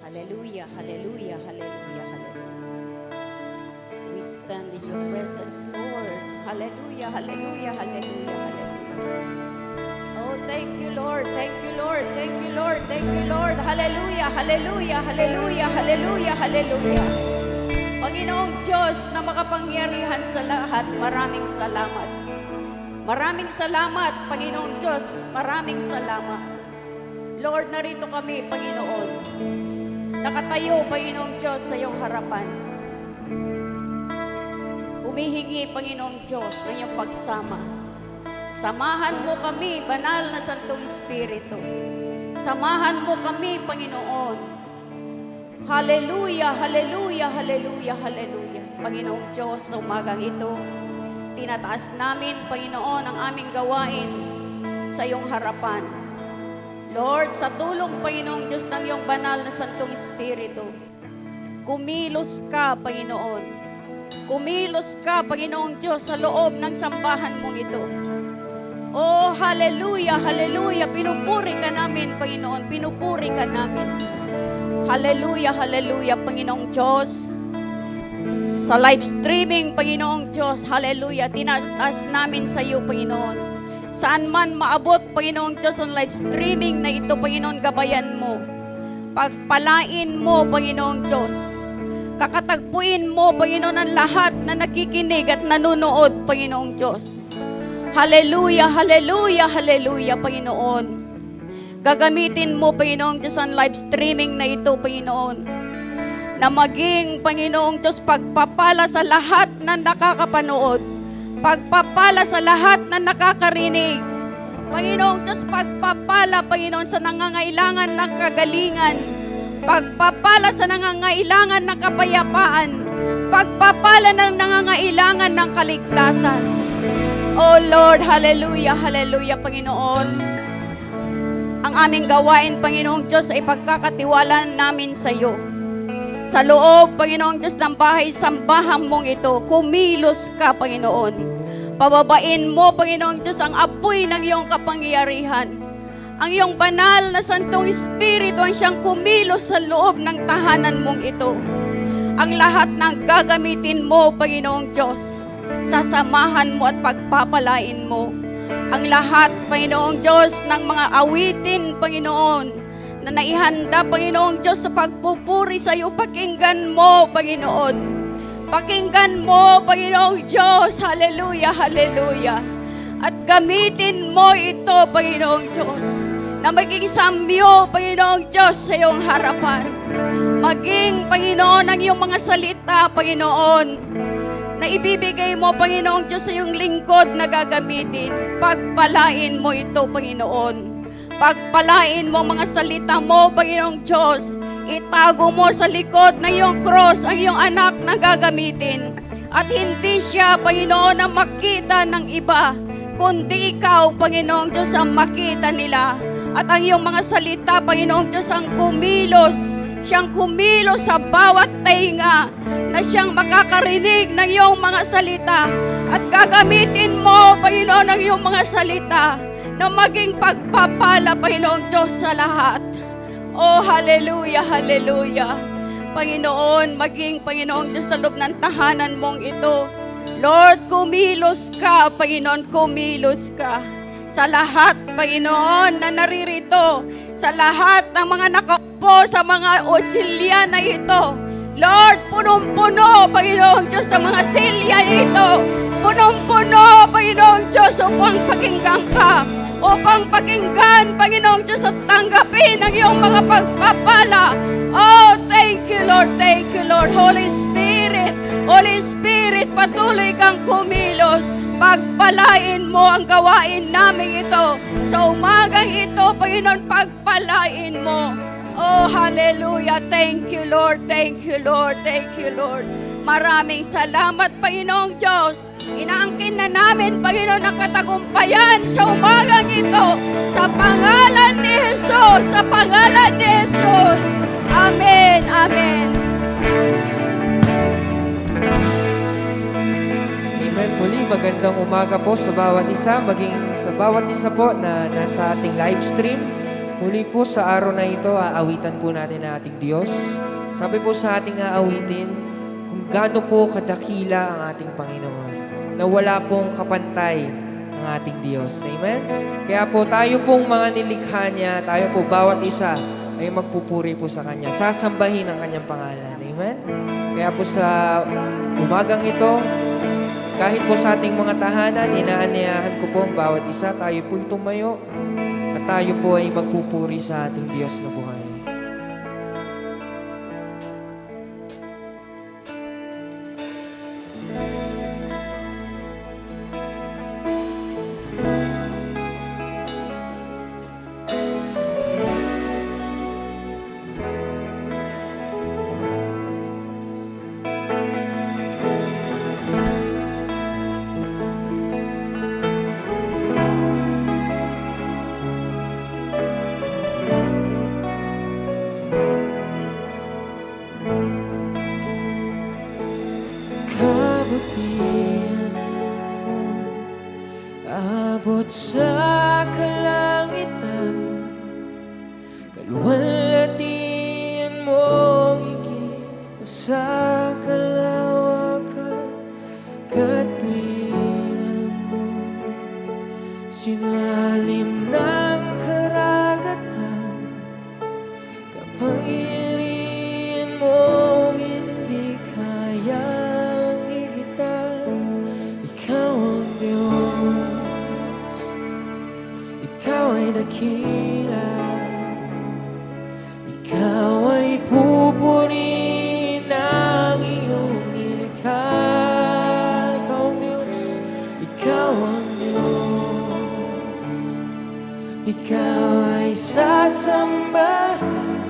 Hallelujah, hallelujah, hallelujah, hallelujah. We stand in your presence, Lord. Hallelujah, hallelujah, hallelujah, hallelujah. Oh, thank you, Lord. Thank you, Lord. Thank you, Lord. Thank you, Lord. Hallelujah, hallelujah, hallelujah, hallelujah, hallelujah. Panginoong Diyos na makapangyarihan sa lahat, maraming salamat. Maraming salamat, Panginoong Diyos. Maraming salamat. Lord, narito kami, Panginoon. Nakatayo, Panginoong Diyos, sa iyong harapan. Humihingi, Panginoong Diyos, ng iyong pagsama. Samahan mo kami, banal na Santong Espiritu. Samahan mo kami, Panginoon. Hallelujah, hallelujah, hallelujah, hallelujah. Panginoong Diyos, sa umagang ito, tinataas namin, Panginoon, ang aming gawain sa iyong harapan. Lord, sa tulong, Panginoong Diyos, ng iyong banal na Santong Espiritu, kumilos ka, Panginoon. Kumilos ka, Panginoong Diyos, sa loob ng sambahan mong ito. Oh, hallelujah, hallelujah. Pinupuri ka namin, Panginoon. Pinupuri ka namin. Hallelujah, hallelujah, Panginoong Diyos. Sa live streaming, Panginoong Diyos, hallelujah, tinataas namin sa iyo, Panginoon. Saan man maabot, Panginoong Diyos, ang live streaming na ito, Panginoon, gabayan mo. Pagpalain mo, Panginoong Diyos. Kakatagpuin mo, Panginoon, ang lahat na nakikinig at nanonood, Panginoong Diyos. Hallelujah, hallelujah, hallelujah, Panginoon. Gagamitin mo, Panginoong Diyos, ang live streaming na ito, Panginoon. Na maging, Panginoong Diyos, pagpapala sa lahat na nakakapanood. Pagpapala sa lahat na nakakarinig. Panginoong Diyos, pagpapala, Panginoon, sa nangangailangan ng kagalingan. Pagpapala sa nangangailangan ng kapayapaan. Pagpapala ng nangangailangan ng kaligtasan. Oh Lord, hallelujah, hallelujah, Panginoon. Ang aming gawain, Panginoong Diyos, ay pagkakatiwalaan namin sa iyo. Sa loob, Panginoong Diyos, ng bahay-sambahan mong ito, kumilos ka, Panginoon. Pababain mo, Panginoong Diyos, ang apoy ng iyong kapangyarihan. Ang iyong banal na Santong Espiritu ang siyang kumilos sa loob ng tahanan mong ito. Ang lahat ng gagamitin mo, Panginoong Diyos, sasamahan mo at pagpapalain mo. Ang lahat, Panginoong Diyos, ng mga awitin, Panginoon, na naihanda, Panginoong Diyos, sa pagpupuri sa iyo, pakinggan mo, Panginoon. Pakinggan mo, Panginoong Diyos. Hallelujah, hallelujah. At gamitin mo ito, Panginoong Diyos, na maging samyo, Panginoong Diyos, sa iyong harapan. Maging, Panginoon, ang iyong mga salita, Panginoon, na ibibigay mo, Panginoong Diyos, sa iyong lingkod na gagamitin. Pagpalain mo ito, Panginoon. Pagpalain mo mga salita mo, Panginoong Diyos. Itago mo sa likod ng iyong cross ang iyong anak na gagamitin. At hindi siya, Panginoon, na makita ng iba, kundi ikaw, Panginoong Diyos, ang makita nila. At ang iyong mga salita, Panginoong Diyos, ang kumilos. Siyang kumilos sa bawat tainga na siyang makakarinig ng iyong mga salita. At gagamitin mo, Panginoon, ang iyong mga salita na maging pagpapala, Panginoong Diyos, sa lahat. Oh, hallelujah, hallelujah. Panginoon, maging, Panginoong Diyos, sa loob ng tahanan mong ito. Lord, kumilos ka, Panginoon, kumilos ka. Sa lahat, Panginoon, na naririto, sa lahat ng mga nakaupo sa mga osilya na ito. Lord, punong-puno, Panginoong Diyos, sa mga silya ito. Punong-puno, Panginoong Diyos, upang pakinggan ka. Upang pakinggan, Panginoong Diyos, at tanggapin ang iyong mga pagpapala. Oh, thank you, Lord. Thank you, Lord. Holy Spirit, patuloy kang kumilos. Pagpalain mo ang gawain namin ito. Sa umagang ito, Panginoon, pagpalain mo. Oh, hallelujah. Thank you, Lord. Thank you, Lord. Thank you, Lord. Maraming salamat, Panginoong Diyos. Inaangkin na namin, Panginoon, ang katagumpayan sa umagang ito. Sa pangalan ni Jesus. Sa pangalan ni Jesus. Amen. Amen. Amen. Muli, magandang umaga po sa bawat isa, maging sa bawat isa po na nasa ating live stream. Muli po sa araw na ito, aawitan po natin ang ating Diyos. Sabi po sa ating aawitin, kung gaano po kadakila ang ating Panginoon, na wala pong kapantay ang ating Diyos. Amen? Kaya po tayo pong mga nilikha niya, tayo po bawat isa ay magpupuri po sa Kanya. Sasambahin ang Kanyang pangalan. Amen? Kaya po sa umagang ito, kahit po sa ating mga tahanan, inaanyayahan ko po ang bawat isa, tayo po'y tumayo at tayo po ay magpupuri sa ating Diyos na buhay. Kabutihan mo abot sa kalangitan, kaluwalhatian mo higit pa sa kalawakan, katwiran mo sinalim ng karagatan, kapangyarihan mo hindi kayang higitan. Ikaw ang Diyos, ikaw ay dakila, ikaw ay pupurihin ng iyong nilikha. Ikaw ang Diyos, ikaw ang Diyos, ikaw ay sasambahin,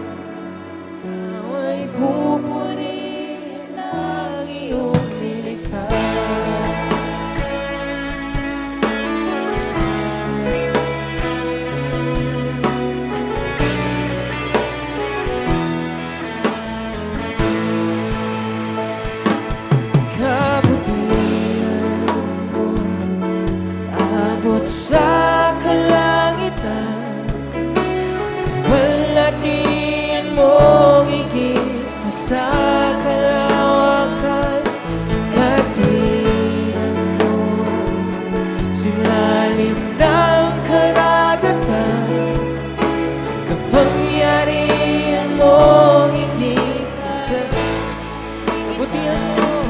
ikaw ay pupurihin ng iyong nilikha. Kabutihan mo abot sa kalangitan, kaluwalhatian mo higit pa sa kalawakan, katwiran mo silalim ng karagatan, kapangyarihan mo higit pa sa kabutihan mo,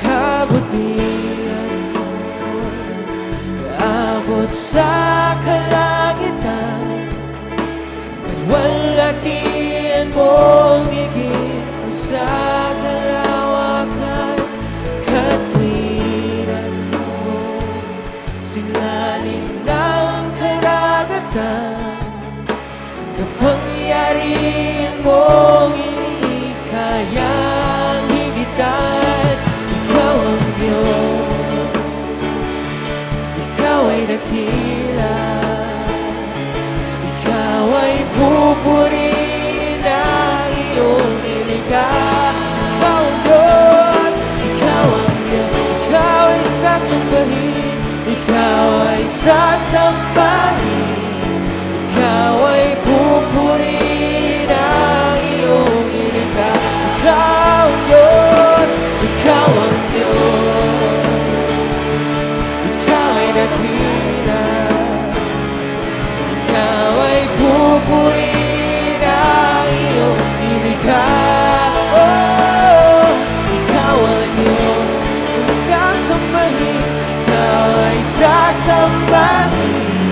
kabutihan mo abot sa kalangitan, kaluwalhatian mo higit pa sa kalawakan, katwiran mo silalim ng karagatan, kapangyarihan mo hindi kayang higitan. Ikaw ang Diyos, ikaw ay dakila, ikaw ay pupurihin ang iyong nilikha. Ikaw ang Diyos, ikaw ang Diyos, ikaw ay sasambahin, ikaw ay sasambahin, ikaw ay pupurihin ang iyong nilikha. Ikaw ang Diyos, ikaw ang Diyos, ikaw ay dakila, ikaw ay pupurihin ang iyong nilikha. Oh, ikaw ang Diyos, sasambahin, ikaw ay sasambahin,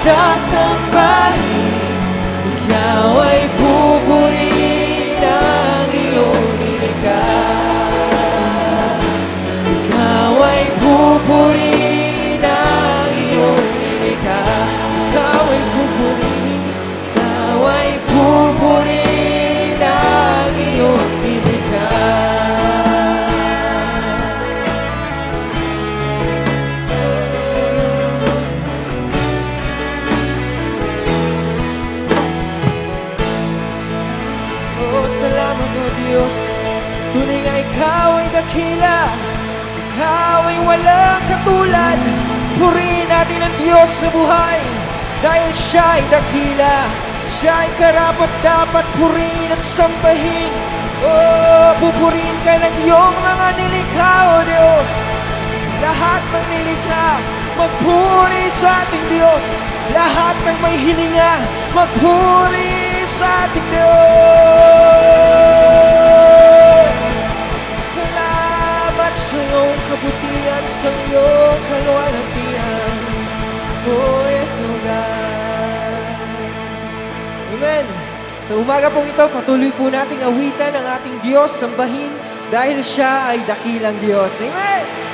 sasambahin, ikaw ay pupurihin ng iyong nilikha. Ikaw ay pupurihin ng iyong nilikha. Ikaw ay pupurihin, ikaw ay pupurihin ng iyong nilikha. Oh, salamat o Diyos, tunay nga ikaw ay dakila, ikaw ay walang katulad. Purihin natin ang Diyos na buhay, dahil siya ay dakila, siya ay karapat-dapat purihin at sambahin. Oh, pupurihin ka ng iyong mga nilikha, O Diyos. Lahat ng nilikha, magpuri sa ating Diyos. Lahat ng may hininga, magpuri sa ating Diyos. Salamat sa iyong kabutihan, sa iyong kalwalhatian, O Yesu God. Amen. Sa umaga pong ito, patuloy po nating awitan ang ating Diyos, sambahin, dahil siya ay dakilang Diyos. Amen!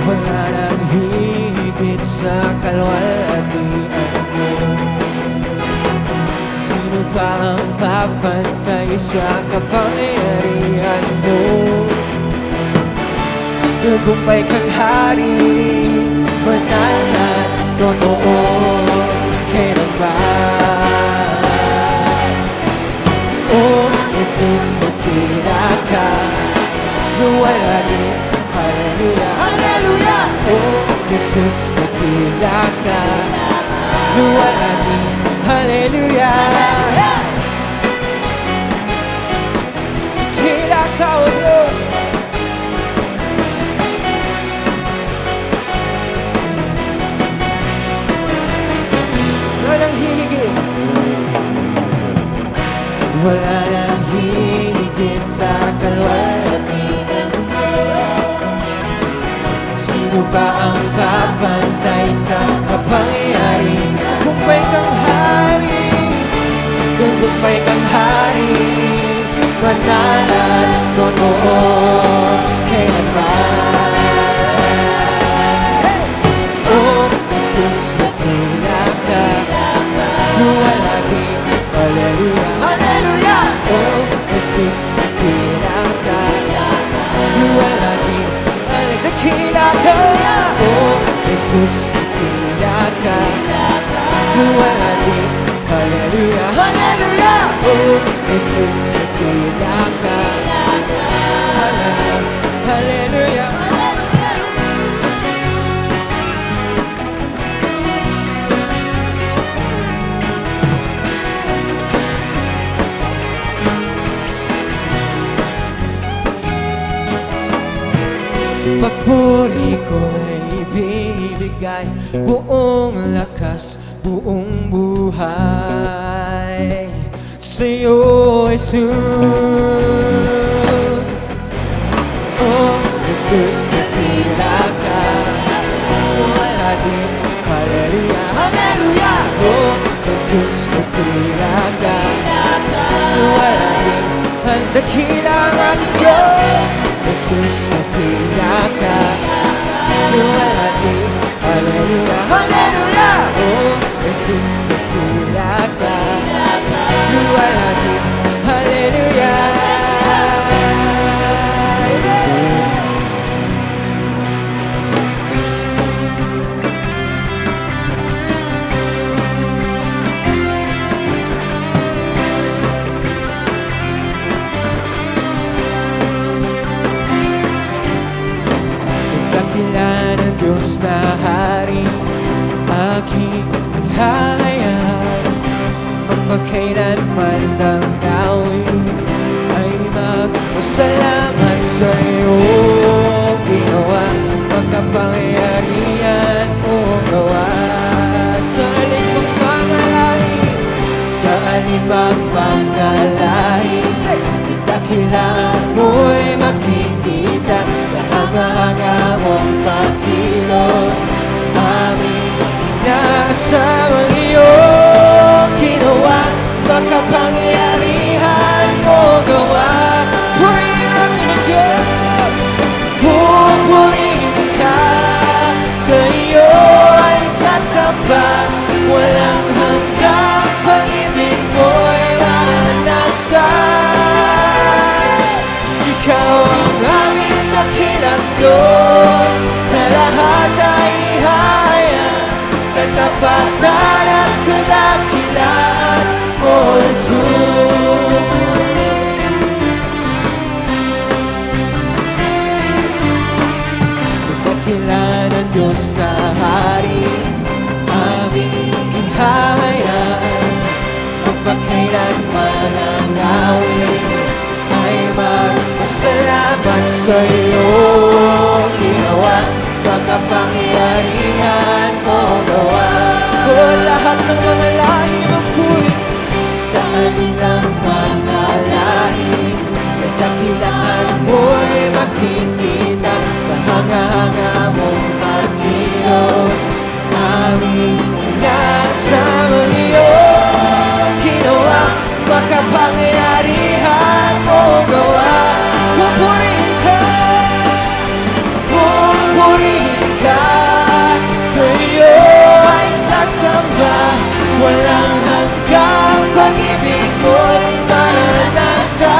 Wala nang higit sa kalwalhatian mo. Sino pa ang papantay sa kapangyarihan mo? Tagumpay kang hari, banal at totoo, kailanman. Oh, Jesus, nakita ka, wala din. Hallelujah, hallelujah. Oh, Jesus, nakila ka, luwala din. Hallelujah. Nakila ka, O Diyos. Walang higit, wala nang higit sa kalwalhatian. Sino pa ang papantay sa kapangyarihan? Tagumpay kang hari, tagumpay kang hari, banal at totoo, kailanman. Oh, Jesus, nakila ka, wala din. Hallelujah, hallelujah. Oh, Jesus, nakila ka, wala din. Nakila ka, oh, Jesus, nakila ka, wala din. Hallelujah, hallelujah. Oh, Jesus, nakila ka, wala din. Hallelujah. Pagpuri ko'y ibibigay, buong lakas, buong buhay sa'yo, Jesus. Oh, Jesus, nakila ka, wala din. Hallelujah, hallelujah. Oh, Jesus, nakila ka, wala din. Dakila ang ating Diyos. Jesus, nakila ka, wala din. Hallelujah, hallelujah. Oh, Jesus, nakila ka, wala din. Hallelujah. Dakila ng Diyos na hari, aking ihahay ibang mga lahi. Dakilaan mo'y makikita, kahanga-hanga mong pagkilos. Aming inaasamang iyong ginawa, makapangyarihan mo gawa. Purihin natin ang Diyos, pupurihin ka, sa iyo ay sasamba. Walang hanggang pag-ibig mo'y maranasan. Ikaw ang aming dakilang Diyos, sa lahat ay ihayag, katapatan at kadakilaan mo, Jesus. Dakilaan ang Diyos na Hari, aming ihahayag, magpakailanman ang awit ay magpasalamat sa iyong ginawa, makapangyarihan mo gawa. O lahat ng mga lahi magpuri sa kanilang mga lahi, kadakilaan mo'y makikita, kahanga-hanga mong pagkilos. Aming inaasamang iyong ginawa, makapangyarihan mo gawa. Pupurihin ka, pupurihin ka, sa iyo ay sasamba. Walang hanggang pag-ibig mo'y maranasan.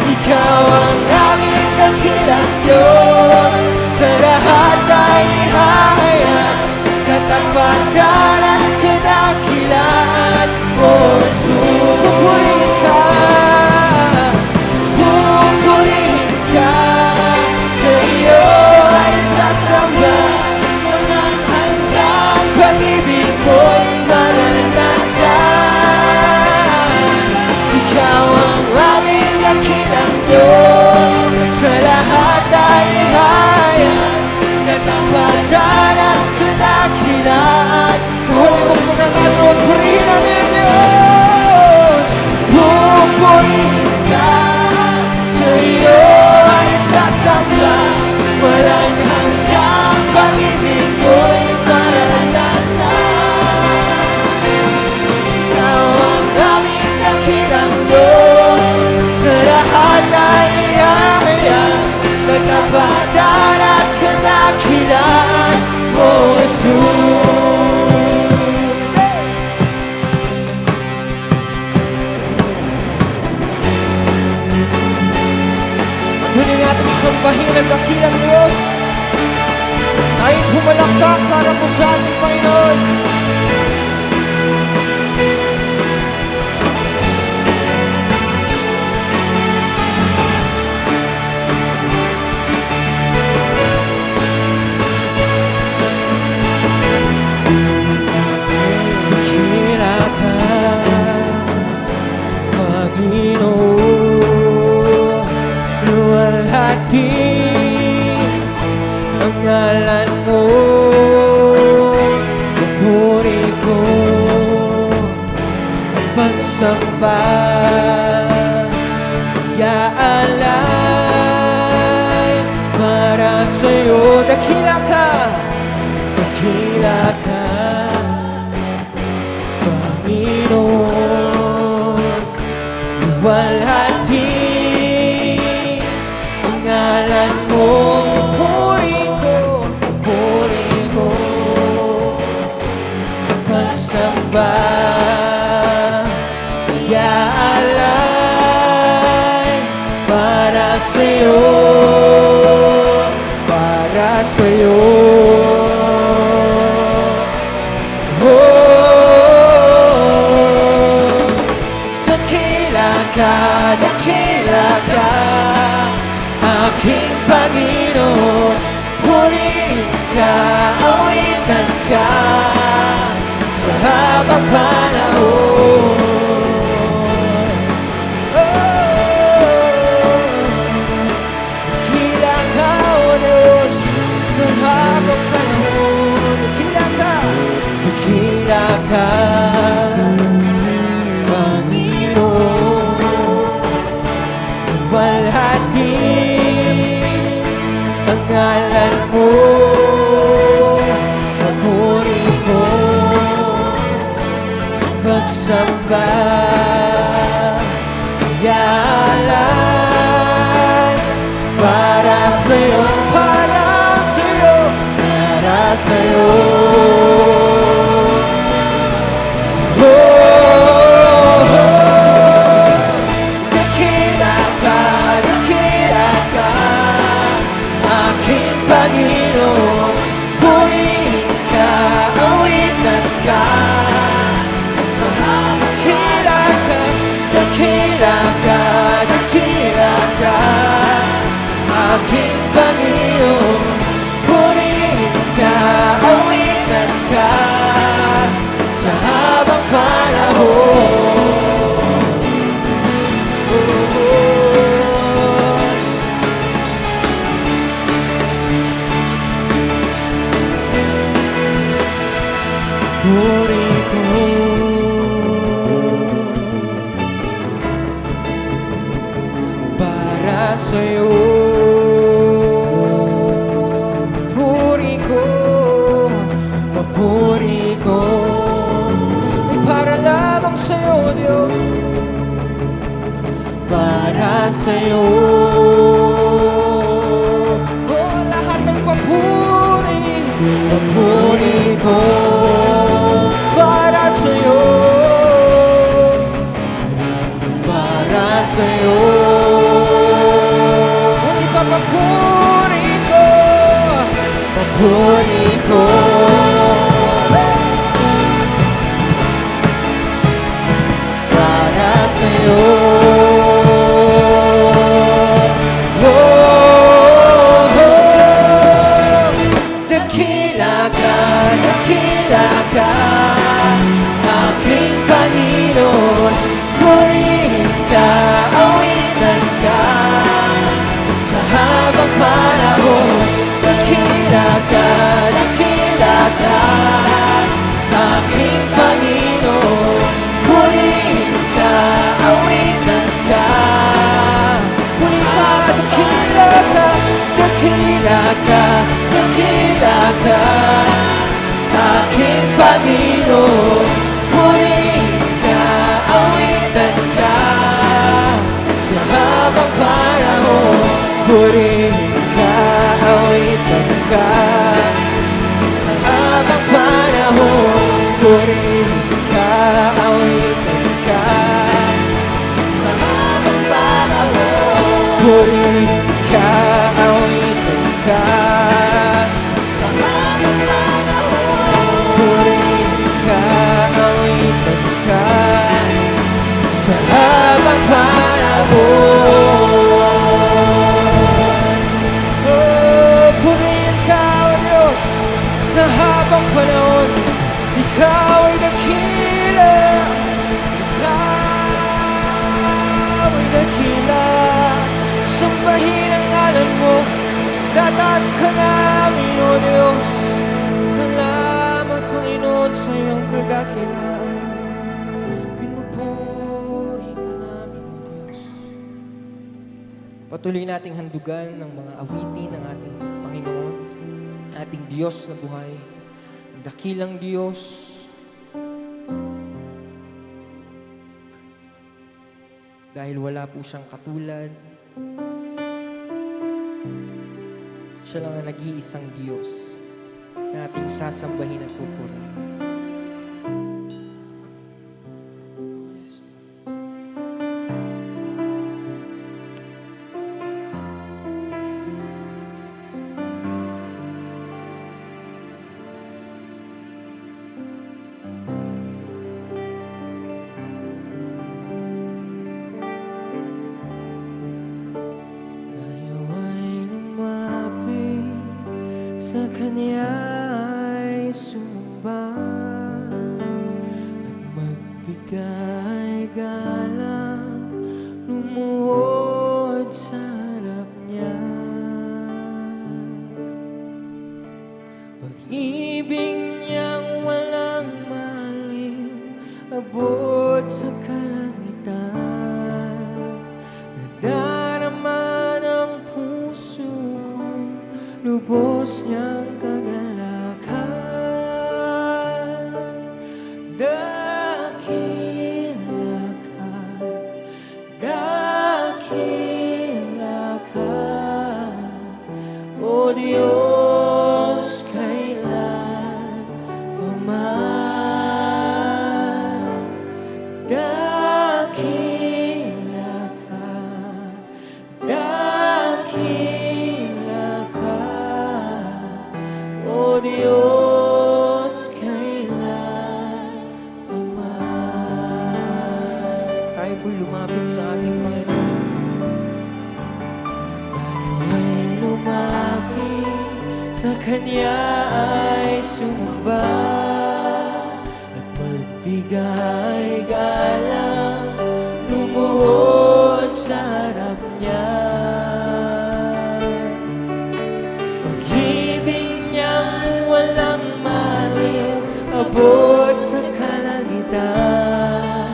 Ikaw ang aming dakilang Diyos, sa lahat ay ihahayag, katapatan at kadakilaan mo, Jesus. Pupurihin ka, pupurihin ka, sa iyo ay sasamba. Walang hanggang pag-ibig mo'y maranasan. Ikaw ang aming dakilang Diyos, sa lahat ay ihayag, katapatan at kadakilaan. Sa huli mong pagkakataon, purihin natin ang Diyos. Pupurihin ka, sa iyo ay sasamba. Walang hanggang pag-ibig mo'y maranasan. Ikaw ang aming dakilang Diyos, sa lahat ay ihahayag, katapatan at kadakilaan mo, Jesus. Patuloy natin sambahin ang dakilang Diyos. Tayo'y pumalakpak para po sa ating Panginoon. Dakila ka, Panginoon, luwalhati ang ngalan mo. Pupuri ko ang pagsamba, iaalay para sa'yo. Dakila ka, dakila ka, Panginoon, luwalhati ang ngalan mo. Puri ko pagsamba, iaalay para sa'yo, para sa'yo. Dakila ka, aking Panginoon. Purihin ka, awitan ka, sa habang panahon. Dakila ka, O Diyos, sa habang pangalan mo, papuri ko, pagsamba, iaalay, para sa'yo, para sa'yo, para sa'yo. Dakila ka, aking Panginoon, purihin ka, awitan ka. Dakila ka, aking Panginoon, purihin ka, awitan ka, sa habang panahon. Puri ko, para sa'yo, puri ko, papuri ko, ay para lamang sa'yo, Diyos, para sa'yo. Oh, lahat ng papuri, papuri ko, para sa'yo, para sa'yo. Papuri ko, papuri ko, para sa'yo. Oh, oh, oh. Dakila ka, aking Panginoon, purihin ka, awitan ka, sa habang panahon. Dakila ka, aking Panginoon, purihin ka, awitan ka. Puri ka, dakila ka, aking Panginoon, purihin ka, awitan ka, sa habang panahon. Purihin ka, awitan ka, sa habang panahon. Purihin ka, awitan ka, sa habang panahon. Purihin ka, awitan ka, sa habang panahon. Purihin ka, awitan ka, sa habang panahon. Sa habang panahon, ikaw ay dakila, ikaw ay dakila. Sambahin ang ngalan mo, tataas ka namin, O Diyos. Salamat, Panginoon, sa iyong kadakilaan. Pinupuri ka namin, O Diyos. Patuloy nating handugan ng mga awitin ng ating Panginoon, ating Diyos na buhay, ang dakilang Diyos. Dahil wala po siyang katulad, siya lang ang nag-iisang Diyos na ating sasambahin at pupurihin. Yes. Sa Kanya'y sumamba at magbigay galang, lumuhod sa harap niya. Pag-ibig niyang walang maliw, abot sa kalangitan, nadarama ng puso kong lubos niyang kagalakan. Dakila ka, dakila ka, O Diyos, kailan paman. Dakila ka, dakila ka, O Diyos, kailan paman. Tayo po lumapit sa ating Panginoon. Tayo ay lumapit sa Kanya ay sumamba at magbigay galang, lumuhod sa harap niya. Pag-ibig niyang walang maliw, abot sa kalangitan.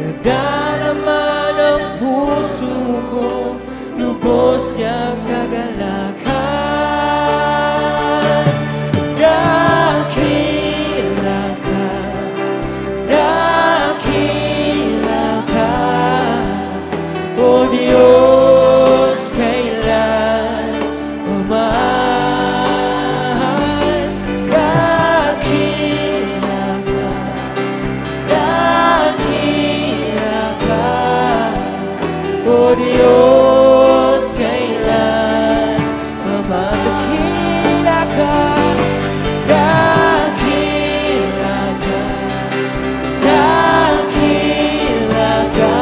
Nadarama ng puso ko, lubos niyang kagalakan. Dakila ka, dakila ka, O Diyos, kailan paman. Dakila ka, dakila ka, O Diyos, kailan paman. Dakila ka, dakila ka, dakila ka,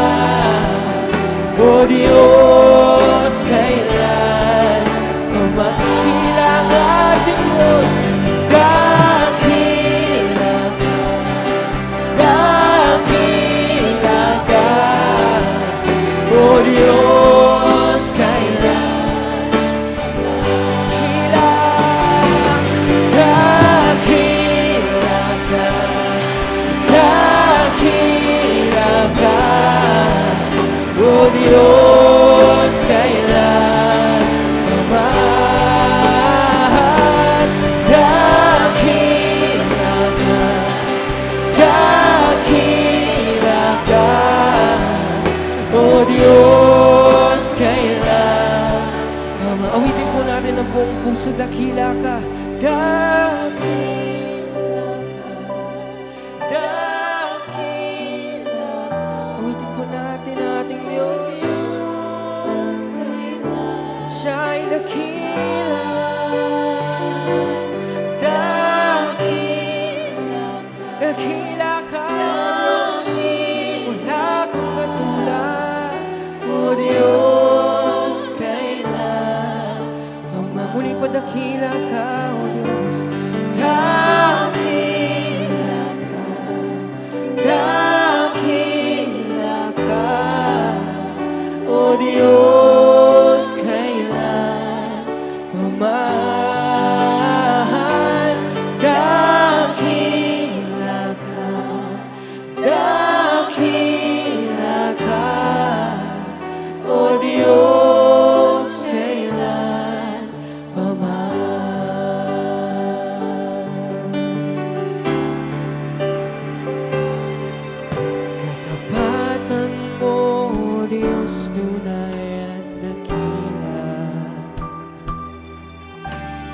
O Diyos, kailan pamakila ang ating Diyos. Dakila ka, dakila ka, O Diyos, kailan dakila, dakila ka, dakila ka, O Diyos, kailan paman. Dakila ka, dakila ka, O Diyos, kailan paman. Awitin po natin ang buong puso. Dakila ka, dakila ka, dakila. Awitin po natin ang ating Diyos. Siya'y dakila, dakila, dakila ka, Diyos. Wala kang katulad, O Diyos, kailan paman. Muli pa, dakila ka, O Diyos. Dakila ka, dakila ka, O Diyos, kailan paman. Dakila ka, dakila ka, O Diyos, kailan paman. Katapatan mo, O Diyos, tunay at dakila.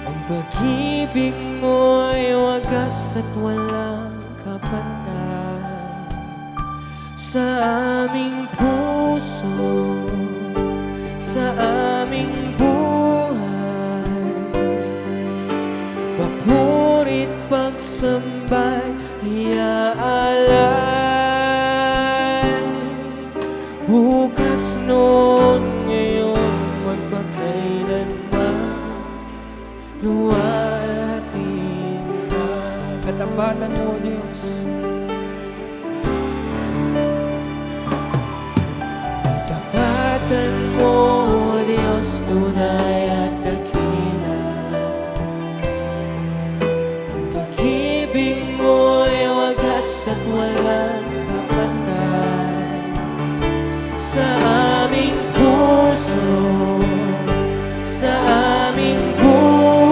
Ang pag-ibig mo'y wagas at walang kapantay. Sa aming puso, sa aming buhay, papurit pagsambay iaalay. Bukas noon, ngayon, magpakailanman, luwalhatin ka. Katapatan mo, Diyos. Katapatan mo, Diyos, tunay at dakila. Ang pag-ibig mo'y wagas at walang kapantay. Sa aming puso, sa aming buhay,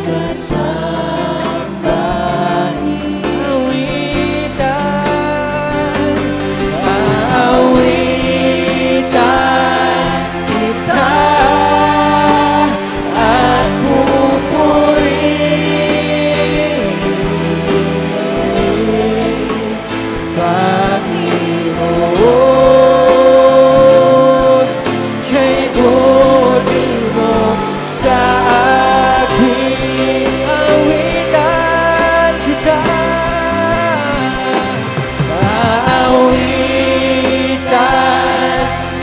sasambahin. Aawitan kita at pupurihin, Panginoon, kay buti mo sa akin. Aawitan kita, aawitan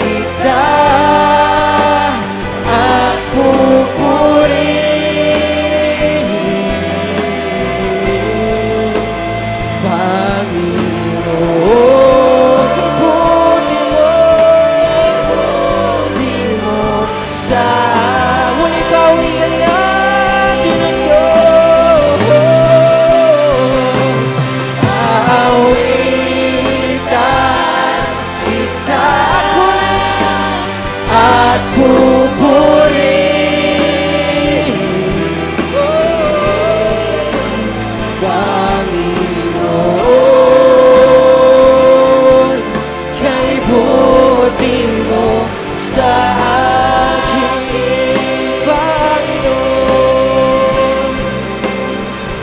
kita at pupurihin, Panginoon, kay buti mo sa ngunit kawitan natin ang Diyos. Aawitan kita at pupurihin, Panginoon, kay buti mo sa akin. Panginoon,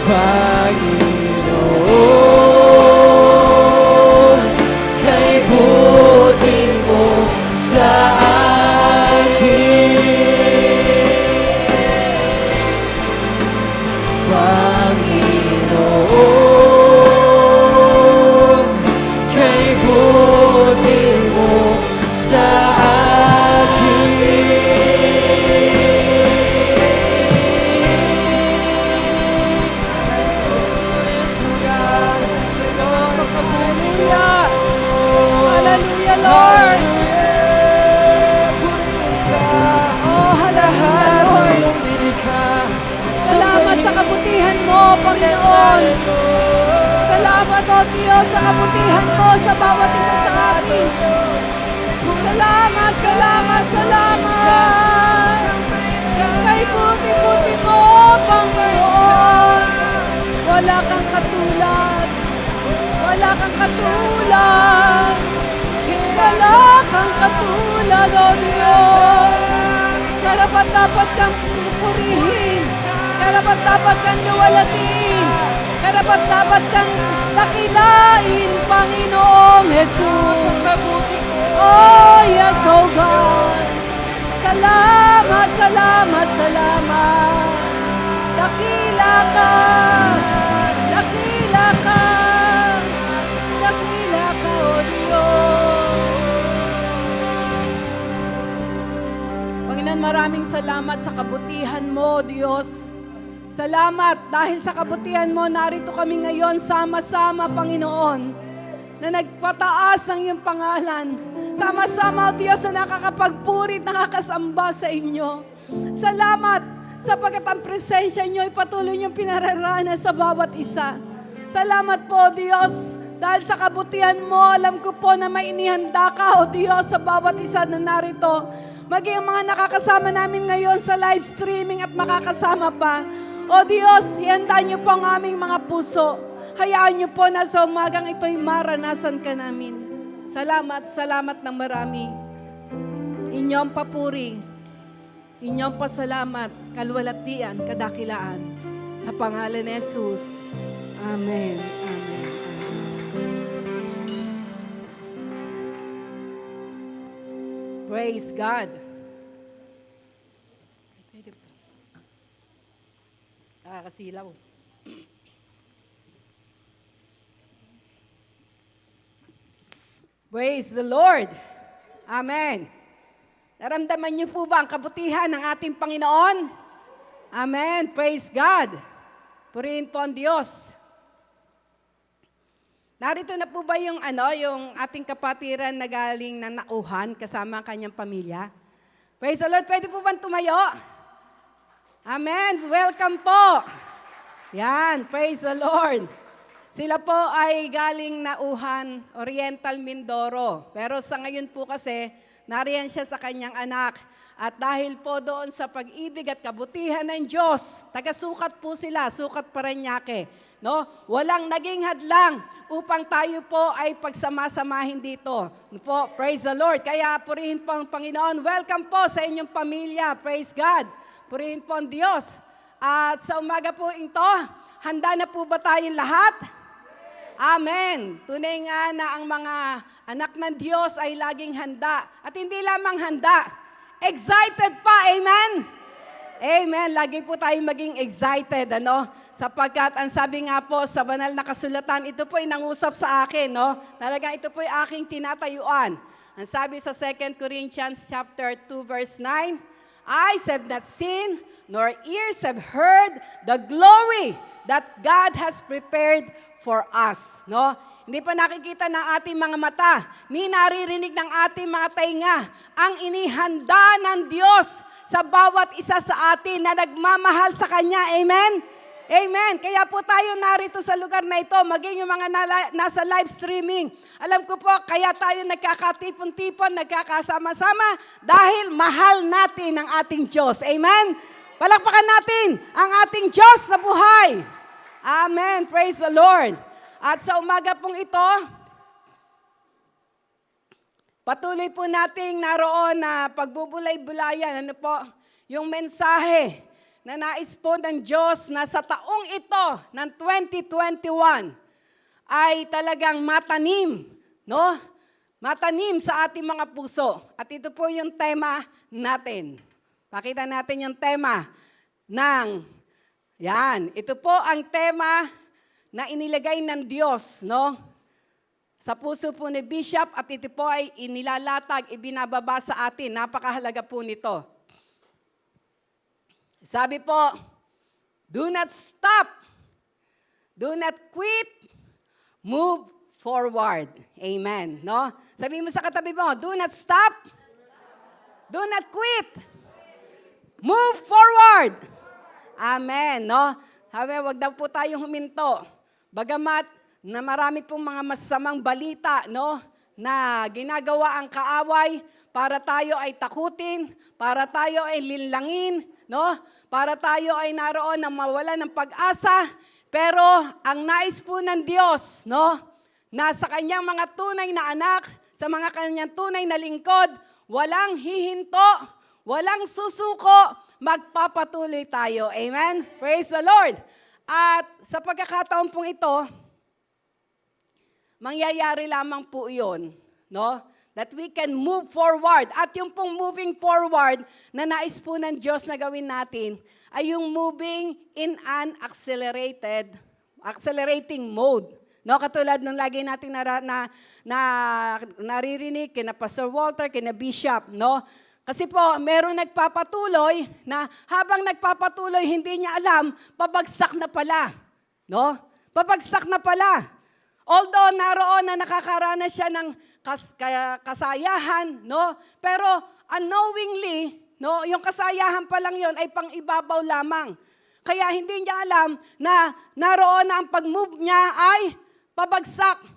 Panginoon, kay buti mo sa akin. Panginoon, kay buti mo sa Hallelujah, Lord. Oh, halahan, Lord. Salamat sa kabutihan mo, Panginoon. Salamat, O Diyos, sa kabutihan mo sa bawat isa sa atin. Salamat, salamat, salamat. Kay buti-buti mo, Panginoon. Wala kang katulad. Wala kang katulad. Wala kang katulad, O Diyos. Karapat-dapat kang pupurihin. Karapat-dapat kang luwalatin. Karapat-dapat kang dakilain, Panginoong Jesus. Oh, yes, oh God. Salamat, salamat, salamat. Dakila ka. Dakila ka. Dakila ka, O Diyos. Panginoon, maraming salamat sa kabutihan mo, Diyos. Salamat dahil sa kabutihan mo, narito kami ngayon sama-sama, Panginoon, na nagpataas ng iyong pangalan. Sama-sama, O Diyos, na nakakapagpurit, nakakasamba sa inyo. Salamat sapagkat ang presensya niyo ay patuloy niyong pinararana sa bawat isa. Salamat po, O Diyos, dahil sa kabutihan mo, alam ko po na may inihanda ka, O Diyos, sa bawat isa na narito. Maging ang mga nakakasama namin ngayon sa live streaming at makakasama pa. O Diyos, ihanda niyo po ang aming mga puso. Hayaan niyo po na sa umagang ito'y maranasan ka namin. Salamat, salamat ng marami. Inyong papuri, inyong pasalamat, kalwalatian, kadakilaan. Sa pangalan ni Jesus. Amen. Amen. Praise God. Nakakasilaw. Praise the Lord. Amen. Naramdaman niyo po ba ang kabutihan ng ating Panginoon? Amen. Praise God. Purihin po ang Diyos. Narito na po ba yung ating kapatiran na galing ng Nauhan kasama ang kanyang pamilya? Praise the Lord. Pwede po bang tumayo? Amen. Welcome po. Yan. Praise the Lord. Sila po ay galing Nauhan, Oriental Mindoro. Pero sa ngayon po kasi, nariyan siya sa kanyang anak. At dahil po doon sa pag-ibig at kabutihan ng Diyos, taga-sukat po sila, sukat Parañaque. No? Walang naging hadlang upang tayo po ay pagsama-samahin dito. Po, praise the Lord. Kaya purihin po ang Panginoon. Welcome po sa inyong pamilya. Praise God. Purihin po ang Diyos. At sa umaga po ito, handa na po ba tayong lahat? Amen. Tunay nga na ang mga anak ng Diyos ay laging handa. At hindi lamang handa, excited pa. Amen? Amen. Lagi po tayong maging excited, ano? Sapagkat ang sabi nga po sa banal na kasulatan, ito po ay nangusap sa akin, no? Talaga ito po ay aking tinatayuan. Ang sabi sa 2 Corinthians chapter 2 verse 9, eyes have not seen, nor ears have heard the glory that God has prepared for us, no? Hindi pa nakikita ng ating mga mata, ni naririnig ng ating mga tainga ang inihanda ng Diyos sa bawat isa sa atin na nagmamahal sa Kanya. Amen? Amen. Kaya po tayo narito sa lugar na ito, maging yung mga nasa live streaming. Alam ko po, kaya tayo nagkakatipon-tipon, nagkakasama-sama dahil mahal natin ang ating Diyos. Amen? Palakpakan natin ang ating Diyos na buhay. Amen. Praise the Lord. At sa umaga pong ito, patuloy po nating naroon na pagbubulay-bulayan, ano po, yung mensahe na nais po ng Diyos na sa taong ito ng 2021 ay talagang matanim, no? Matanim sa ating mga puso. At ito po yung tema natin. Pakita natin yung tema ng, yan, ito po ang tema na inilagay ng Diyos, no? Sa puso po ni Bishop at ito po ay inilalatag, ibinababa sa atin. Napakahalaga po nito. Sabi po, do not stop, do not quit, move forward. Amen, no? Sabi mo sa katabi mo, do not stop, do not quit, move forward. Amen, no? Sabi, wag daw po tayong huminto. Bagamat na marami pong mga masamang balita, no, na ginagawa ang kaaway para tayo ay takutin, para tayo ay linlangin, no, para tayo ay naroon na mawala ng pag-asa, pero ang nais po ng Diyos, no, na sa kanyang mga tunay na anak, sa mga kanyang tunay na lingkod, walang hihinto, walang susuko, magpapatuloy tayo. Amen? Praise the Lord. At sa pagkakataon pong ito, mangyayari lamang po yun, no? That we can move forward. At yung pong moving forward na nais po ng Diyos na gawin natin ay yung moving in an accelerating mode. No, katulad nung lagi natin naririnig kina Pastor Walter, kina Bishop, no? Kasi po, meron nagpapatuloy na habang nagpapatuloy, hindi niya alam, pabagsak na pala. No? Pabagsak na pala. Although naroon na nakakaranas siya ng kasayahan, no? Pero unknowingly, no, yung kasayahan pa lang yon ay pang-ibabaw lamang. Kaya hindi niya alam na naroon na ang pag-move niya ay pabagsak.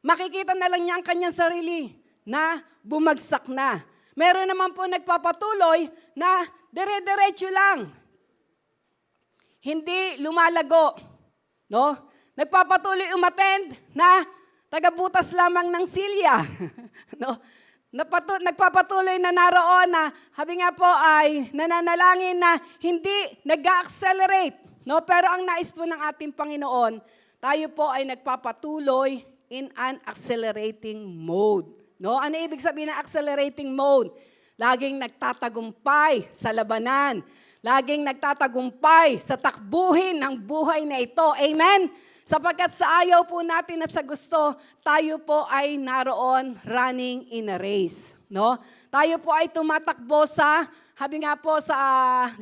Makikita na lang niya ang kanyang sarili na bumagsak na. Meron naman po nagpapatuloy na dire-diretso lang. Hindi lumalago. No? Nagpapatuloy umattend na tagabutas lamang ng silya. No? Nagpapatuloy na naroon na, habi nga po ay nananalangin na hindi nag-accelerate. No? Pero ang nais po ng ating Panginoon, tayo po ay nagpapatuloy in an accelerating mode. No? Ano ibig sabihin ng accelerating mode? Laging nagtatagumpay sa labanan. Laging nagtatagumpay sa takbuhin ng buhay na ito. Amen? Sapagkat sa ayaw po natin at sa gusto, tayo po ay naroon running in a race. No? Tayo po ay tumatakbo sa, habi nga po sa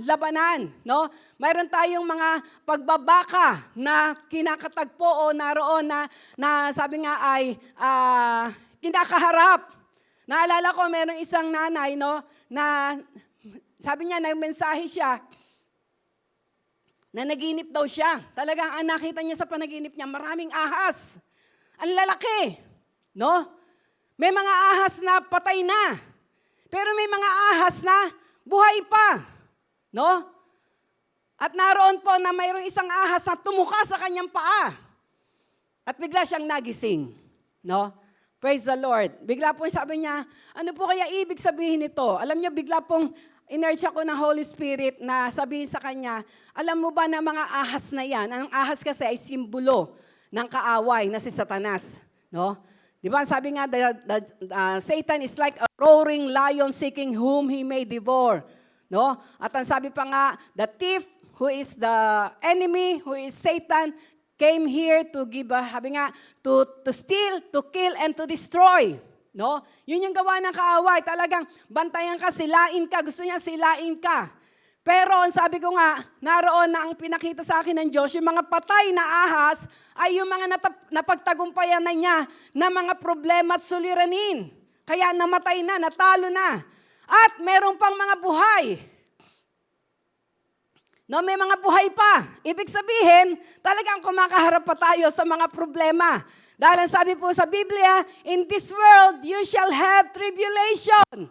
labanan. No? Mayroon tayong mga pagbabaka na kinakatagpo o naroon na sabi nga ay kinakaharap. Naalala ko, mayroong isang nanay, no, na sabi niya, nagmensahe siya, na naginip daw siya. Talagang ang nakita niya sa panaginip niya, maraming ahas. Ang lalaki, no? May mga ahas na patay na. Pero may mga ahas na buhay pa. No? At naroon po na mayroong isang ahas na tumuka sa kanyang paa. At bigla siyang nagising. No? Praise the Lord. Bigla po sabi niya, ano po kaya ibig sabihin nito? Alam niyo, bigla pong inertia ko ng Holy Spirit na sabihin sa kanya, alam mo ba na mga ahas na yan, ang ahas kasi ay simbolo ng kaaway na si Satanas. No? Di ba, sabi nga, Satan is like a roaring lion seeking whom he may devour. No? At ang sabi pa nga, the thief who is the enemy, who is Satan, came here to give, sabi nga, to steal, to kill, and to destroy. No? Yun yung gawa ng kaaway. Talagang bantayan ka, silain ka, gusto niya silain ka. Pero ang sabi ko nga, naroon na ang pinakita sa akin ng Diyos, yung mga patay na ahas ay yung mga napagtagumpayan na niya na mga problema at suliranin. Kaya namatay na, natalo na. At meron pang mga buhay. No, may mga buhay pa. Ibig sabihin, talagang kumakaharap pa tayo sa mga problema. Dahil ang sabi po sa Biblia, in this world, you shall have tribulation.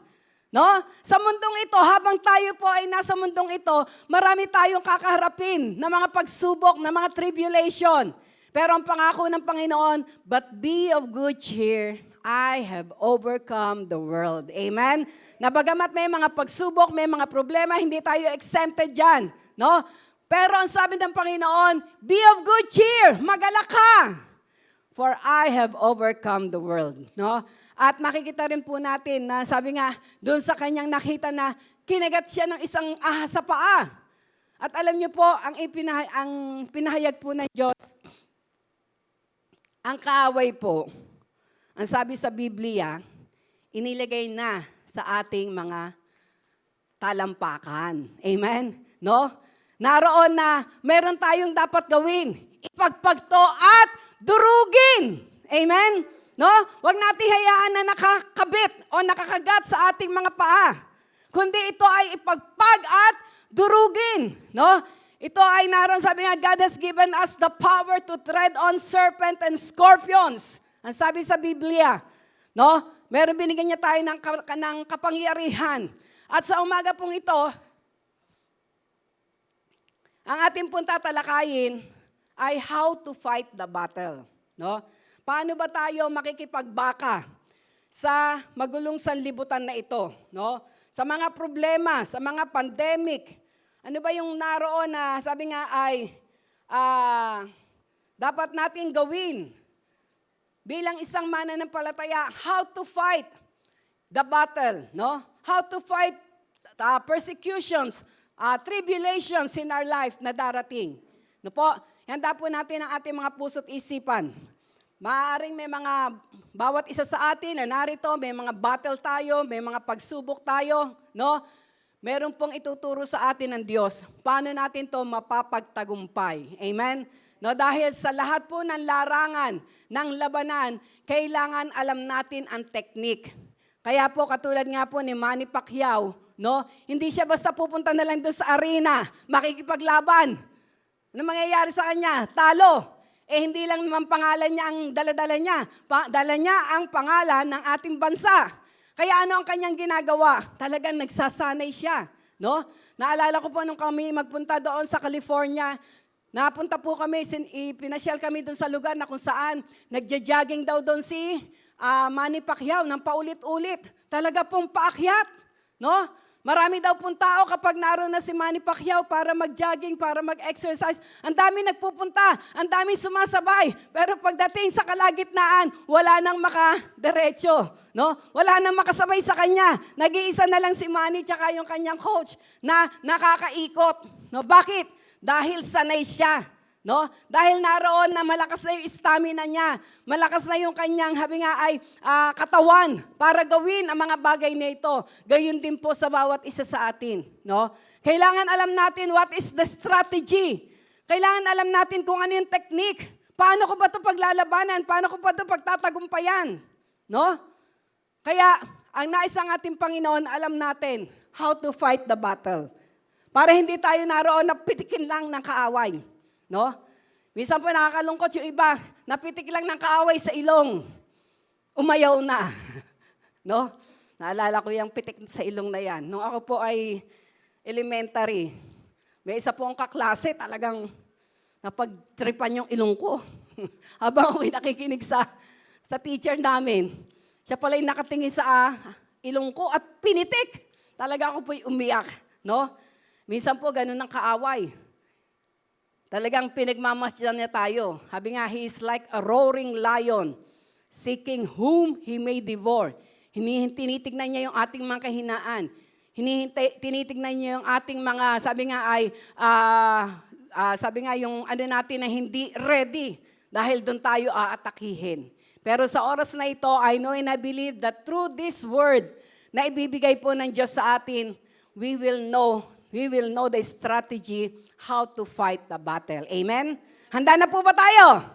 No? Sa mundong ito, habang tayo po ay nasa mundong ito, marami tayong kakaharapin na mga pagsubok, na mga tribulation. Pero ang pangako ng Panginoon, but be of good cheer, I have overcome the world. Amen? Na bagamat may mga pagsubok, may mga problema, hindi tayo exempted dyan. No? Pero ang sabi ng Panginoon, be of good cheer, magalak ka, for I have overcome the world. No? At makikita rin po natin na sabi nga, doon sa kanyang nakita na kinagat siya ng isang ahas sa paa. At alam niyo po, ang pinahayag po ng Diyos, ang kaaway po, ang sabi sa Biblia, inilagay na sa ating mga talampakan. Amen? No? Naroon na meron tayong dapat gawin. Ipagpagto at durugin. Amen? No? Huwag natin hayaan na nakakabit o nakakagat sa ating mga paa. Kundi ito ay ipagpag at durugin. No? Ito ay naroon, sabi nga, God has given us the power to tread on serpent and scorpions. Ang sabi sa Biblia. No? Meron binigyan niya tayo ng kapangyarihan. At sa umaga pong ito, ang ating pong tatalakayin ay how to fight the battle. No? Paano ba tayo makikipagbaka sa magulong sanlibutan na ito? No? Sa mga problema, sa mga pandemic. Ano ba yung naroon na sabi nga ay dapat natin gawin bilang isang mananampalataya, how to fight the battle. No? How to fight persecutions, tribulations in our life na darating. No po? Handa po natin ang ating mga puso't isipan. Maaaring may mga, bawat isa sa atin na narito, may mga battle tayo, may mga pagsubok tayo, no? Meron pong ituturo sa atin ng Diyos. Paano natin to mapapagtagumpay? Amen? No, dahil sa lahat po ng larangan, ng labanan, kailangan alam natin ang teknik. Kaya po, katulad nga po ni Manny Pacquiao, no? Hindi siya basta pupunta na lang doon sa arena, makikipaglaban. Ano mangyayari sa kanya? Talo. Hindi lang naman pangalan niya ang dala-dala niya. Dala niya ang pangalan ng ating bansa. Kaya ano ang kanyang ginagawa? Talagang nagsasanay siya. No? Naalala ko po nung kami magpunta doon sa California, napunta po kami, pinasyal kami doon sa lugar na kung saan nagja-jogging daw doon si Manny Pacquiao ng paulit-ulit. Talaga pong paakyat. No? Marami daw pong tao kapag naroon na si Manny Pacquiao para mag-jogging, para mag-exercise. Ang dami nagpupunta, ang dami sumasabay. Pero pagdating sa kalagitnaan, wala nang makadiretso. No? Wala nang makasabay sa kanya. Nag-iisa na lang si Manny tsaka yung kanyang coach na nakakaikot. No? Bakit? Dahil sanay siya. No? Dahil naroon na malakas na yung stamina niya, malakas na yung kanyang, habi nga ay katawan para gawin ang mga bagay na ito. Gayon din po sa bawat isa sa atin. No? Kailangan alam natin what is the strategy. Kailangan alam natin kung ano yung technique. Paano ko ba ito paglalabanan? Paano ko ba ito pagtatagumpayan? No? Kaya, ang nais ng ating Panginoon, alam natin how to fight the battle. Para hindi tayo naroon na pitikin lang ng kaaway. No? Minsan po nakakalungkot yung iba, napitik lang ng kaaway sa ilong. Umayaw na. No? Naalala ko yung pitik sa ilong na yan. Nung ako po ay elementary, may isa po ang kaklase, talagang napagtripan yung ilong ko. Habang ako'y nakikinig sa teacher namin. Siya pala yung nakatingin sa ilong ko at pinitik. Talaga ako po'y umiyak. No? Minsan po ganun ang kaaway. Talagang pinagmamasdan niya tayo. Sabi nga, he is like a roaring lion, seeking whom he may devour. Tinitignan niya yung ating mga kahinaan. Tinitignan niya yung ating mga, sabi nga yung ano natin na hindi ready dahil doon tayo aatakihin. Pero sa oras na ito, I know and I believe that through this word na ibibigay po ng Diyos sa atin, we will know the strategy how to fight the battle. Amen? Handa na po ba tayo?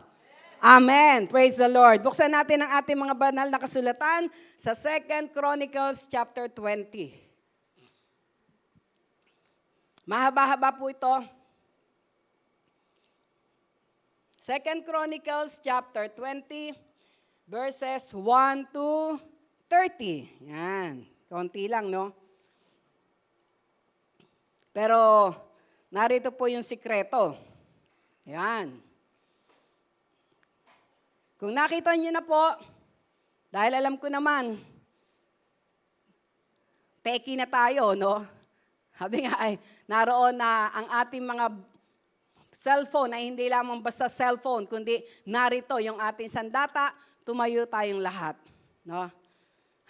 Amen. Praise the Lord. Buksan natin ang ating mga banal na kasulatan sa 2 Chronicles chapter 20. Mahaba-haba po ito. 2 Chronicles chapter 20, verses 1 to 30. Yan. Konti lang, no? Pero narito po yung sikreto. Yan. Kung nakita niyo na po, dahil alam ko naman, teki na tayo, no? Sabi nga ay, naroon na ang ating mga cellphone, ay hindi lamang basta cellphone, kundi narito yung ating sandata, tumayo tayong lahat. No?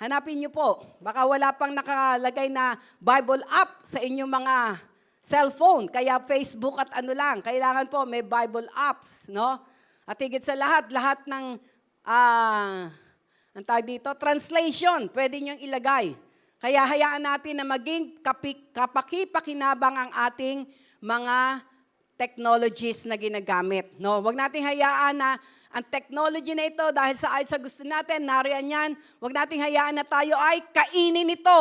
Hanapin niyo po, baka wala pang nakalagay na Bible app sa inyong mga cellphone, kaya Facebook at ano lang, kailangan po may Bible apps, no? At higit sa lahat ng, ang tawag dito, translation, pwede niyong ilagay. Kaya hayaan natin na maging kapaki-pakinabang ang ating mga technologies na ginagamit. No? Huwag nating hayaan na ang technology na ito, dahil sa gusto natin, nariyan yan, huwag nating hayaan na tayo ay kainin ito.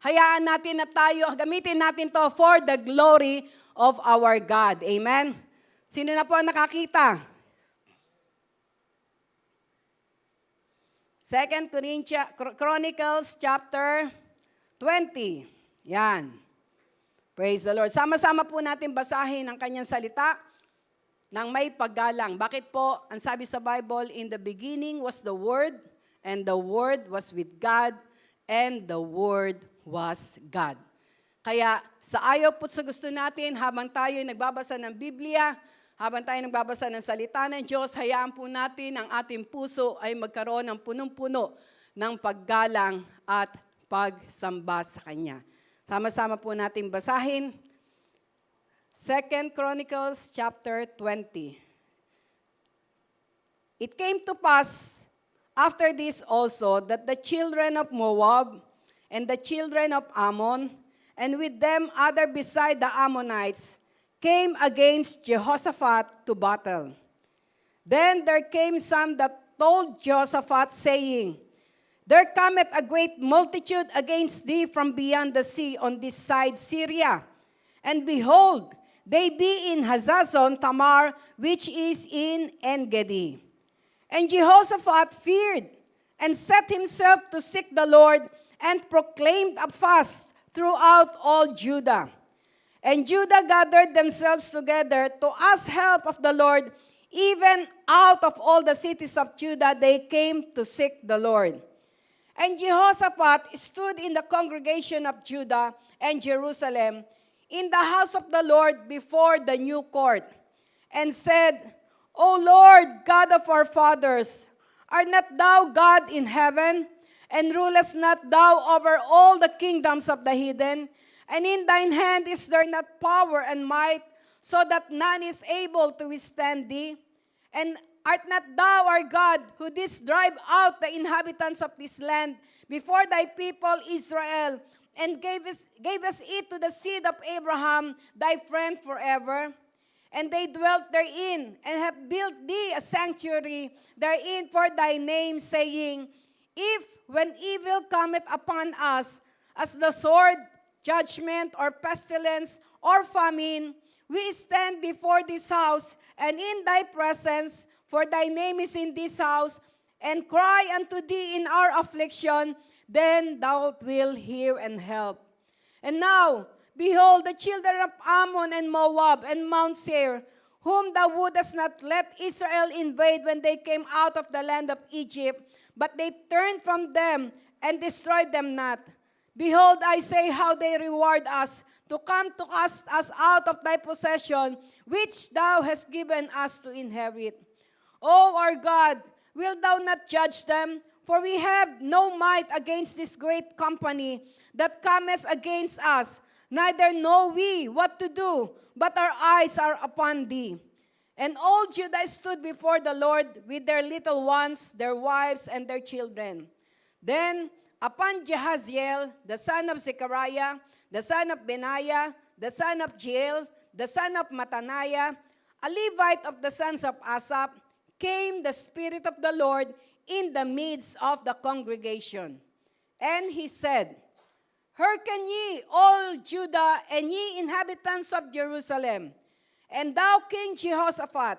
Hayaan natin na tayo, gamitin natin to for the glory of our God. Amen? Sino na po ang nakakita? 2 Chronicles chapter 20. Yan. Praise the Lord. Sama-sama po natin basahin ang kanyang salita ng may paggalang. Bakit po? Ang sabi sa Bible, in the beginning was the Word, and the Word was with God, and the Word was God. Kaya sa ayaw po sa gusto natin, habang tayo nagbabasa ng Biblia, habang tayo nagbabasa ng salita ng Diyos, hayaan po natin ang ating puso ay magkaroon ng punong-puno ng paggalang at pagsamba sa Kanya. Sama-sama po natin basahin 2 Chronicles chapter 20. It came to pass after this also that the children of Moab and the children of Ammon, and with them other beside the Ammonites, came against Jehoshaphat to battle. Then there came some that told Jehoshaphat, saying, There cometh a great multitude against thee from beyond the sea on this side Syria. And behold, they be in Hazazon Tamar, which is in En-gedi. And Jehoshaphat feared, and set himself to seek the Lord, and proclaimed a fast throughout all Judah. And Judah gathered themselves together to ask help of the Lord. Even out of all the cities of Judah, they came to seek the Lord. And Jehoshaphat stood in the congregation of Judah and Jerusalem in the house of the Lord before the new court, and said, O Lord, God of our fathers, art not thou God in heaven, and rulest not thou over all the kingdoms of the heathen? And in thine hand is there not power and might, so that none is able to withstand thee? And art not thou our God, who didst drive out the inhabitants of this land before thy people Israel, and gave us it to the seed of Abraham, thy friend forever? And they dwelt therein, and have built thee a sanctuary therein for thy name, saying, If when evil cometh upon us, as the sword, judgment, or pestilence, or famine, we stand before this house, and in thy presence, for thy name is in this house, and cry unto thee in our affliction, then thou wilt hear and help. And now, behold, the children of Ammon and Moab and Mount Seir, whom thou wouldest not let Israel invade when they came out of the land of Egypt, but they turned from them and destroyed them not. Behold, I say how they reward us, to come to cast us out of thy possession, which thou hast given us to inherit. O our God, wilt thou not judge them? For we have no might against this great company that cometh against us, neither know we what to do, but our eyes are upon thee. And all Judah stood before the Lord with their little ones, their wives, and their children. Then upon Jehaziel, the son of Zechariah, the son of Benaiah, the son of Jeiel, the son of Mattaniah, a Levite of the sons of Asaph, came the Spirit of the Lord in the midst of the congregation. And he said, Hearken ye, all Judah, and ye inhabitants of Jerusalem, and thou King Jehoshaphat,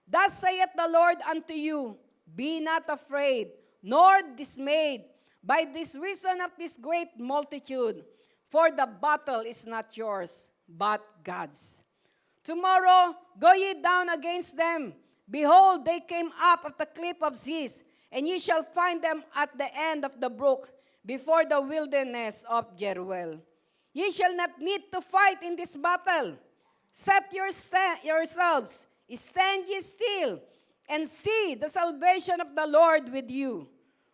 thus saith the Lord unto you, Be not afraid, nor dismayed, by this reason of this great multitude, for the battle is not yours, but God's. Tomorrow go ye down against them. Behold, they came up of the cliff of Ziz, and ye shall find them at the end of the brook, before the wilderness of Jeruel. Ye shall not need to fight in this battle. Set yourselves, stand ye still, and see the salvation of the Lord with you.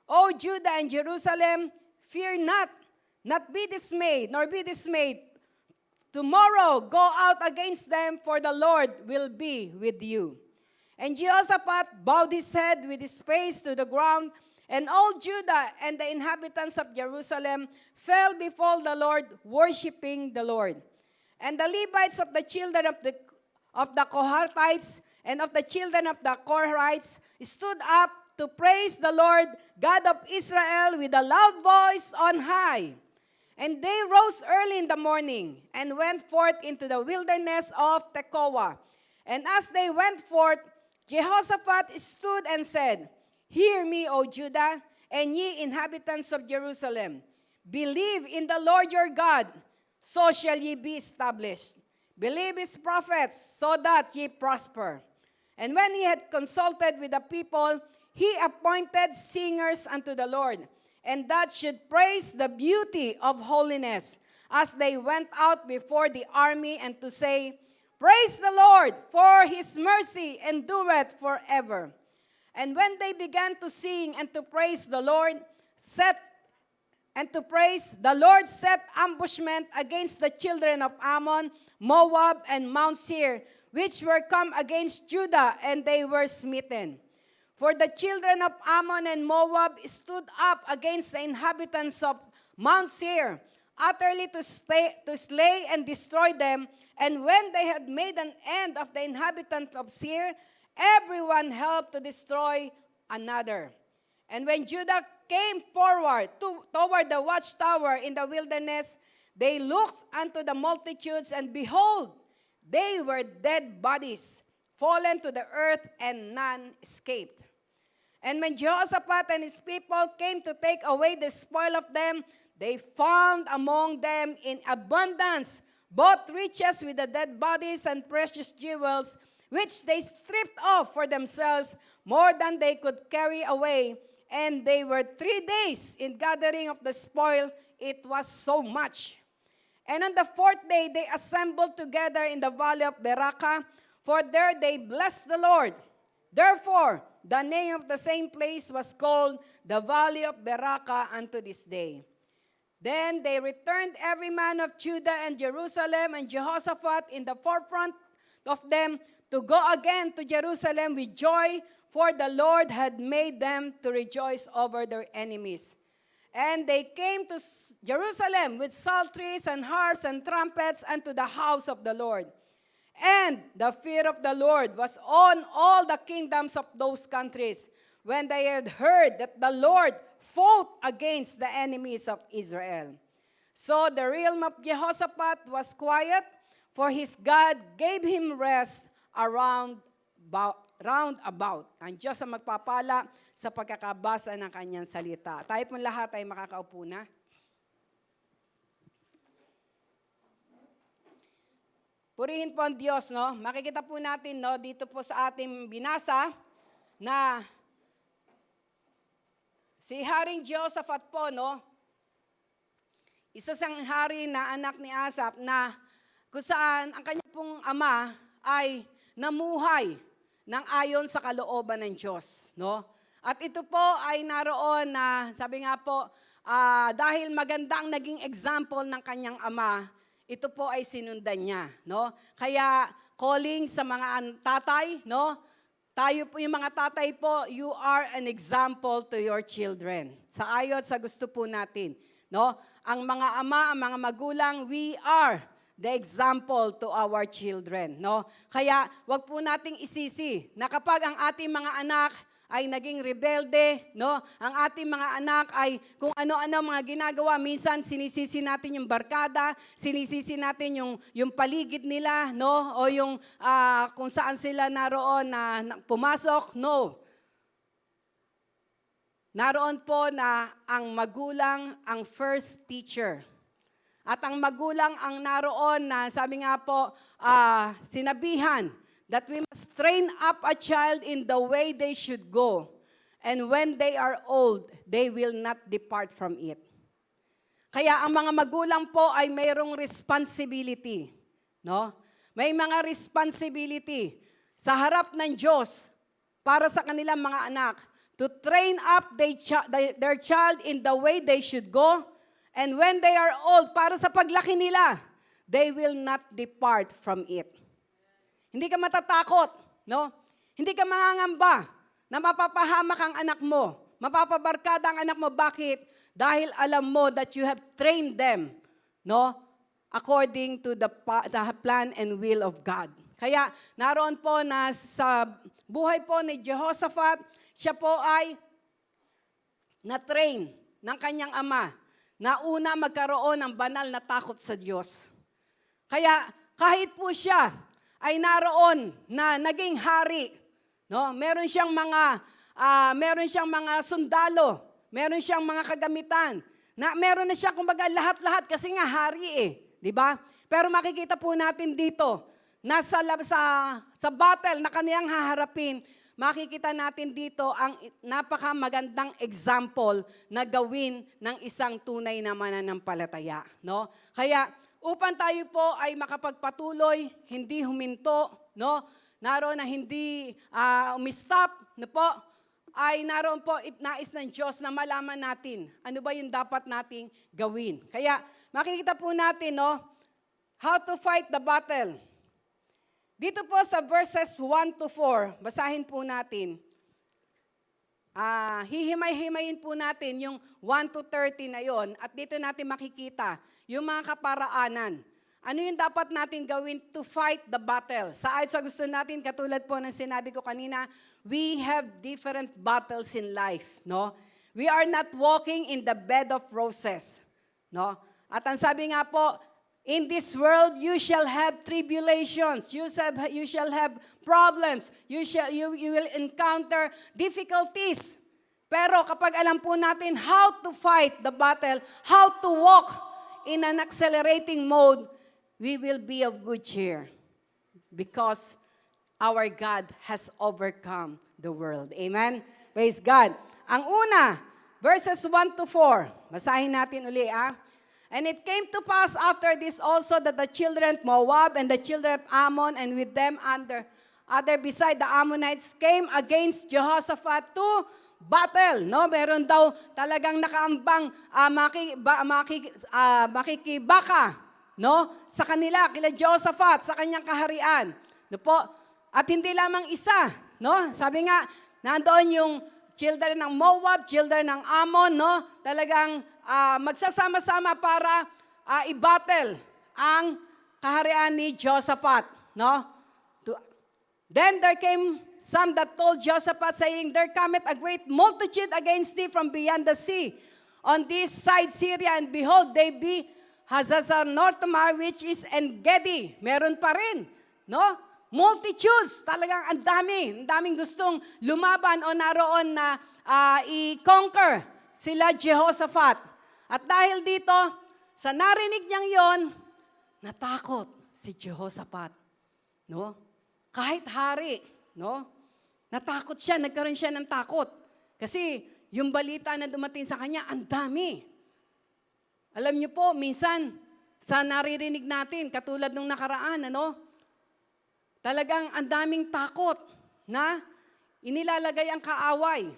O Judah and Jerusalem, fear not, not be dismayed, nor be dismayed. Tomorrow go out against them, for the Lord will be with you. And Jehoshaphat bowed his head with his face to the ground, and all Judah and the inhabitants of Jerusalem fell before the Lord, worshiping the Lord. And the Levites of the children of the Kohathites and of the children of the Korhites stood up to praise the Lord, God of Israel, with a loud voice on high. And they rose early in the morning and went forth into the wilderness of Tekoa. And as they went forth, Jehoshaphat stood and said, Hear me, O Judah, and ye inhabitants of Jerusalem. Believe in the Lord your God, so shall ye be established. Believe his prophets, so that ye prosper. And when he had consulted with the people, he appointed singers unto the Lord, and that should praise the beauty of holiness, as they went out before the army, and to say, Praise the Lord, for his mercy endureth forever. And when they began to sing and to praise the Lord, set ambushment against the children of Ammon, Moab, and Mount Seir, which were come against Judah, and they were smitten. For the children of Ammon and Moab stood up against the inhabitants of Mount Seir, utterly to slay and destroy them. And when they had made an end of the inhabitants of Seir, everyone helped to destroy another. And when Judah came forward toward the watchtower in the wilderness, they looked unto the multitudes, and behold, they were dead bodies, fallen to the earth, and none escaped. And when Jehoshaphat and his people came to take away the spoil of them, they found among them in abundance both riches with the dead bodies and precious jewels, which they stripped off for themselves more than they could carry away. And they were 3 days in gathering of the spoil. It was so much. And on the 4th day they assembled together in the valley of Beraka, for there they blessed the Lord. Therefore, the name of the same place was called the Valley of Beraka unto this day. Then they returned every man of Judah and Jerusalem, and Jehoshaphat in the forefront of them, to go again to Jerusalem with joy, for the Lord had made them to rejoice over their enemies. And they came to Jerusalem with psalteries and harps and trumpets unto the house of the Lord. And the fear of the Lord was on all the kingdoms of those countries, when they had heard that the Lord fought against the enemies of Israel. So the realm of Jehoshaphat was quiet, for his God gave him rest round about. Ang Diyos ang magpapala sa pagkakabasa ng kanyang salita. Tayo pong lahat ay makakaupo na. Purihin po ang Diyos, no? Makikita po natin, no, dito po sa ating binasa na si Haring Jehoshaphat po, no, isa sang hari na anak ni Asaph na kung saan ang kanya pong ama ay namuhay ng ayon sa kalooban ng Diyos, no? At ito po ay naroon na, sabi nga po, dahil maganda ang naging example ng kanyang ama, ito po ay sinundan niya, no? Kaya calling sa mga tatay, no? Tayo po yung mga tatay po, you are an example to your children. Sa ayon sa gusto po natin, no? Ang mga ama, ang mga magulang, we are the example to our children, no? Kaya wag po nating isisi na kapag ang ating mga anak ay naging rebelde, no? Ang ating mga anak ay kung ano-ano mga ginagawa, minsan sinisisi natin yung barkada, sinisisi natin yung paligid nila, no? O yung kung saan sila naroon na pumasok, no. Naroon po na ang magulang ang first teacher. At ang magulang ang naroon na sabi nga po, sinabihan, that we must train up a child in the way they should go. And when they are old, they will not depart from it. Kaya ang mga magulang po ay mayroong responsibility. No? May mga responsibility sa harap ng Diyos para sa kanilang mga anak to train up their child in the way they should go. And when they are old, para sa paglaki nila, they will not depart from it. Hindi ka matatakot, no? Hindi ka mangangamba na mapapahamak ang anak mo, mapapabarkada ang anak mo. Bakit? Dahil alam mo that you have trained them, no? According to the plan and will of God. Kaya naroon po na sa buhay po ni Jehoshaphat, siya po ay na-train ng kanyang ama na una magkaroon ng banal na takot sa Diyos. Kaya kahit po siya ay naroon na naging hari, no? Meron siyang mga sundalo, meron siyang mga kagamitan, na meron na siya kumbaga lahat-lahat kasi nga hari di ba? Pero makikita po natin dito na sa battle na kaniyang haharapin, makikita natin dito ang napakamagandang example na gawin ng isang tunay na mananampalataya, no? Kaya upang tayo po ay makapagpatuloy, hindi huminto, no? Naroon na hindi umistop, no po? Ay naroon po nais ng Diyos na malaman natin ano ba yung dapat nating gawin. Kaya makikita po natin, no? How to fight the battle. Dito po sa verses 1 to 4, basahin po natin. Hihimay-himayin po natin yung 1 to 30 na yon at dito natin makikita yung mga kaparaanan. Ano yung dapat natin gawin to fight the battle? Sa gusto natin, katulad po ng sinabi ko kanina, we have different battles in life, no? We are not walking in the bed of roses, no? At ang sabi nga po, in this world you shall have tribulations, you shall have problems, you will encounter difficulties. Pero kapag alam po natin how to fight the battle, how to walk in an accelerating mode, we will be of good cheer because our God has overcome the world. Amen? Praise God. Ang una, verses 1 to 4. Basahin natin uli, And it came to pass after this also that the children of Moab and the children of Ammon and with them other beside the Ammonites came against Jehoshaphat to battle, no? Meron daw talagang nakaambang makikibaka, no? Sa kanila, kila Jehoshaphat, sa kanyang kaharian. No po? At hindi lamang isa, no? Sabi nga, nandoon yung children ng Moab, children ng Ammon, no? Talagang magsasama-sama para i-battle ang kaharian ni Jehoshaphat, no? Then there came some that told Jehoshaphat, saying, There cometh a great multitude against thee from beyond the sea. On this side Syria, and behold, they be Hazazon Nortamar, which is En-gedi. Meron pa rin, no? Multitudes, talagang ang daming gustong lumaban o naroon na i-conquer sila Jehoshaphat. At dahil dito, sa narinig niyang yon, natakot si Jehoshaphat. No? Kahit hari, no? Natakot siya, nagkaroon siya ng takot. Kasi yung balita na dumating sa kanya, ang dami. Alam niyo po, minsan, sa naririnig natin, katulad nung nakaraan, talagang ang daming takot na inilalagay ang kaaway.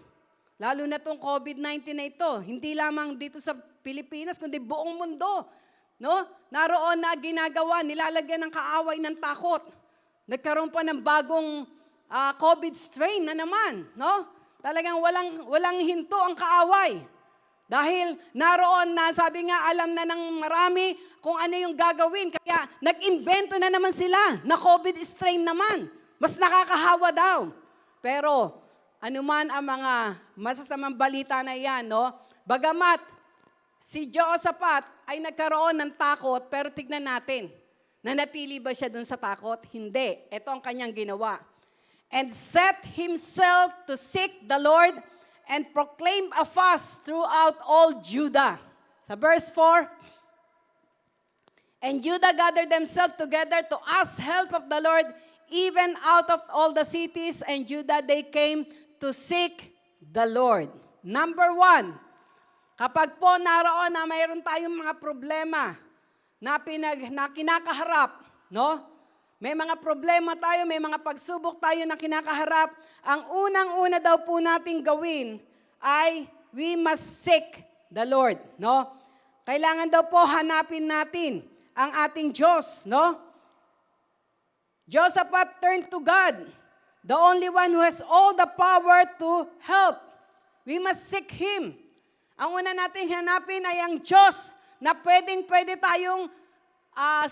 Lalo na itong COVID-19 na ito. Hindi lamang dito sa Pilipinas, kundi buong mundo. No? Naroon na ginagawa, nilalagyan ng kaaway ng takot. Nagkaroon pa ng bagong COVID strain na naman. No? Talagang walang hinto ang kaaway. Dahil naroon na, sabi nga, alam na ng marami kung ano yung gagawin. Kaya nag-invento na naman sila na COVID strain naman. Mas nakakahawa daw. Pero anuman ang mga masasamang balita na yan, bagamat si Jehoshaphat ay nagkaroon ng takot, pero tignan natin, nanatili ba siya dun sa takot? Hindi. Ito ang kanyang ginawa. And set himself to seek the Lord and proclaim a fast throughout all Judah. Sa verse 4, and Judah gathered themselves together to ask help of the Lord, even out of all the cities, and Judah they came to seek the Lord. Number 1, kapag po naroon na mayroon tayong mga problema na kinakaharap, may mga problema tayo, may mga pagsubok tayo na kinakaharap, ang unang-una daw po nating gawin ay we must seek the Lord, Kailangan daw po hanapin natin ang ating Diyos, Jehoshaphat turned to God, the only one who has all the power to help. We must seek Him. Ang una nating hanapin ay ang Diyos na pwede tayong,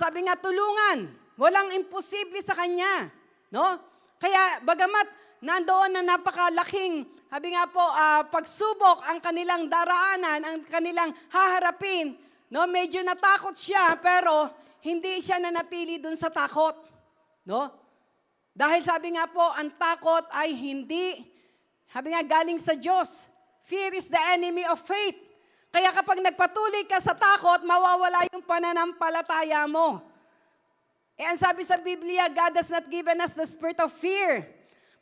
sabi nga, tulungan. Walang imposible sa Kanya. Kaya bagamat nandoon na napakalaking, sabi nga po, pagsubok ang kanilang daraanan, ang kanilang haharapin, medyo natakot siya, pero hindi siya nanatili dun sa takot. Dahil sabi nga po, ang takot ay hindi, sabi nga, galing sa Diyos. Fear is the enemy of faith. Kaya kapag nagpatuloy ka sa takot, mawawala yung pananampalataya mo. Ang sabi sa Biblia, God has not given us the spirit of fear,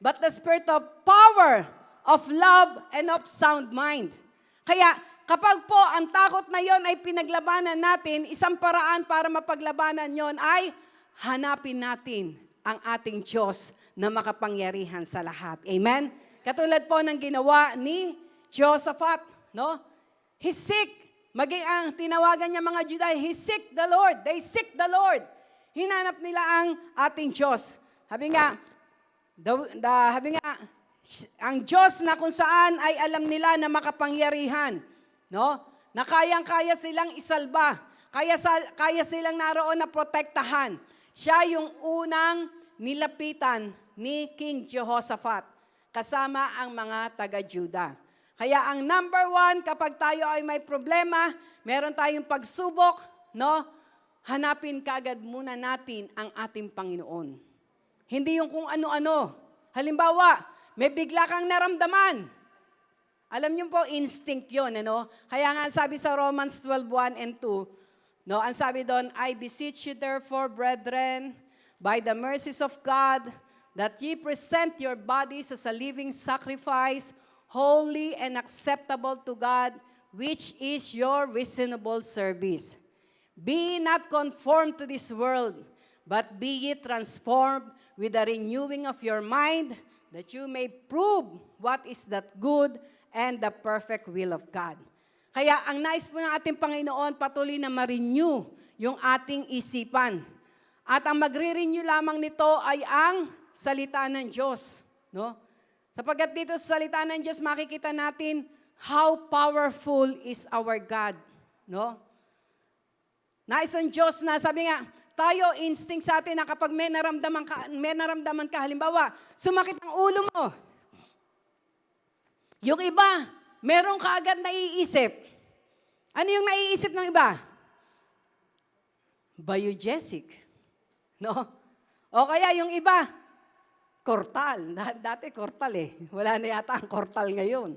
but the spirit of power, of love, and of sound mind. Kaya kapag po ang takot na yon ay pinaglabanan natin, isang paraan para mapaglabanan yon ay hanapin natin ang ating Diyos na makapangyarihan sa lahat. Amen? Katulad po ng ginawa ni Jehoshaphat, He seek, maging ang tinawagan niya mga Judah, He seek the Lord. They seek the Lord. Hinanap nila ang ating Diyos. Sabi nga, ang Diyos na kung saan ay alam nila na makapangyarihan, na kayang-kaya silang isalba, kaya silang naroon na protektahan. Siya yung unang nilapitan ni King Jehoshaphat, kasama ang mga taga-Judah. Kaya ang number 1, kapag tayo ay may problema, meron tayong pagsubok, hanapin kaagad muna natin ang ating Panginoon. Hindi yung kung ano-ano. Halimbawa, may bigla kang naramdaman. Alam niyo po, instinct yun. Kaya nga sabi sa Romans 12:1 and 2, ang sabi doon, I beseech you therefore, brethren, by the mercies of God, that ye present your bodies as a living sacrifice, holy and acceptable to God, which is your reasonable service. Be not conformed to this world, but be ye transformed with the renewing of your mind, that you may prove what is that good and the perfect will of God. Kaya ang nais po ng ating Panginoon, patuloy na ma-renew yung ating isipan. At ang magre-renew lamang nito ay ang salita ng Diyos. Sapagkat dito sa salita ng Diyos, makikita natin how powerful is our God. Na isang Diyos na, sabi nga, tayo, instinct sa atin na kapag may naramdaman ka, halimbawa, sumakit ang ulo mo. Yung iba, meron ka agad naiisip. Ano yung naiisip ng iba? Biogesic. O kaya yung iba, kortal. Dati kortal eh. Wala na yata ang kortal ngayon.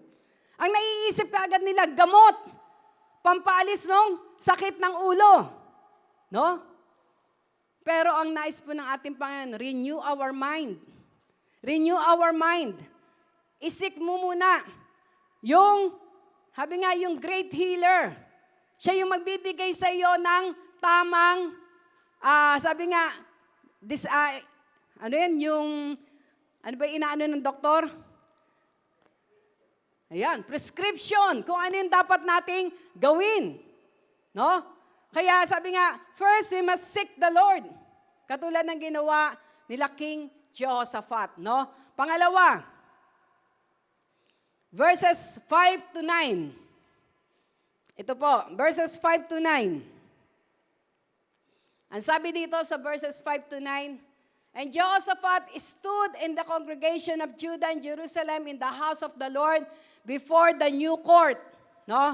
Ang naiisip agad nila, gamot. Pampaalis ng sakit ng ulo. No? Pero ang nais po ng ating Panginoon, renew our mind. Renew our mind. Isik mo muna yung, sabi nga, yung great healer. Siya yung magbibigay sa iyo ng tamang, sabi nga, ano yan, yung, ano ba inaano ng doktor? Ayan, prescription, kung ano yung dapat nating gawin. No? Kaya sabi nga, first we must seek the Lord. Katulad ng ginawa nila King Jehoshaphat. No? Pangalawa, verses 5 to 9. Ito po, verses 5 to 9. Ang sabi dito sa verses 5 to 9, and Jehoshaphat stood in the congregation of Judah and Jerusalem in the house of the Lord before the new court, no?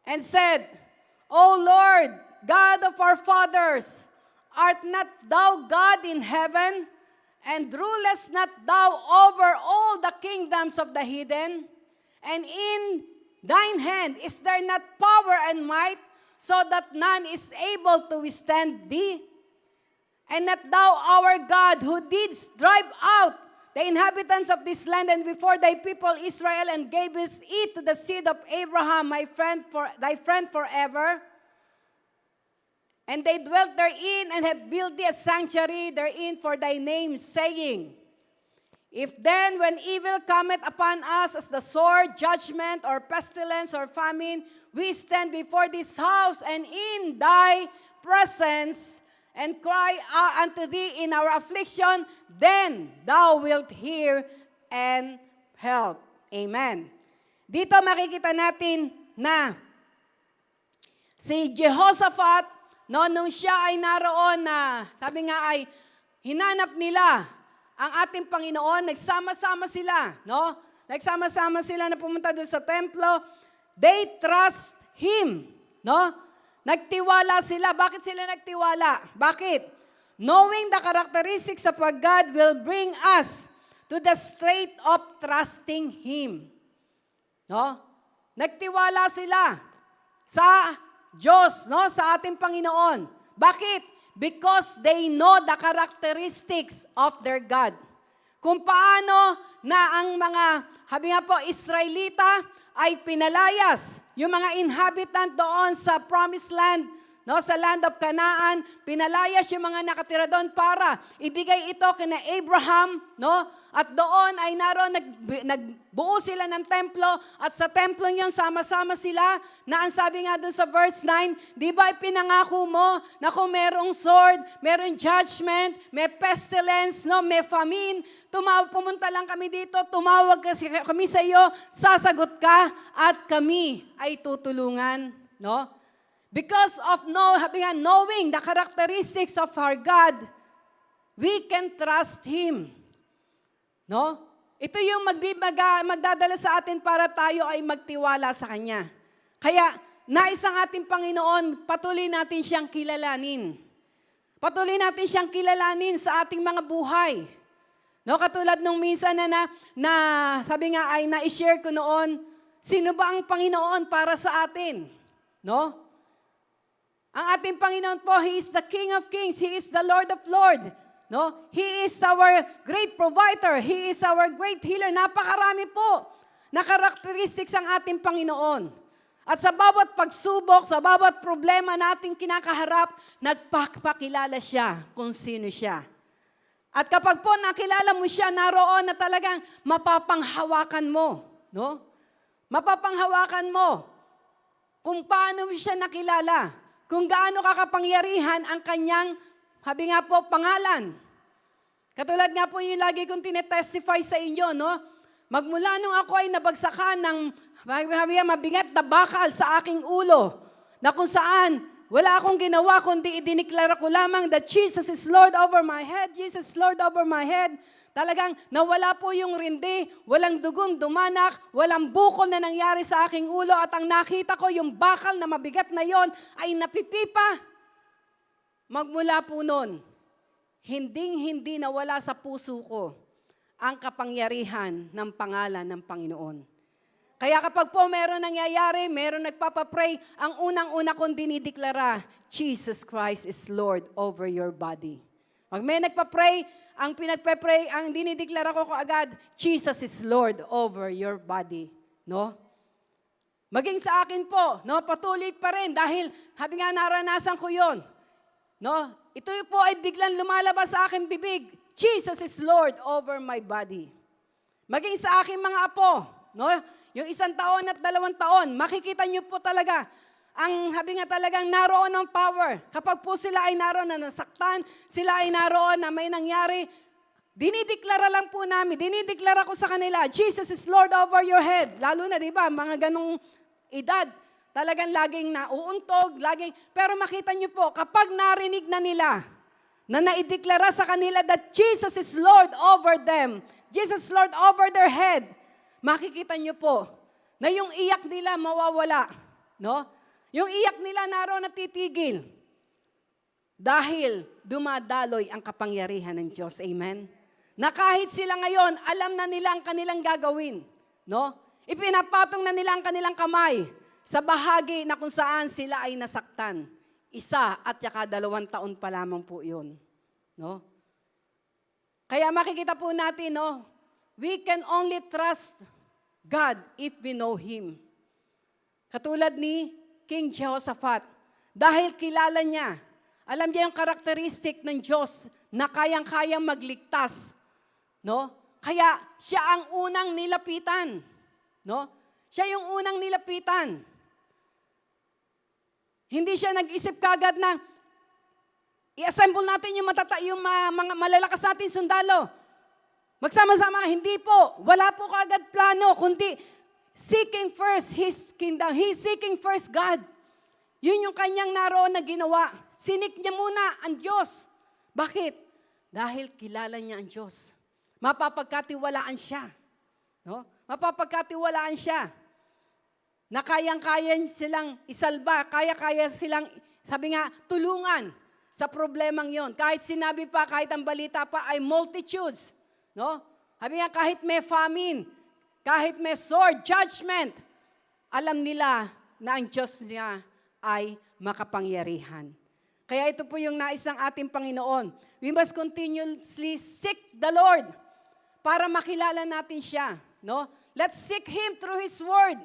And said, O Lord, God of our fathers, art not thou God in heaven, and rulest not thou over all the kingdoms of the heathen? And in thine hand is there not power and might, so that none is able to withstand thee? And that thou, our God, who didst drive out the inhabitants of this land and before thy people Israel, and gavest it to the seed of Abraham, thy friend forever. And they dwelt therein, and have built thee a sanctuary therein for thy name, saying, If then, when evil cometh upon us as the sword, judgment, or pestilence, or famine, we stand before this house and in thy presence, and cry unto thee in our affliction, then thou wilt hear and help. Amen. Dito makikita natin na si Jehoshaphat, no, nung siya ay naroon na, sabi nga ay, hinanap nila ang ating Panginoon, nagsama-sama sila, no? Nagsama-sama sila na pumunta doon sa templo. They trust Him, no? Nagtiwala sila. Bakit sila nagtiwala? Bakit? Knowing the characteristics of a God will bring us to the state of trusting Him. No? Nagtiwala sila sa Diyos, no? Sa ating Panginoon. Bakit? Because they know the characteristics of their God. Kung paano na ang mga, habi nga po, Israelita ay pinalayas yung mga inhabitant doon sa promised land, no, sa land of Canaan, pinalayas yung mga nakatira doon para ibigay ito kina Abraham, no? At doon ay naroon nagbuo sila ng templo, at sa templo niyon sama-sama sila, na ang sabi nga doon sa verse 9, di ba ipinangako mo na kung merong sword, merong judgment, may pestilence, no, may famine, pumunta lang kami dito, tumawag kasi kami sa iyo, sasagot ka at kami ay tutulungan, no? Because of knowing the characteristics of our God, we can trust Him. No? Ito yung magdadala sa atin para tayo ay magtiwala sa Kanya. Kaya, nais ang ating Panginoon, patuloy natin siyang kilalanin. Patuloy natin siyang kilalanin sa ating mga buhay. No, katulad nung minsan na sabi nga ay na-share ko noon, sino ba ang Panginoon para sa atin? No? Ang ating Panginoon po, He is the King of Kings. He is the Lord of Lords. No? He is our great provider. He is our great healer. Napakarami po na characteristics ang ating Panginoon. At sa bawat pagsubok, sa bawat problema nating kinakaharap, nagpapakilala siya kung sino siya. At kapag po nakilala mo siya, naroon na talagang mapapanghawakan mo. No? Mapapanghawakan mo kung paano mo siya nakilala. Kung gaano kakapangyarihan ang kanyang, habi nga po, pangalan. Katulad nga po yung lagi kong tinetestify sa inyo, no? Magmula nung ako ay nabagsakan ng mabigat na bakal sa aking ulo, na kung saan wala akong ginawa kundi idiniklara ko lamang that Jesus is Lord over my head, Jesus is Lord over my head. Talagang nawala po yung rindi, walang dugong dumanak, walang bukol na nangyari sa aking ulo, at ang nakita ko, yung bakal na mabigat na yon ay napipipa. Magmula po nun, hinding-hindi nawala sa puso ko ang kapangyarihan ng pangalan ng Panginoon. Kaya kapag po meron nangyayari, meron nagpapapray, ang unang-una kong dinideklara, Jesus Christ is Lord over your body. Pag may nagpapray, ang pinagpapray, ang dinideklara ko kaagad, Jesus is Lord over your body. No? Maging sa akin po, no, patuloy pa rin dahil sabi nga naranasan ko yon. No? Ito po ay biglang lumalabas sa aking bibig. Jesus is Lord over my body. Maging sa aking mga apo, no? Yung 1 taon at 2 taon, makikita niyo po talaga, ang habi nga talagang naroon ng power. Kapag po sila ay naroon na nasaktan, sila ay naroon na may nangyari, dinideklara lang po namin, dinideklara ko sa kanila, Jesus is Lord over your head. Lalo na, di ba, mga ganong edad, talagang laging nauuntog, laging, pero makita niyo po, kapag narinig na nila, na naideklara sa kanila that Jesus is Lord over them, Jesus is Lord over their head, makikita niyo po na yung iyak nila mawawala. No? Yung iyak nila naroon natitigil. Dahil dumadaloy ang kapangyarihan ng Diyos. Amen? Na kahit sila ngayon, alam na nila ang kanilang gagawin. No? Ipinapatong na nila ang kanilang kamay sa bahagi na kung saan sila ay nasaktan. 1 at saka 2 taon pa lamang po yun. No? Kaya makikita po natin, no, we can only trust God if we know Him. Katulad ni King Jehoshaphat, dahil kilala niya, alam niya yung karakteristik ng Diyos na kayang-kayang magligtas. No? Kaya siya ang unang nilapitan. No? Siya yung unang nilapitan. Hindi siya nag-isip kagad na i-assemble natin yung mga malalakas natin sundalo. Magsama-sama, hindi po. Wala po kagad plano, kundi seeking first His kingdom. He's seeking first God. Yun yung kanyang naroon na ginawa. Sinik niya muna ang Diyos. Bakit? Dahil kilala niya ang Diyos. Mapapagkatiwalaan siya. No? Mapapagkatiwalaan siya. Na kayang-kaya silang isalba, kaya-kaya silang, sabi nga, tulungan sa problemang yon. Kahit sinabi pa, kahit ang balita pa ay multitudes. No? Sabi nga, kahit may famine, kahit may sword, judgment, alam nila na ang Diyos niya ay makapangyarihan. Kaya ito po yung nais ng ating Panginoon. We must continuously seek the Lord para makilala natin siya. No? Let's seek Him through His Word.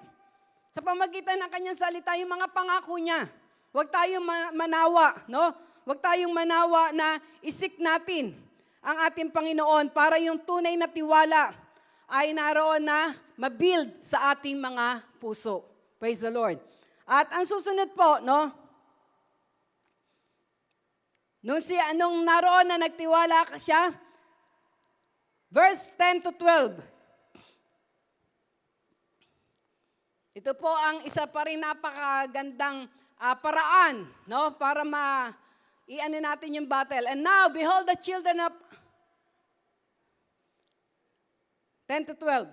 Sa pamagitan ng kanyang salita, yung mga pangako niya. Huwag tayong manawa, no? Huwag tayong manawa na isik natin ang ating Panginoon para yung tunay na tiwala ay naroon na mabuild sa ating mga puso. Praise the Lord. At ang susunod po, no? Nung naroon na nagtiwala siya, verse 10 to 12. Ito po ang isa pa rin napakagandang paraan, no? Para i-ano natin yung battle. And now, behold the children of 10 to 12.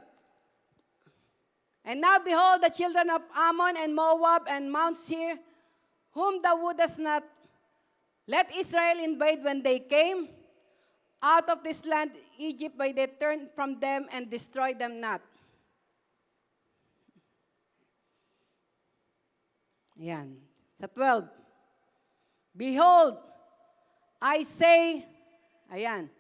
And now, behold the children of Ammon and Moab and Mount Seir, whom thou wouldest not let Israel invade when they came out of this land, Egypt, by they turned from them and destroyed them not. Ayan. Sa 12. Behold, I say, ayan,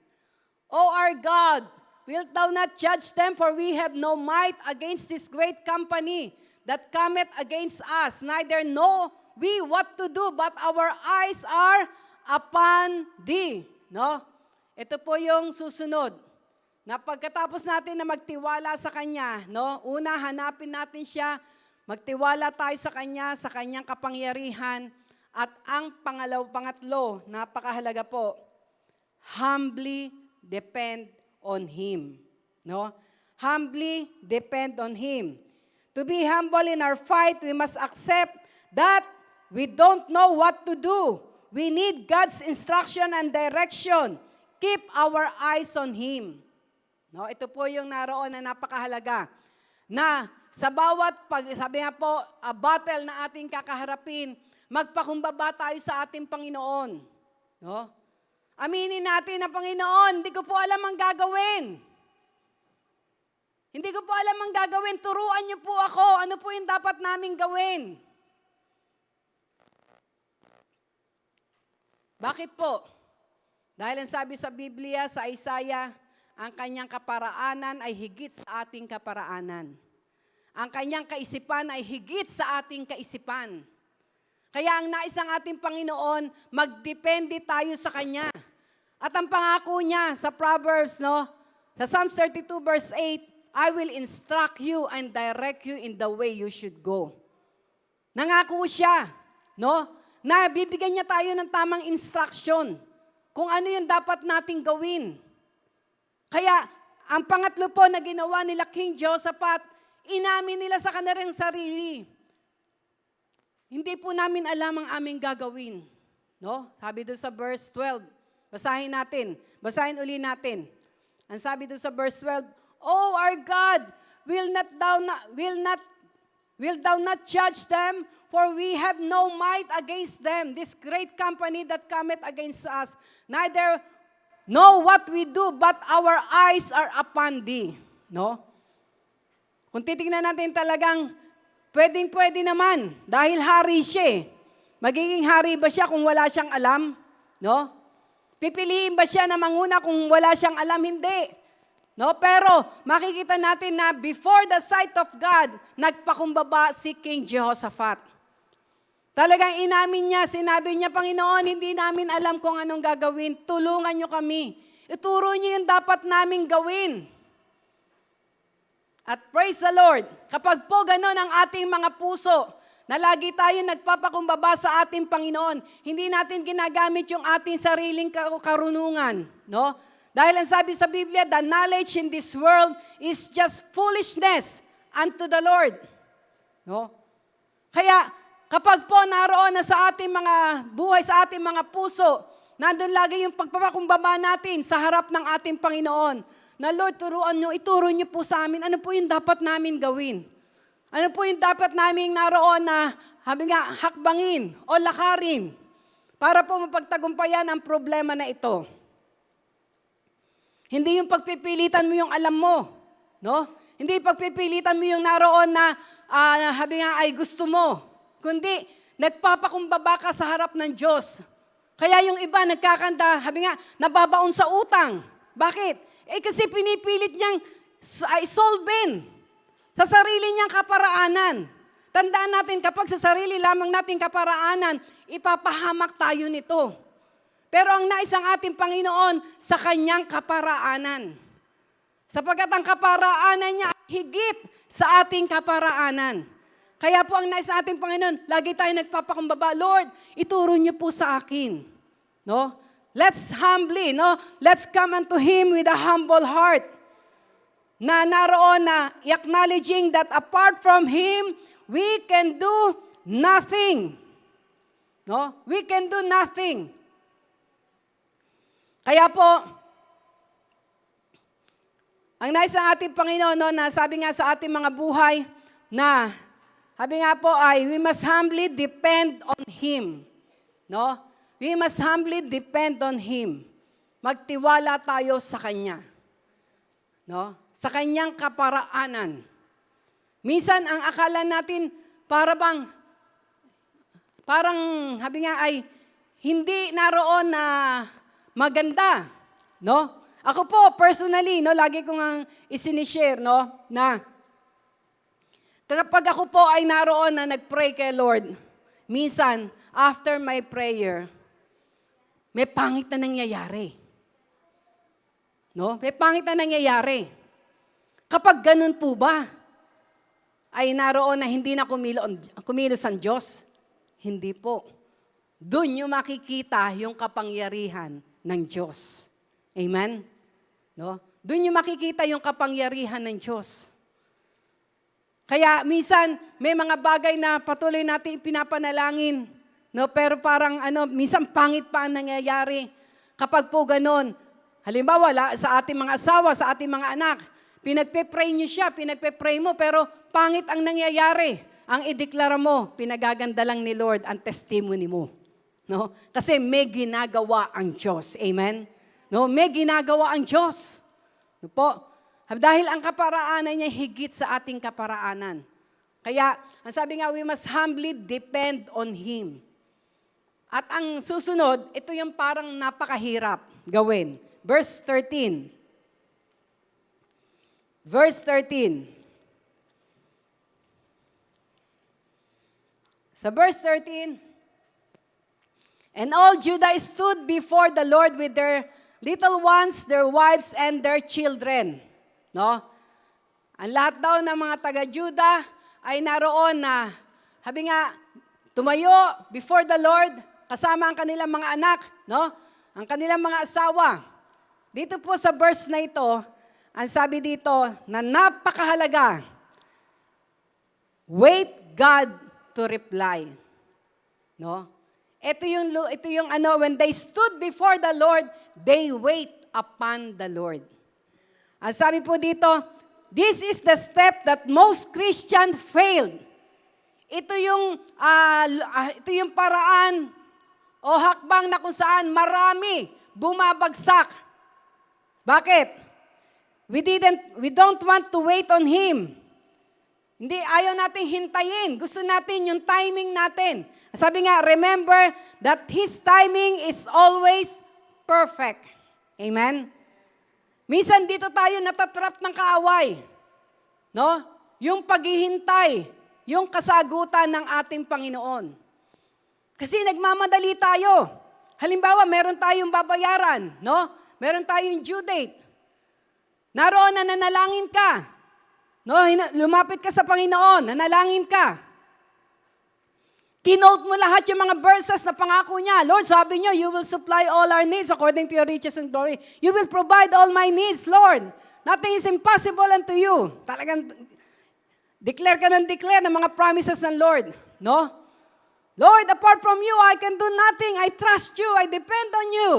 O our God, wilt thou not judge them, for we have no might against this great company that cometh against us, neither know we what to do, but our eyes are upon thee. No? Ito po yung susunod. Na pagkatapos natin na magtiwala sa Kanya, no? Una, hanapin natin siya, magtiwala tayo sa Kanya, sa Kanyang kapangyarihan, at ang pangatlo, napakahalaga po, humbly depend on Him. No? Humbly depend on Him. To be humble in our fight, we must accept that we don't know what to do. We need God's instruction and direction. Keep our eyes on Him. No, ito po yung naroon na napakahalaga. Na sa bawat, sabi nga po, battle na ating kakaharapin, magpakumbaba tayo sa ating Panginoon. No? Aminin natin na, Panginoon, hindi ko po alam ang gagawin. Hindi ko po alam ang gagawin. Turuan niyo po ako. Ano po yung dapat naming gawin? Bakit po? Dahil ang sabi sa Biblia, sa Isaiah, ang kanyang kaparaanan ay higit sa ating kaparaanan. Ang kanyang kaisipan ay higit sa ating kaisipan. Kaya ang nais ng ating Panginoon, magdepende tayo sa Kanya. At ang pangako niya sa Proverbs, no? Sa Psalms 32 verse 8, I will instruct you and direct you in the way you should go. Nangako siya, no? Na bibigyan niya tayo ng tamang instruction kung ano yung dapat nating gawin. Kaya, ang pangatlo po na ginawa nila King Jehoshaphat, inamin nila sa kanilang sarili. Hindi po namin alam ang aming gagawin. No? Sabi doon sa verse 12. Basahin natin. Basahin uli natin. Ang sabi doon sa verse 12, Oh our God, will thou not judge them? For we have no might against them, this great company that cometh against us. Neither know what we do, but our eyes are upon thee. No? Kung titingnan natin talagang, pwedeng-pwede naman, dahil hari siya. Magiging hari ba siya kung wala siyang alam? No? Pipiliin ba siya na manguna kung wala siyang alam? Hindi. No? Pero makikita natin na before the sight of God, nagpakumbaba si King Jehoshaphat. Talagang inamin niya, sinabi niya, Panginoon, hindi namin alam kung anong gagawin. Tulungan niyo kami. Ituro niyo yung dapat naming gawin. At praise the Lord, kapag po ganon ang ating mga puso, na lagi tayo nagpapakumbaba sa ating Panginoon, hindi natin ginagamit yung ating sariling karunungan. No? Dahil ang sabi sa Biblia, the knowledge in this world is just foolishness unto the Lord. No? Kaya, kapag po naroon na sa ating mga buhay, sa ating mga puso, nandun lagi yung pagpapakumbaba natin sa harap ng ating Panginoon, na Lord, turuan nyo, ituro nyo po sa amin, ano po yung dapat namin gawin? Ano po yung dapat namin naroon na, sabi nga, hakbangin o lakarin para po mapagtagumpayan ang problema na ito? Hindi yung pagpipilitan mo yung alam mo, no? Hindi pagpipilitan mo yung naroon na, sabi nga, ay gusto mo. Kundi, nagpapakumbaba ka sa harap ng Diyos. Kaya yung iba nagkakanta, sabi nga, nababaon sa utang. Bakit? Kasi pinipilit niyang solvein sa sarili niyang kaparaanan. Tandaan natin, kapag sa sarili lamang nating kaparaanan, ipapahamak tayo nito. Pero ang nais ng ating Panginoon sa kanyang kaparaanan. Sapagkat ang kaparaanan niya higit sa ating kaparaanan. Kaya po ang nais ng ating Panginoon, lagi tayo nagpapakumbaba, Lord, ituro niyo po sa akin. No? Let's humbly, no? Let's come unto Him with a humble heart. Na naroon na acknowledging that apart from Him, we can do nothing. No? We can do nothing. Kaya po, ang nais ng ating Panginoon, no, na sabi nga sa ating mga buhay, na sabi nga po ay, we must humbly depend on Him. No? We must humbly depend on Him. Magtiwala tayo sa Kanya. No? Sa Kanyang kaparaanan. Minsan, ang akala natin, parang, sabi nga ay, hindi naroon na maganda. No? Ako po, personally, no, lagi kong ang isinishare, no, na kapag ako po ay naroon na nag-pray kay Lord, minsan, after my prayer, may pangit na nangyayari. No? May pangit na nangyayari. Kapag ganun po ba, ay naroon na hindi na kumilos ang Diyos? Hindi po. Doon nyo makikita yung kapangyarihan ng Diyos. Amen? No? Doon nyo makikita yung kapangyarihan ng Diyos. Kaya minsan, may mga bagay na patuloy natin pinapanalangin. No, pero parang minsan pangit pa ang nangyayari. Kapag po ganon, halimbawa sa ating mga asawa, sa ating mga anak, pinagpe-pray niyo siya, pinagpe-pray mo, pero pangit ang nangyayari. Ang ideklara mo, pinagaganda lang ni Lord ang testimony mo. No? Kasi may ginagawa ang Diyos. Amen? No? May ginagawa ang Diyos. No po? Dahil ang kaparaanan niya higit sa ating kaparaanan. Kaya, ang sabi nga, we must humbly depend on Him. At ang susunod, ito yung parang napakahirap gawin. Verse 13. Verse 13. Sa verse 13, and all Judah stood before the Lord with their little ones, their wives, and their children. No? Ang lahat daw ng mga taga-Judah ay naroon na, sabi nga, tumayo before the Lord, kasama ang kanilang mga anak, no? Ang kanilang mga asawa. Dito po sa verse na ito, ang sabi dito na napakahalaga, wait God to reply. No? Ito yung when they stood before the Lord, they wait upon the Lord. Ang sabi po dito, this is the step that most Christians failed. Ito yung paraan o hakbang na kung saan marami bumabagsak. Bakit? We don't want to wait on Him. Hindi, ayaw natin hintayin. Gusto natin yung timing natin. Sabi nga, remember that His timing is always perfect. Amen? Minsan dito tayo natatrap ng kaaway. No? Yung paghihintay, yung kasagutan ng ating Panginoon. Kasi nagmamadali tayo. Halimbawa, meron tayong babayaran, no? Meron tayong due date. Naroon na nanalangin ka. No, lumapit ka sa Panginoon, nanalangin ka. Kinote mo lahat yung mga verses na pangako niya. Lord, sabi niyo, you will supply all our needs according to your riches and glory. You will provide all my needs, Lord. Nothing is impossible unto you. Talagang declare ka ng mga promises ng Lord. No? Lord, apart from you, I can do nothing. I trust you. I depend on you.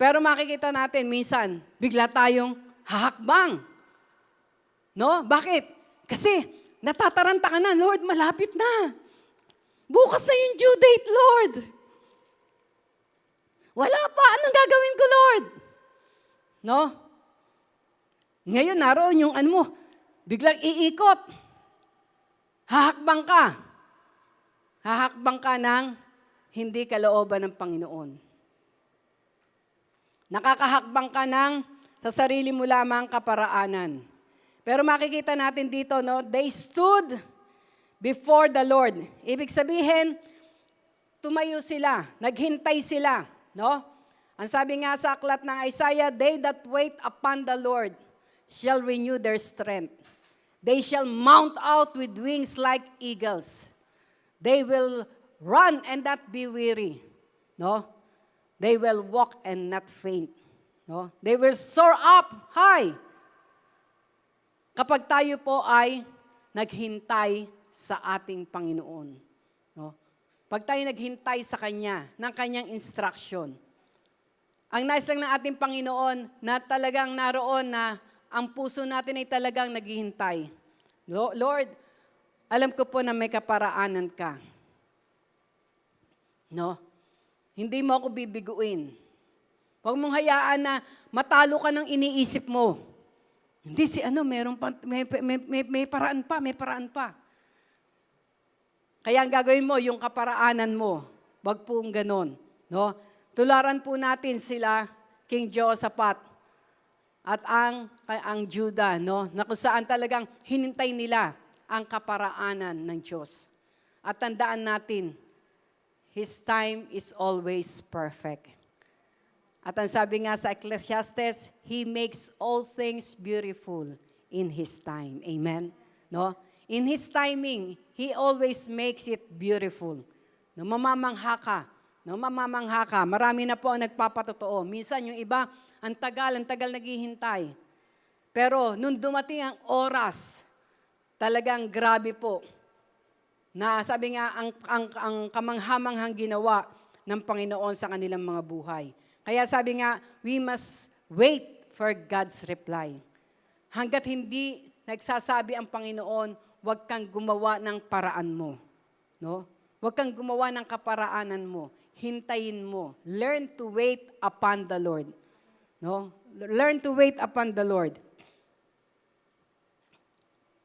Pero makikita natin, minsan, bigla tayong hahakbang. No? Bakit? Kasi natataranta ka na, Lord, malapit na. Bukas na yung due date, Lord. Wala pa. Anong gagawin ko, Lord? No? Ngayon, naroon yung biglang iikot. Hahakbang ka. Hahakbang ka ng hindi kalooban ng Panginoon. Nakakahakbang ka ng sa sarili mo lamang kaparaanan. Pero makikita natin dito, no, they stood before the Lord. Ibig sabihin, tumayo sila, naghintay sila, no? Ang sabi nga sa aklat ng Isaiah, they that wait upon the Lord shall renew their strength. They shall mount out with wings like eagles. They will run and not be weary, no? They will walk and not faint, no? They will soar up high. Kapag tayo po ay naghintay sa ating Panginoon. No? Pag tayo naghintay sa Kanya, ng Kanyang instruction. Ang nais lang ng ating Panginoon na talagang naroon na ang puso natin ay talagang naghihintay. Lord, alam ko po na may kaparaanan ka. No? Hindi mo ako bibiguin. Huwag mong hayaan na matalo ka ng iniisip mo. Hindi may paraan pa. Kaya ang gagawin mo, yung kaparaanan mo, wag pong ganon. No? Tularan po natin sila, King Jehoshaphat, at ang Judah, no? Na kung saan talagang hinintay nila ang kaparaanan ng Diyos. At tandaan natin, His time is always perfect. At ang sabi nga sa Ecclesiastes, He makes all things beautiful in His time. Amen? No? In His timing, He always makes it beautiful. No, mamamangha ka. No, mamamangha ka. Marami na po ang nagpapatotoo. Minsan yung iba, ang tagal naghihintay. Pero nung dumating ang oras, talagang grabe po. Na sabi nga, ang kamanghamanghang ginawa ng Panginoon sa kanilang mga buhay. Kaya sabi nga, we must wait for God's reply. Hanggat hindi nagsasabi ang Panginoon, huwag kang gumawa ng paraan mo. No? Huwag kang gumawa ng kaparaanan mo. Hintayin mo. Learn to wait upon the Lord. No? Learn to wait upon the Lord.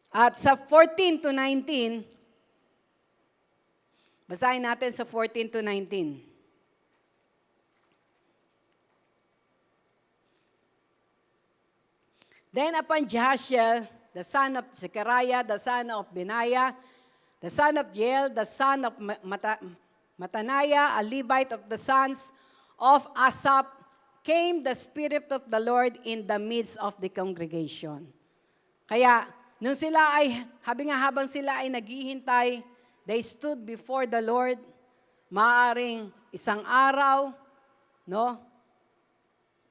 At sa 14 to 19, basahin natin sa 14 to 19. Then upon Jehaziel, the son of Zechariah, the son of Benaiah, the son of Jeiel, the son of Mattaniah, a Levite of the sons of Asaph, came the Spirit of the Lord in the midst of the congregation. Kaya, nung sila ay, habang sila ay naghihintay, they stood before the Lord, maaring isang araw, no?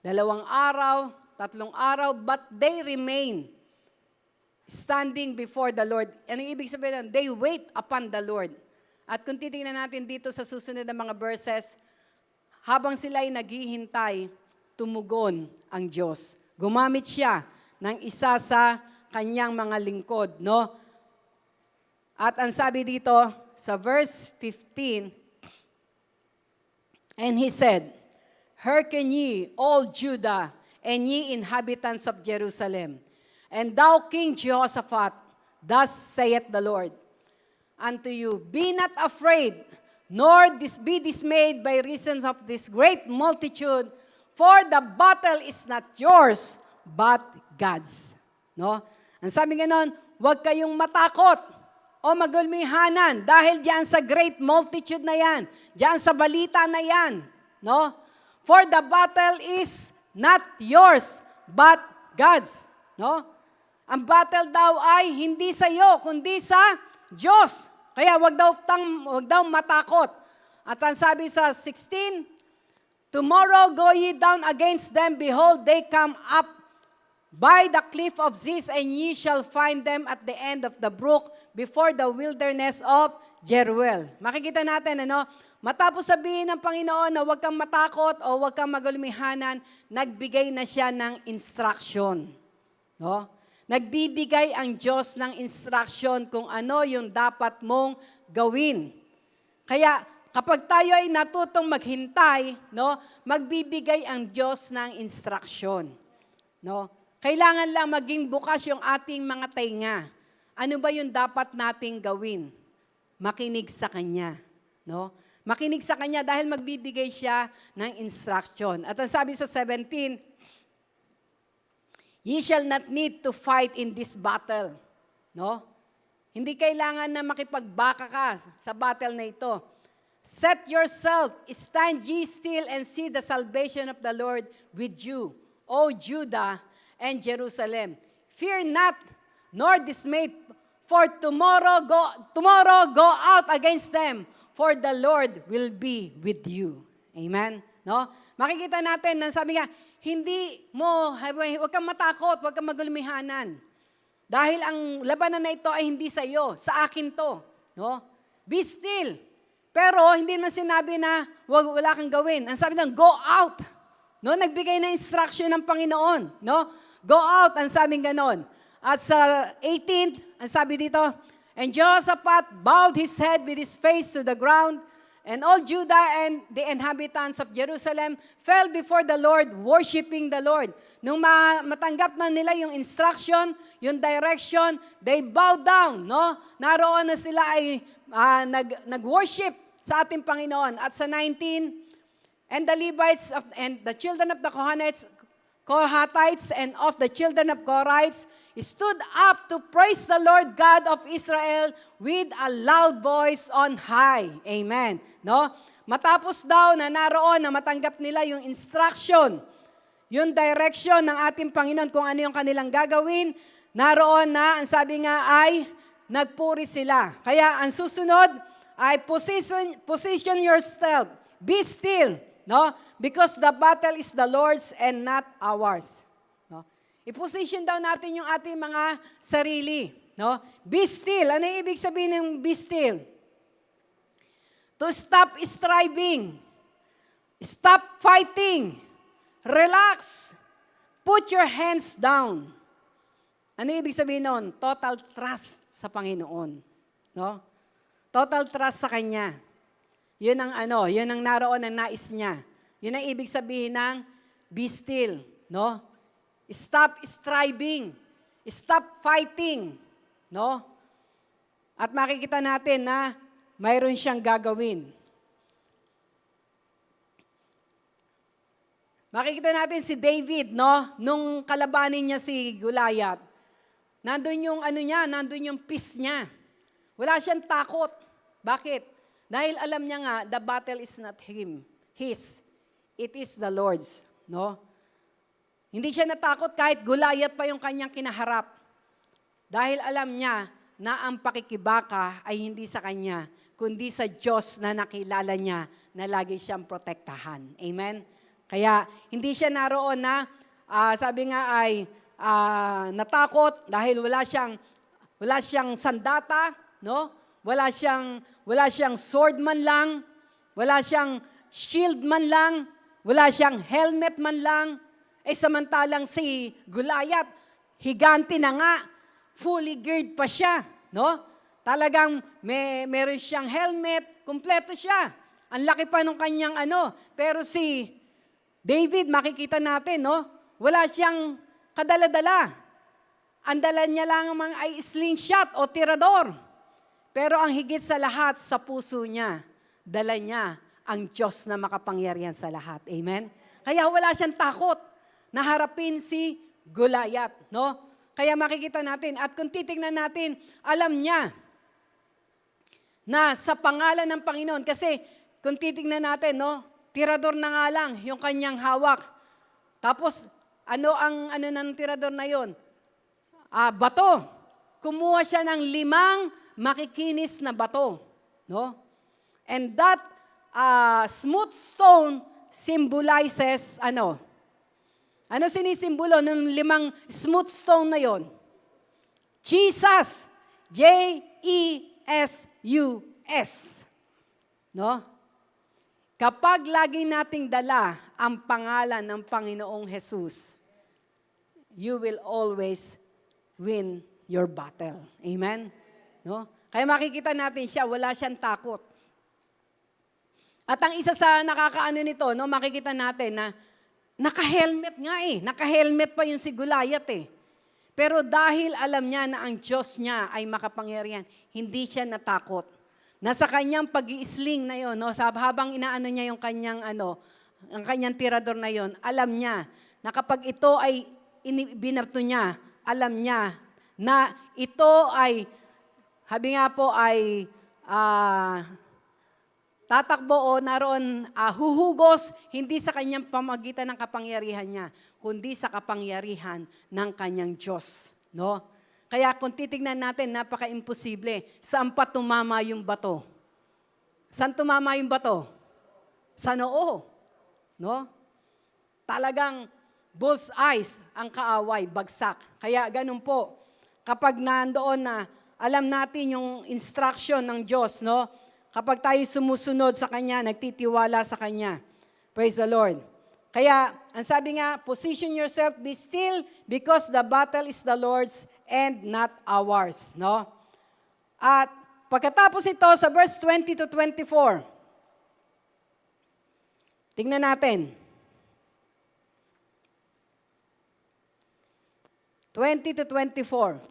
2 araw, 3 araw, but they remain standing before the Lord. Ano ibig sabihin nun? They wait upon the Lord. At kung titingnan natin dito sa susunod na mga verses, habang sila ay naghihintay, tumugon ang Diyos. Gumamit siya ng isa sa kanyang mga lingkod, no? At ang sabi dito sa verse 15, and he said, "Hearken ye, all Judah, and ye inhabitants of Jerusalem, and thou King Jehoshaphat, thus saith the Lord unto you, be not afraid, nor be dismayed by reasons of this great multitude, for the battle is not yours, but God's." No? Ang sabi ganon, huwag kayong matakot o magulmihanan dahil diyan sa great multitude na yan, diyan sa balita na yan. No? For the battle is not yours, but God's. No? Ang battle daw ay hindi sa iyo, kundi sa Diyos. Kaya wag daw matakot. At ang sabi sa 16, tomorrow go ye down against them, behold, they come up by the cliff of Ziz, and ye shall find them at the end of the brook, before the wilderness of Jeruel. Makikita natin, matapos sabihin ng Panginoon na huwag kang matakot o huwag kang magulmihanan, nagbigay na siya ng instruction. No? Nagbibigay ang Diyos ng instruction kung ano yung dapat mong gawin. Kaya kapag tayo ay natutong maghintay, no, magbibigay ang Diyos ng instruction. No? Kailangan lang maging bukas yung ating mga tainga. Ano ba yung dapat nating gawin? Makinig sa Kanya. No? Makinig sa Kanya dahil magbibigay siya ng instruction. At ang sabi sa 17, ye shall not need to fight in this battle. No? Hindi kailangan na makipagbaka ka sa battle na ito. Set yourself, stand ye still and see the salvation of the Lord with you, O Judah and Jerusalem. Fear not, nor dismay, for tomorrow go out against them, for the Lord will be with you. Amen? No? Makikita natin, sabi nga, huwag kang matakot, huwag kang magulmihanan. Dahil ang labanan na ito ay hindi sa iyo, sa akin to. No? Be still. Pero hindi man sinabi na wala kang gawin. Ang sabi lang, go out. No? Nagbigay na instruction ng Panginoon. No? Go out, ang sabing ganon. At sa 18, ang sabi dito, and Jehoshaphat bowed his head with his face to the ground, and all Judah and the inhabitants of Jerusalem fell before the Lord, worshiping the Lord. Nung matanggap na nila yung instruction, yung direction, they bowed down. No? Naroon na sila ay nag-worship sa ating Panginoon. At sa 19, and the Levites and the children of the Kohathites and of the children of Korites stood up to praise the Lord God of Israel with a loud voice on high. Amen. No? Matapos daw na naroon na matanggap nila yung instruction, yung direction ng ating Panginoon kung ano yung kanilang gagawin, naroon na, ang sabi nga ay, nagpuri sila. Kaya ang susunod ay position yourself. Be still. No? Because the battle is the Lord's and not ours. No? I-position daw natin yung ating mga sarili. No? Be still. Ano yung ibig sabihin ng be still? To stop striving. Stop fighting. Relax. Put your hands down. Ano yung ibig sabihin nun? Total trust sa Panginoon. No? Total trust sa Kanya. Yun ang yun ang naroon ang nais niya. Yun ang ibig sabihin ng be still, no? Stop striving. Stop fighting, no? At makikita natin na mayroon siyang gagawin. Makikita natin si David, no? Nung kalabanin niya si Goliath. Nandun yung nandun yung peace niya. Wala siyang takot. Bakit? Dahil alam niya nga, the battle is not his. It is the Lord's, no? Hindi siya natakot kahit Goliath pa yung kanyang kinaharap. Dahil alam niya na ang pakikibaka ay hindi sa kanya, kundi sa Diyos na nakilala niya na lagi siyang protektahan. Amen? Kaya hindi siya naroon na, sabi nga ay, natakot dahil wala siyang sandata, no? Wala siyang sword man lang, wala siyang shield man lang, wala siyang helmet man lang. Samantalang si Goliath, higante na nga, fully geared pa siya, no? Talagang meron siyang helmet, kumpleto siya. Ang laki pa nung kanyang pero si David, makikita natin, no? Wala siyang kadala-dala. Ang dala niya lang ay slingshot o tirador. Pero ang higit sa lahat, sa puso niya, dala niya ang Diyos na makapangyarihan sa lahat. Amen? Kaya wala siyang takot na harapin si Goliath, no? Kaya makikita natin, at kung titingnan natin, alam niya na sa pangalan ng Panginoon, kasi kung titingnan natin, no, tirador na nga lang yung kanyang hawak. Tapos, ano ng tirador na yon? Bato. Kumuha siya ng 5 makikinis na bato, no? And that smooth stone symbolizes Ano sinisimbolo ng 5 smooth stone na yon? Jesus. J-E-S-U-S. No? Kapag lagi nating dala ang pangalan ng Panginoong Jesus, you will always win your battle. Amen? No? Kaya makikita natin siya, wala siyang takot. At ang isa sa nakakaano nito, no, makikita natin na naka-helmet nga naka-helmet pa yung si Goliath Pero dahil alam niya na ang Diyos niya ay makapangyarihan, hindi siya natakot. Nasa kanyang pag-i-sling na yon, no, habang inaano niya yung kanyang ang kanyang tirador na yon, alam niya na kapag ito ay binato niya, alam niya na ito ay habi nga po ay tatakbo o naroon huhugos, hindi sa kanyang pamagitan ng kapangyarihan niya, kundi sa kapangyarihan ng kanyang Diyos. No? Kaya kung titignan natin, napaka-imposible. Saan pa tumama yung bato? Saan tumama yung bato? Sa noo. No? Talagang bull's-eyes ang kaaway, bagsak. Kaya ganun po, kapag nandoon na alam natin yung instruction ng Diyos, no? Kapag tayo sumusunod sa Kanya, nagtitiwala sa Kanya. Praise the Lord. Kaya, ang sabi nga, position yourself, be still, because the battle is the Lord's and not ours. No? At pagkatapos ito, sa verse 20 to 24, tingnan natin. 20 to 24.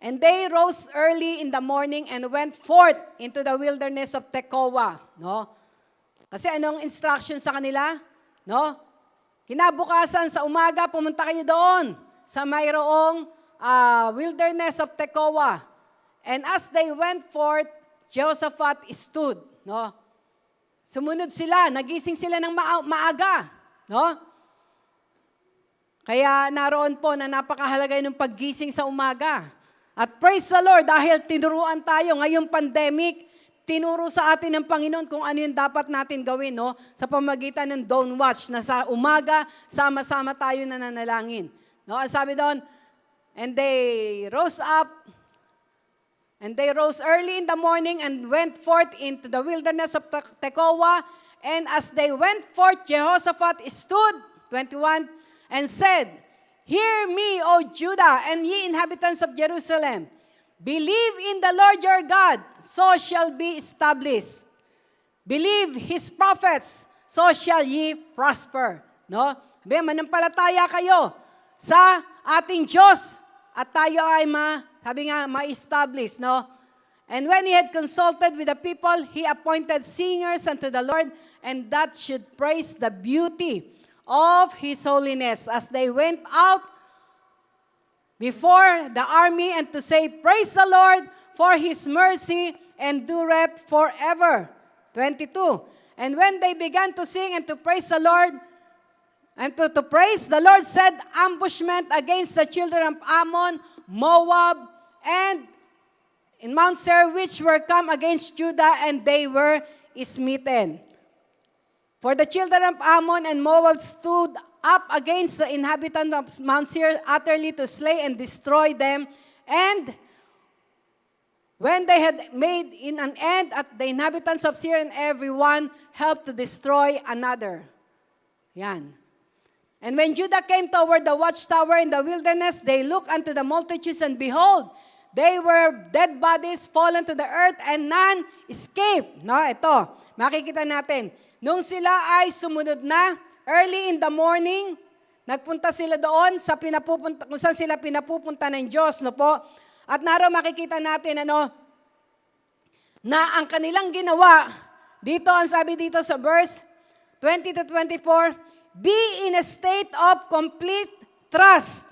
And they rose early in the morning and went forth into the wilderness of Tekoa. No? Kasi anong instruction sa kanila? No? Kinabukasan sa umaga, pumunta kayo doon sa mayroong wilderness of Tekoa. And as they went forth, Jehoshaphat stood. No? Sumunod sila, nagising sila ng maaga. No? Kaya naroon po na napakahalaga ng paggising sa umaga. At praise the Lord, dahil tinuruan tayo ngayong pandemic, tinuro sa atin ng Panginoon kung ano yung dapat natin gawin, no? Sa pamagitan ng Dawn Watch, na sa umaga, sama-sama tayo nananalangin. No? Sabi doon, and they rose early in the morning and went forth into the wilderness of Tekoa, and as they went forth, Jehoshaphat stood, 21, and said, Hear me, O Judah, and ye inhabitants of Jerusalem. Believe in the Lord your God, so shall be established. Believe His prophets, so shall ye prosper. No? Manampalataya kayo sa ating Diyos at tayo ay sabi nga, ma-establish, no? And when he had consulted with the people, he appointed singers unto the Lord, and that should praise the beauty of His holiness as they went out before the army and to say, praise the Lord, for His mercy endureth forever. 22. And when they began to sing and to praise the Lord, and to praise, the Lord said ambushment against the children of Ammon, Moab, and in Mount Seir, which were come against Judah, and they were smitten. For the children of Ammon and Moab stood up against the inhabitants of Mount Seir utterly to slay and destroy them. And when they had made in an end at the inhabitants of Seir, and everyone helped to destroy another. Yan. And when Judah came toward the watchtower in the wilderness, they looked unto the multitudes, and behold, they were dead bodies fallen to the earth, and none escaped. No, ito, makikita natin. Nung sila ay sumunod na, early in the morning, nagpunta sila doon sa kung saan sila pinapupunta ng Diyos, no po? At naroon makikita natin, na ang kanilang ginawa, dito, ang sabi dito sa verse 20 to 24, be in a state of complete trust.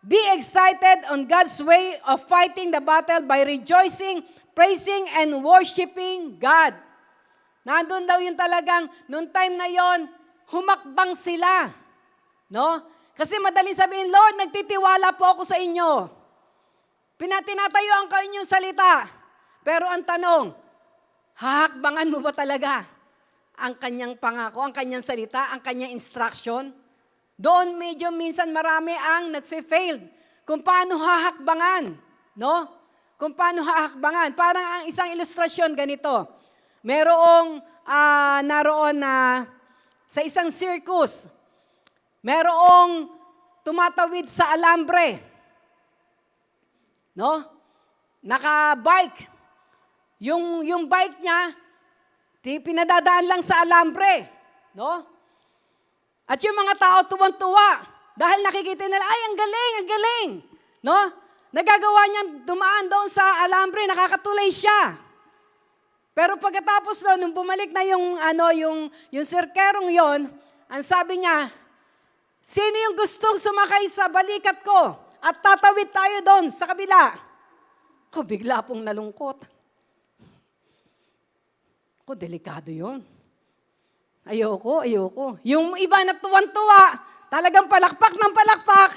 Be excited on God's way of fighting the battle by rejoicing, praising, and worshiping God. Nandun daw yung talagang, noong time na yon, humakbang sila. No? Kasi madaling sabihin, Lord, nagtitiwala po ako sa inyo. Tinatayuan ko inyong salita. Pero ang tanong, hahakbangan mo ba talaga ang kanyang pangako, ang kanyang salita, ang kanyang instruction? Doon medyo minsan marami ang nagfe-failed kung paano hahakbangan. No? Kung paano hahakbangan. Parang ang isang ilustrasyon ganito. Merong naroon na sa isang circus, merong tumatawid sa alambre. No? Naka-bike. Yung bike niya, pinadadaan lang sa alambre. No? At yung mga tao tuwang-tuwa dahil nakikita nila, ay, ang galing, ang galing. No? Nagagawa niyang dumaan doon sa alambre, nakakatulay siya. Pero pagkatapos doon, nung bumalik na yung sirkerong yon, ang sabi niya, sino yung gustong sumakay sa balikat ko at tatawid tayo doon sa kabila? Ko, bigla pong nalungkot. Ko, delikado yon. Ayoko. Yung iba na tuwan-tuwa, talagang palakpak ng palakpak,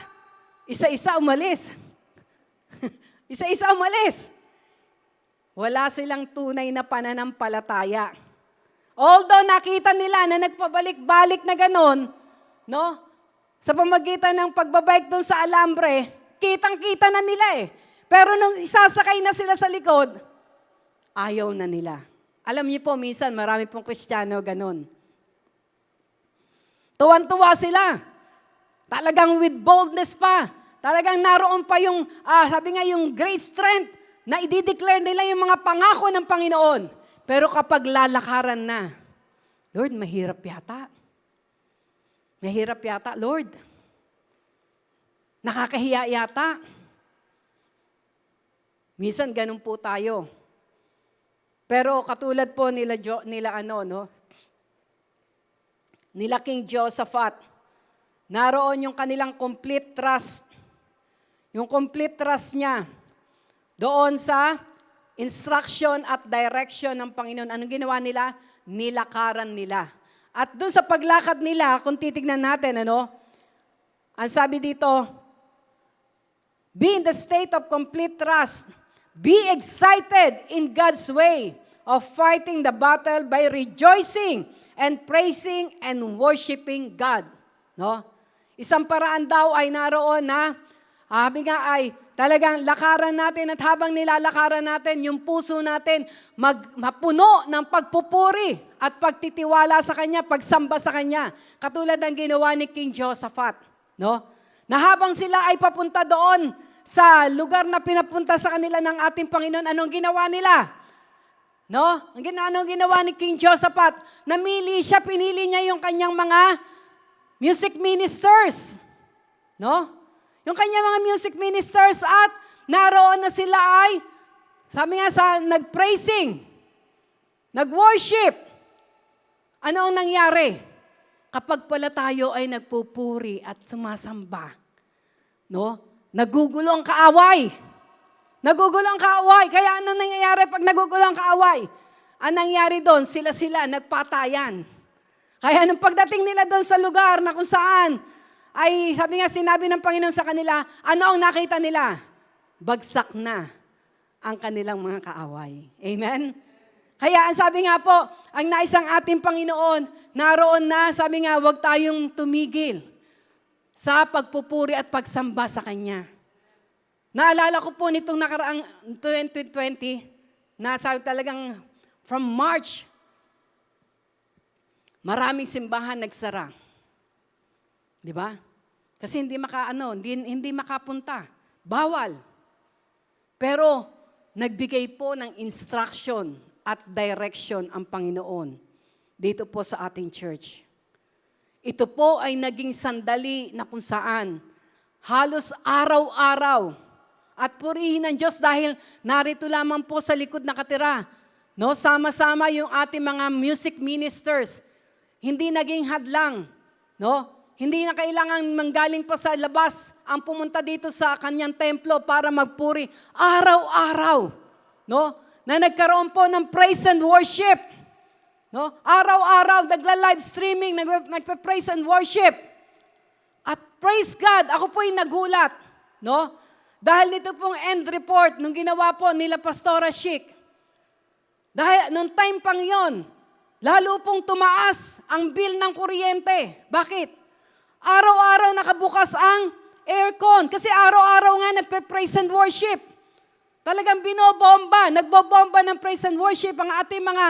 isa-isa umalis. Isa-isa umalis. Wala silang tunay na pananampalataya. Although nakita nila na nagpabalik-balik na ganon, no? Sa pamagitan ng pagbabike doon sa alambre, kitang-kita na nila eh. Pero nung isasakay na sila sa likod, ayaw na nila. Alam niyo po, minsan marami pong Kristiyano ganon. Tuwan-tuwa sila. Talagang with boldness pa. Talagang naroon pa yung, sabi nga, yung great strength na i-declare nila yung mga pangako ng Panginoon. Pero kapag lalakaran na, Lord, mahirap yata. Mahirap yata, Lord. Nakakahiya yata. Minsan ganun po tayo. Pero katulad po nila King Josaphat, naroon yung kanilang complete trust. Yung complete trust niya doon sa instruction at direction ng Panginoon. Anong ginawa nila? Nilakaran nila. At doon sa paglakad nila, kung titignan natin, ang sabi dito, be in the state of complete trust. Be excited in God's way of fighting the battle by rejoicing and praising and worshiping God. No? Isang paraan daw ay naroon na, sabi nga ay, talagang lakaran natin at habang nilalakaran natin, yung puso natin mapuno ng pagpupuri at pagtitiwala sa Kanya, pagsamba sa Kanya. Katulad ng ginawa ni King Josaphat. No? Na habang sila ay papunta doon sa lugar na pinapunta sa kanila ng ating Panginoon, anong ginawa nila? No? Anong ginawa ni King Josaphat? Namili siya, pinili niya yung kanyang mga music ministers. No? Yung kanyang mga music ministers at naroon na sila ay, sabi nga sa nag-praising, nag-worship. Ano ang nangyari? Kapag pala tayo ay nagpupuri at sumasamba, no? Nagugulo ang kaaway. Nagugulo ang kaaway. Kaya ano nangyayari pag nagugulo ang kaaway? Ang nangyari doon, sila nagpatayan. Kaya nung pagdating nila doon sa lugar na kung saan, ay sabi nga sinabi ng Panginoon sa kanila, ano ang nakita nila? Bagsak na ang kanilang mga kaaway. Amen? Kaya ang sabi nga po, ang naisang ating Panginoon, naroon na, sabi nga, huwag tayong tumigil sa pagpupuri at pagsamba sa Kanya. Naalala ko po nitong nakaraang 2020, na sabi talagang from March, maraming simbahan nagsara. Di ba? Kasi hindi makapunta. Bawal. Pero nagbigay po ng instruction at direction ang Panginoon dito po sa ating church. Ito po ay naging sandali na kung saan halos araw-araw at purihin ng Diyos dahil narito lamang po sa likod nakatira. No, sama-sama yung ating mga music ministers. Hindi naging hadlang, no? Hindi na kailangan manggaling pa sa labas ang pumunta dito sa kanyang templo para magpuri araw-araw, no? Na nagkaroon po ng praise and worship. No? Araw-araw, nagla-live streaming, nagpa-praise and worship. At praise God, ako po'y nagulat. No? Dahil nito pong end report, nung ginawa po nila Pastora Chic, dahil nung time pang yon, lalo pong tumaas ang bill ng kuryente. Bakit? Araw-araw nakabukas ang aircon. Kasi araw-araw nga nagpa-praise and worship. Talagang binobomba, nagbobomba ng praise and worship ang ating mga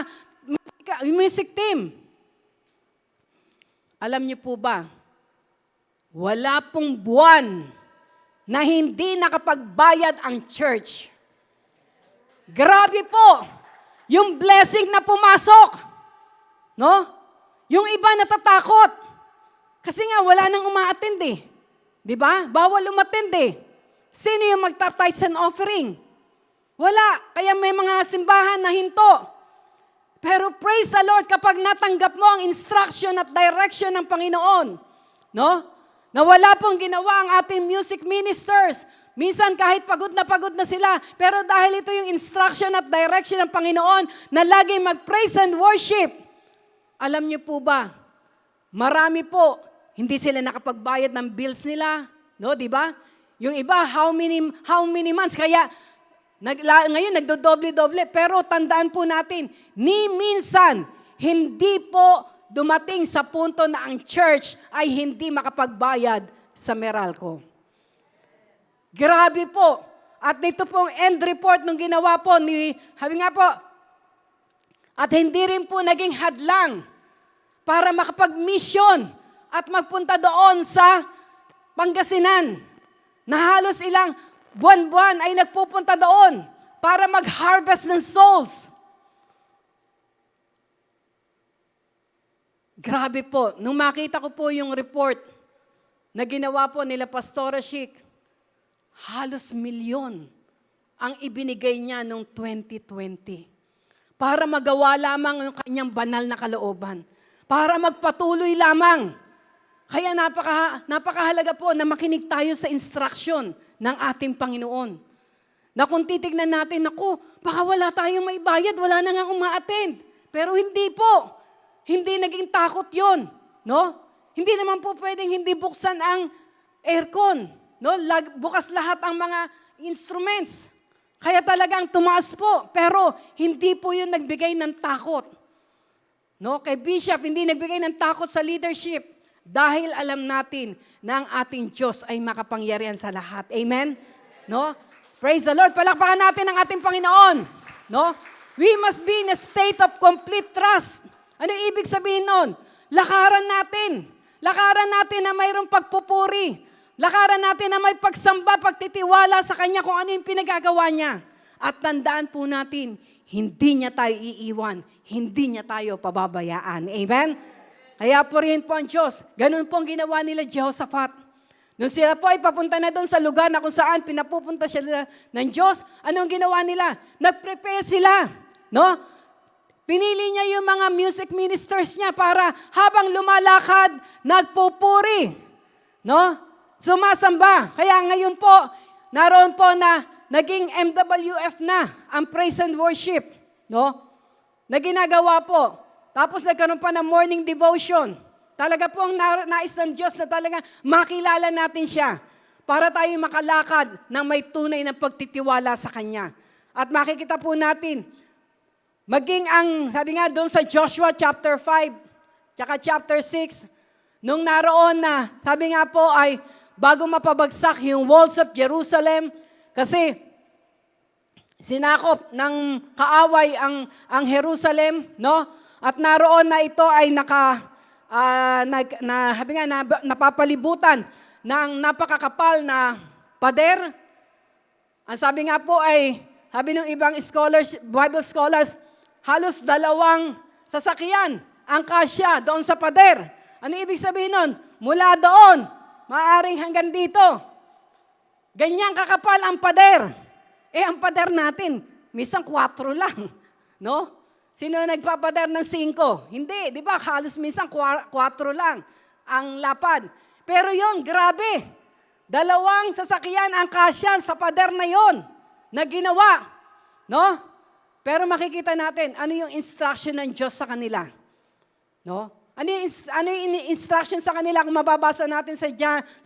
music team. Alam niyo po ba, wala pong buwan na hindi nakapagbayad ang church. Grabe po, yung blessing na pumasok. No? Yung iba natatakot. Kasi nga wala nang uma-attend eh. Di ba? Bawal umattend eh. Sino yung magta-tithes and offering? Wala. Kaya may mga simbahan na hinto. Pero praise the Lord kapag natanggap mo ang instruction at direction ng Panginoon. No? Na wala pong ginawa ang ating music ministers. Minsan kahit pagod na sila, pero dahil ito yung instruction at direction ng Panginoon na laging mag-praise and worship. Alam niyo po ba, marami po, hindi sila nakapagbayad ng bills nila. No, di ba? Yung iba, how many months? Kaya, ngayon, nagdodoble-doble. Pero tandaan po natin, ni minsan, hindi po dumating sa punto na ang church ay hindi makapagbayad sa Meralco. Grabe po. At nito pong end report nung ginawa po, sabi nga po, at hindi rin po naging hadlang para makapag-mission at magpunta doon sa Pangasinan na halos ilang buwan-buwan ay nagpupunta doon para mag-harvest ng souls. Grabe po. Nung makita ko po yung report na ginawa po nila Pastora Chic, halos 1 milyon ang ibinigay niya noong 2020 para magawa lamang yung kanyang banal na kalooban. Para magpatuloy lamang. Kaya napakahalaga po na makinig tayo sa instruction ng ating Panginoon. Na kung titignan natin, naku, baka wala tayong maibayad, wala na nga uma-attend. Pero hindi po. Hindi naging takot yon, no? Hindi naman po pwedeng hindi buksan ang aircon, no? Bukas lahat ang mga instruments. Kaya talagang tumaas po, pero hindi po yun nagbigay ng takot. No? Kay Bishop, hindi nagbigay ng takot sa leadership dahil alam natin na ang ating Diyos ay makapangyarihan sa lahat. Amen? No? Praise the Lord. Palakpakan natin ang ating Panginoon. No? We must be in a state of complete trust. Ano ibig sabihin nun? Lakaran natin. Lakaran natin na mayroong pagpupuri. Lakaran natin na may pagsamba, pagtitiwala sa Kanya kung ano yung pinagagawa niya. At tandaan po natin, hindi niya tayo iiwan, hindi niya tayo pababayaan. Amen? Kaya po rin po ang Diyos. Ganun po ang ginawa nila Jehoshaphat. Nung sila po ay papunta na doon sa lugar na kung saan pinapupunta sila ng Diyos, anong ginawa nila? Nag-prepare sila. No? Pinili niya yung mga music ministers niya para habang lumalakad, nagpupuri. No? Sumasamba. Kaya ngayon po, naroon po na naging MWF na ang praise and worship. No? Na ginagawa po. Tapos nagkaroon pa ng morning devotion. Talaga po ang nais ng Diyos na talaga makilala natin siya para tayo makalakad ng may tunay na pagtitiwala sa Kanya. At makikita po natin, maging ang, sabi nga doon sa Joshua chapter 5, tsaka chapter 6, nung naroon na, sabi nga po ay, bago mapabagsak yung walls of Jerusalem, kasi sinakop ng kaaway ang Jerusalem, no? At naroon na ito ay napapalibutan ng napakakapal na pader. Ang sabi nga po ay, sabi ng ibang scholars, Bible scholars, halos 2 sasakyan ang kasya doon sa pader. Ano ibig sabihin nun? Mula doon, maaring hanggang dito. Ganyang kakapal ang pader. Ang pader natin, minsan 4 lang. No? Sino nagpapader ng 5? Hindi, di ba? Halos minsan 4 lang ang lapad. Pero yon, grabe. 2 sasakyan ang kasya sa pader na yon na ginawa. No? Pero makikita natin, ano yung instruction ng Diyos sa kanila? No? Ano yung instruction sa kanila kung mababasa natin sa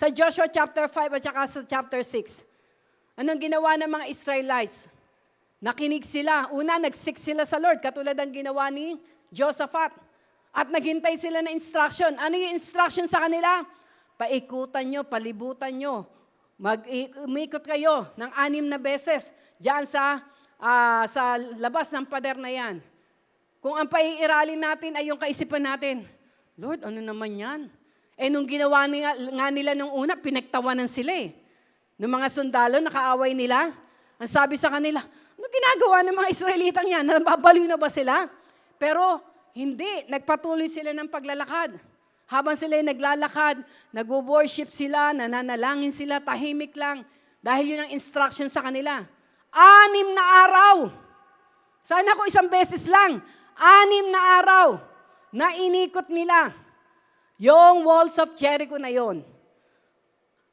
Joshua chapter 5 at saka sa chapter 6? Anong ginawa ng mga Israelites? Nakinig sila. Una, nag-seek sila sa Lord, katulad ng ginawa ni Jehoshaphat. At naghintay sila ng instruction. Ano yung instruction sa kanila? Paikutan nyo, palibutan nyo. Umikot kayo ng 6 na beses diyan sa labas ng pader na yan. Kung ang paiiralin natin ay yung kaisipan natin, Lord, ano naman yan? Nung ginawa nga nila nung una, pinagtawanan sila eh. Nung mga sundalo, nakaaway nila, ang sabi sa kanila, ano ginagawa ng mga Israelitang yan? Nababaliw na ba sila? Pero hindi, nagpatuloy sila ng paglalakad. Habang sila naglalakad, nagwo-worship sila, nananalangin sila, tahimik lang. Dahil yun ang instruction sa kanila. 6 na araw. Sana ko 1 beses lang. 6 na araw na inikot nila yung walls of Jericho na yon.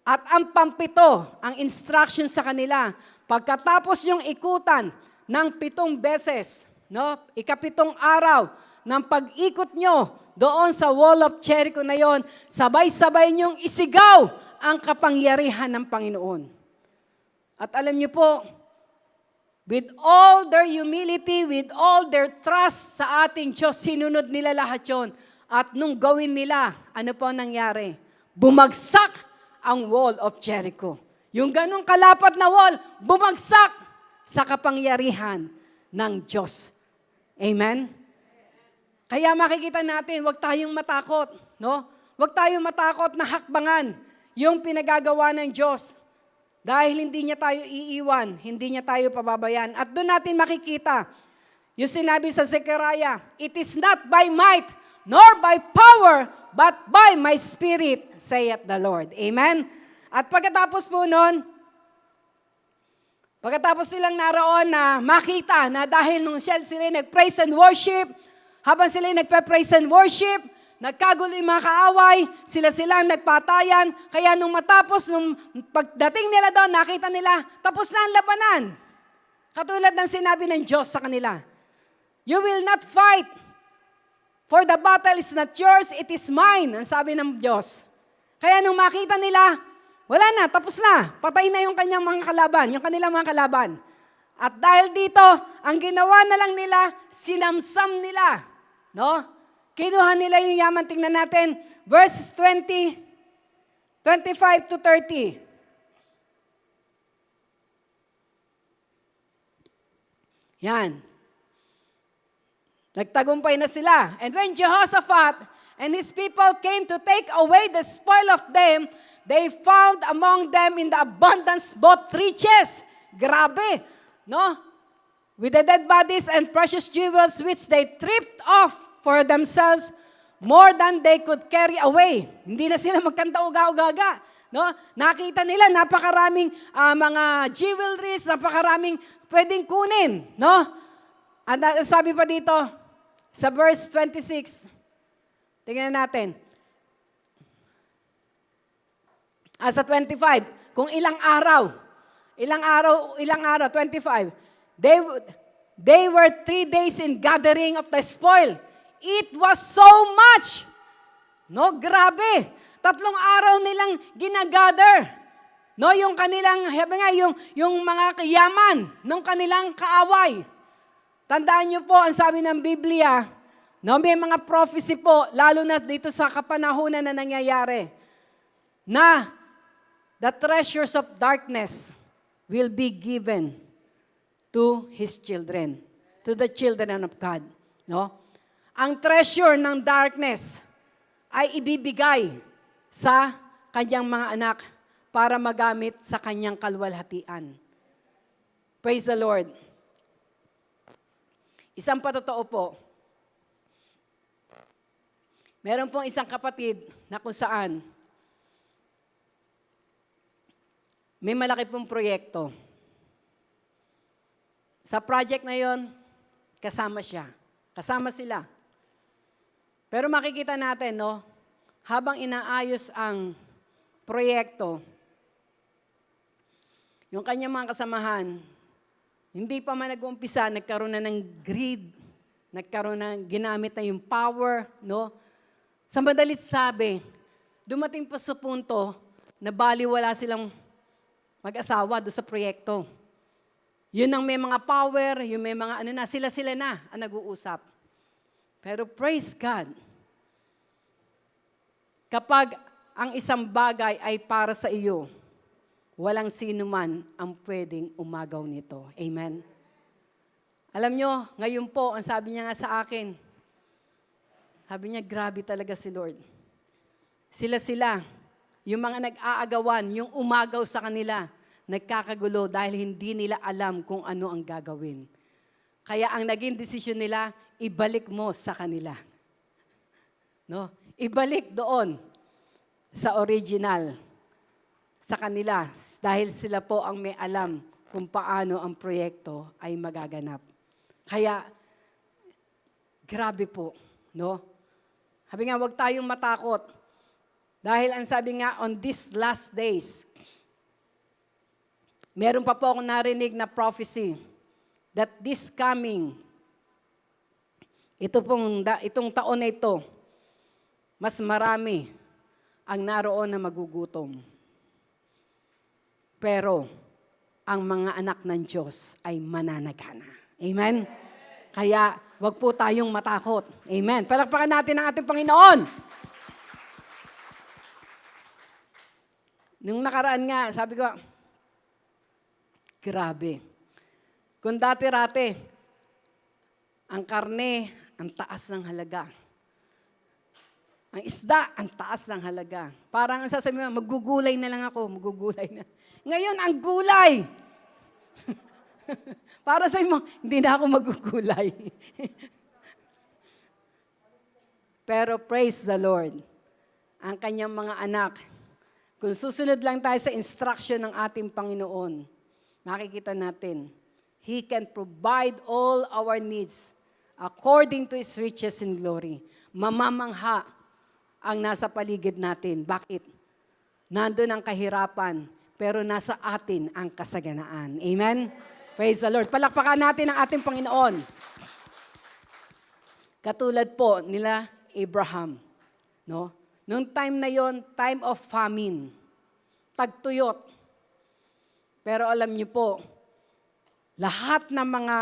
At ang pang-7, ang instruction sa kanila, pagkatapos yung ikutan ng 7 beses, no? Ika-7 araw ng pag-ikot nyo doon sa wall of Jericho na yon, sabay-sabay nyong isigaw ang kapangyarihan ng Panginoon. At alam niyo po, with all their humility, with all their trust sa ating Diyos, sinunod nila lahat yon. At nung gawin nila, ano po nangyari? Bumagsak ang wall of Jericho. Yung ganong kalapat na wall, bumagsak sa kapangyarihan ng Diyos. Amen? Kaya makikita natin, huwag tayong matakot. No? Huwag tayong matakot na hakbangan yung pinagagawa ng Diyos. Dahil hindi niya tayo iiwan, hindi niya tayo pababayan. At doon natin makikita, yung sinabi sa Zechariah, it is not by might, nor by power, but by my spirit, saith the Lord. Amen? At pagkatapos po nun, pagkatapos silang naroon na makita na dahil nung sila nag-praise and worship, habang sila nagpa-praise and worship, nagkagulo yung mga kaaway, sila nagpatayan, kaya nung matapos, nung pagdating nila doon, nakita nila, tapos na ang labanan. Katulad ng sinabi ng Diyos sa kanila, you will not fight, for the battle is not yours, it is mine, ang sabi ng Diyos. Kaya nung makita nila, wala na, tapos na, patay na yung kanyang mga kalaban, yung kanilang mga kalaban. At dahil dito, ang ginawa na lang nila, sinamsam nila, no? Kinuha nila yung yaman. Tingnan natin, verses 20, 25 to 30. Yan. Nagtagumpay na sila. And when Jehoshaphat and his people came to take away the spoil of them, they found among them in the abundance both riches. Grabe, no? With the dead bodies and precious jewels which they tripped off for themselves, more than they could carry away. Hindi na sila magkanta uga-ugaga. No? Nakita nila napakaraming mga jewelries, napakaraming pwedeng kunin. No? At sabi pa dito, sa verse 26, tingnan natin. Sa 25, kung ilang araw, 25, they were 3 days in gathering of the spoil. It was so much. No, grabe. 3 araw nilang ginagather. No, yung kanilang, yung mga kayaman ng kanilang kaaway. Tandaan niyo po, ang sabi ng Biblia, no, may mga prophecy po, lalo na dito sa kapanahunan na nangyayari, na the treasures of darkness will be given to His children, to the children of God. No? Ang treasure ng darkness ay ibibigay sa kanyang mga anak para magamit sa kanyang kalwalhatian. Praise the Lord. Isang patotoo po. Meron pong isang kapatid na kung saan may malaki pong proyekto. Sa project na yon, kasama siya. Kasama sila. Pero makikita natin, no, habang inaayos ang proyekto, yung kanyang mga kasamahan, hindi pa man nag-umpisa, nagkaroon na ng greed, nagkaroon na, ginamit na yung power, no? Sa madalit sabi, dumating pa sa punto na baliwala silang mag-asawa doon sa proyekto. Yun ang may mga power, yung may mga sila-sila na ang nag-uusap. Pero praise God, kapag ang isang bagay ay para sa iyo, walang sino man ang pwedeng umagaw nito. Amen? Alam nyo, ngayon po, ang sabi niya nga sa akin, sabi niya, grabe talaga si Lord. Sila-sila, yung mga nag-aagawan, yung umagaw sa kanila, nagkakagulo dahil hindi nila alam kung ano ang gagawin. Kaya ang naging desisyon nila, ibalik mo sa kanila. No? Ibalik doon sa original, sa kanila, dahil sila po ang may alam kung paano ang proyekto ay magaganap. Kaya, grabe po, no? Sabi nga, huwag tayong matakot. Dahil ang sabi nga, on these last days, meron pa po akong narinig na prophecy that this coming, itong taon na ito, mas marami ang naroon na magugutom. Pero, ang mga anak ng Diyos ay mananagana. Amen? Kaya, wag po tayong matakot. Amen? Palakpakan natin ang ating Panginoon. Nung nakaraan nga, sabi ko, grabe. Kung dati-rati, ang karne, ang taas ng halaga. Ang isda, ang taas ng halaga. Parang ang sasabihin mo, magugulay na lang ako, magugulay na. Ngayon, ang gulay. Para sa mo, hindi na ako magugulay. Pero praise the Lord. Ang kanyang mga anak, kung susunod lang tayo sa instruction ng ating Panginoon, makikita natin, He can provide all our needs according to His riches in glory. Mamamangha ang nasa paligid natin. Bakit? Nandun ang kahirapan, pero nasa atin ang kasaganaan. Amen? Praise the Lord. Palakpakan natin ang ating Panginoon. Katulad po nila Abraham. No? Noong time na yon, time of famine. Tagtuyot. Pero alam niyo po, lahat ng mga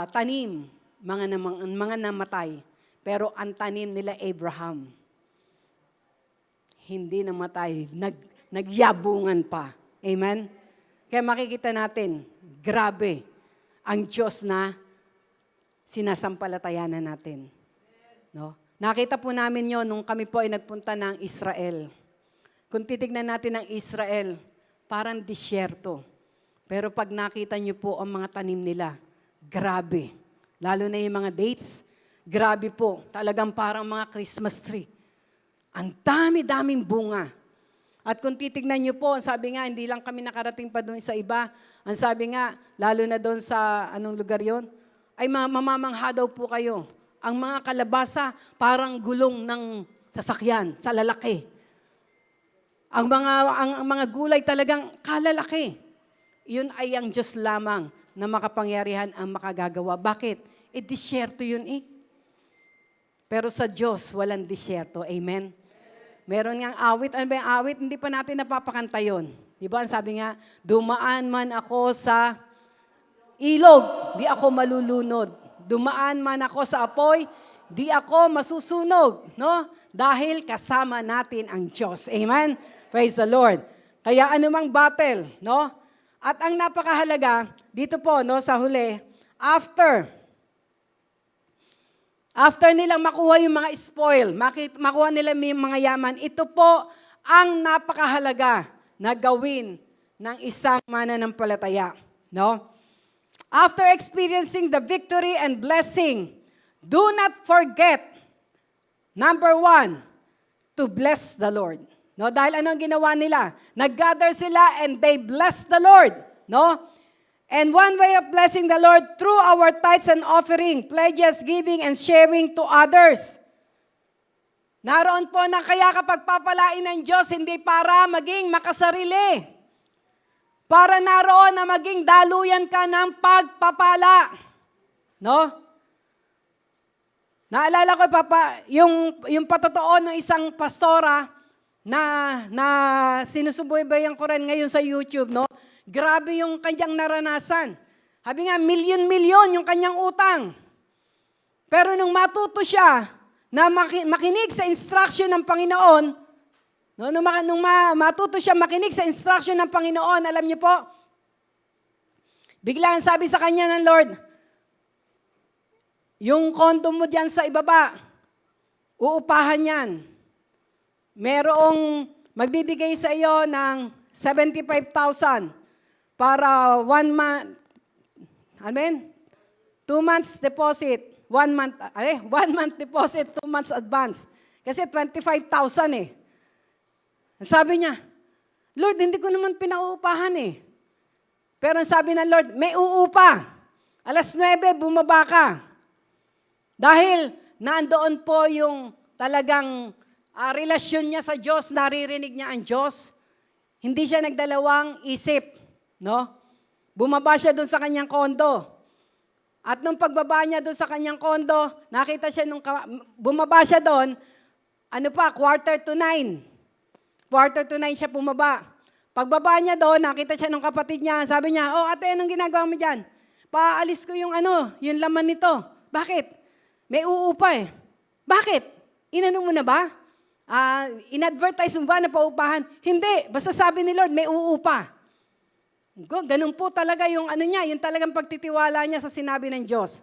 tanim, mga namatay. Pero ang tanim nila Abraham, hindi namatay, nagyabungan pa. Amen? Kaya makikita natin, grabe ang Diyos na sinasampalatayanan natin. No? Nakita po namin yon nung kami po ay nagpunta ng Israel. Kung titignan natin ang Israel, parang disyerto. Pero pag nakita niyo po ang mga tanim nila, grabe. Lalo na yung mga dates, grabe po. Talagang parang mga Christmas tree. Ang dami-daming bunga. At kung titignan niyo po, ang sabi nga, hindi lang kami nakarating pa doon sa iba. Ang sabi nga, lalo na doon sa anong lugar yon, ay mamamangha daw po kayo. Ang mga kalabasa, parang gulong ng sasakyan, sa lalaki. Ang mga gulay talagang kalalaki. Yun ay ang Diyos lamang na makapangyarihan ang makagagawa. Bakit? Disyerto yun eh. Pero sa Diyos, walang disyerto. Amen? Meron ngang awit. Ano ba yung awit? Hindi pa natin napapakanta yun. Di ba? Ang sabi nga, dumaan man ako sa ilog, di ako malulunod. Dumaan man ako sa apoy, di ako masusunog. No? Dahil kasama natin ang Diyos. Amen? Praise the Lord. Kaya anumang battle, no? At ang napakahalaga, dito po, no, sa huli, after nilang makuha yung mga spoil, makuha nila yung mga yaman, ito po ang napakahalaga na gawin ng isang mananampalataya. No? After experiencing the victory and blessing, do not forget, number 1, to bless the Lord. No? Dahil ano ang ginawa nila? Nag-gather sila and they blessed the Lord. No? And one way of blessing the Lord through our tithes and offering, pledges, giving, and sharing to others. Naroon po na kaya kapag papalain ng Diyos, hindi para maging makasarili. Para naroon na maging daluyan ka ng pagpapala. No? Naalala ko, yung patotoo ng isang pastora na sinusubaybayan ko rin ngayon sa YouTube, no? Grabe yung kanyang naranasan. Sabi nga, milyon-milyon yung kanyang utang. Pero nung matuto siya na makinig sa instruction ng Panginoon, no, nung matuto siya makinig sa instruction ng Panginoon, alam niyo po, biglang sabi sa kanya ng Lord, yung kondo mo dyan sa ibaba, uupahan yan. Merong magbibigay sa iyo ng 75,000 para 1 month, 2 months deposit, 1 month deposit, 2 months advance. Kasi 25,000 eh. Sabi niya, Lord, hindi ko naman pinauupahan eh. Pero sabi ng Lord, may uupa. 9:00, bumaba ka. Dahil nandoon po yung talagang relasyon niya sa Diyos, naririnig niya ang Diyos. Hindi siya nagdalawang isip. No? Bumaba siya doon sa kanyang kondo. At nung pagbaba niya doon sa kanyang kondo, nakita siya bumaba siya doon, 8:45. 8:45 siya bumaba. Pagbaba niya doon, nakita siya ng kapatid niya. Sabi niya, oh ate, anong ginagawa mo dyan? Paalis ko yung yung laman nito. Bakit? May uupa eh. Bakit? Inano mo na ba? In-advertise mo ba na paupahan? Hindi. Basta sabi ni Lord, may uupa. Ganun po talaga yung yung talagang pagtitiwala niya sa sinabi ng Diyos.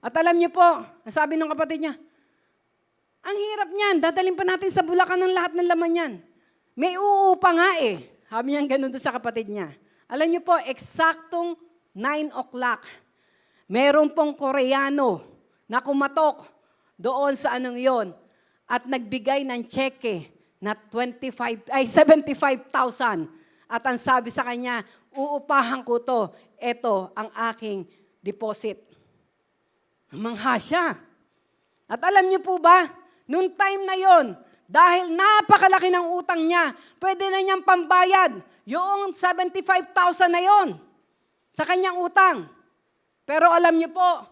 At alam niyo po, sabi ng kapatid niya, ang hirap niyan, dadalhin pa natin sa Bulacan ng lahat ng laman niyan. May uupa nga eh. Sabi niya ganun doon sa kapatid niya. Alam niyo po, eksaktong 9:00, meron pong Koreano na kumatok doon sa yon at nagbigay ng cheque na 75,000. At ang sabi sa kanya, uupahan ko to. Ito ang aking deposit. Mangha siya. At alam niyo po ba, noong time na yon, dahil napakalaki ng utang niya, pwede na niyang pambayad yung 75,000 na yon sa kanyang utang. Pero alam niyo po,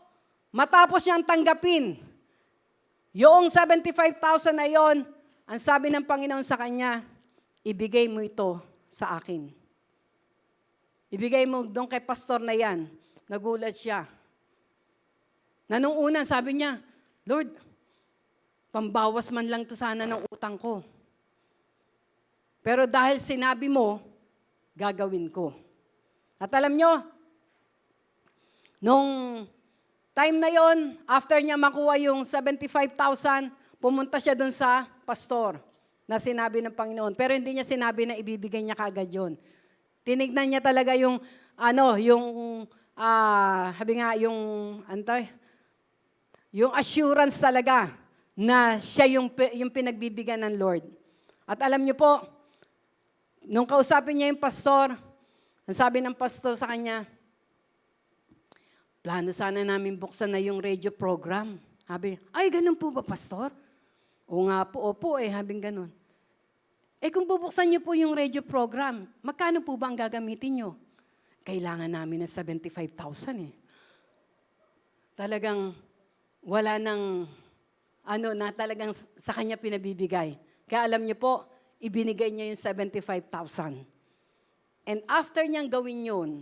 matapos niyang tanggapin yung 75,000 na yon, ang sabi ng Panginoon sa kanya, ibigay mo ito sa akin. Ibigay mo doon kay pastor na yan. Nagulat siya. Na nung una, sabi niya, Lord, pambawas man lang to sana ng utang ko. Pero dahil sinabi mo, gagawin ko. At alam nyo, nung time na yon, after niya makuha yung 75,000, pumunta siya doon sa pastor na sinabi ng Panginoon. Pero hindi niya sinabi na ibibigay niya kaagad yun. Tinignan niya talaga yung, sabi nga, yung assurance talaga na siya yung pinagbibigyan ng Lord. At alam niyo po, nung kausapin niya yung pastor, ang sabi ng pastor sa kanya, plano sana namin buksan na yung radio program. Sabi, ay, ganun po ba, pastor? O nga po, opo habing ganun. Kung bubuksan niyo po yung radio program, magkano po ba ang gagamitin niyo? Kailangan namin ng 75,000 Talagang wala nang, na talagang sa kanya pinabibigay. Kaya alam niyo po, ibinigay niya yung 75,000. And after niyang gawin yun,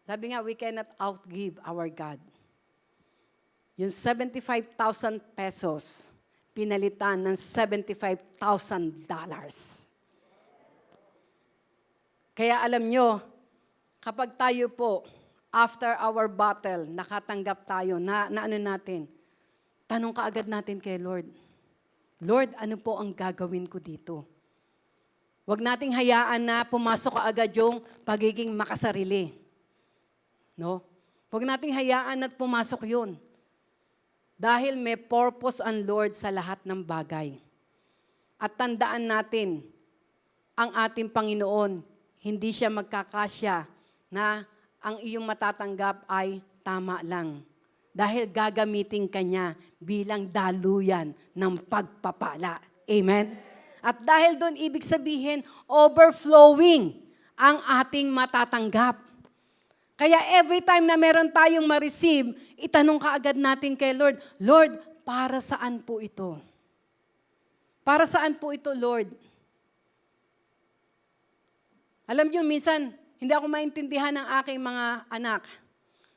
sabi nga, we cannot outgive our God. Yung 75,000 pesos, pinalitan ng $75,000. Kaya alam nyo, kapag tayo po, after our battle, nakatanggap tayo, na ano natin, tanong kaagad natin kay Lord, Lord, ano po ang gagawin ko dito? Huwag nating hayaan na pumasok kaagad yung pagiging makasarili. No? Huwag nating hayaan at pumasok yun. Dahil may purpose ang Lord sa lahat ng bagay. At tandaan natin, ang ating Panginoon, hindi siya magkakasya na ang iyong matatanggap ay tama lang. Dahil gagamitin ka niya bilang daluyan ng pagpapala. Amen? At dahil doon, ibig sabihin, overflowing ang ating matatanggap. Kaya every time na meron tayong ma-receive, itanong kaagad natin kay Lord, Lord, para saan po ito? Para saan po ito, Lord? Alam niyo, minsan, hindi ako maintindihan ng aking mga anak.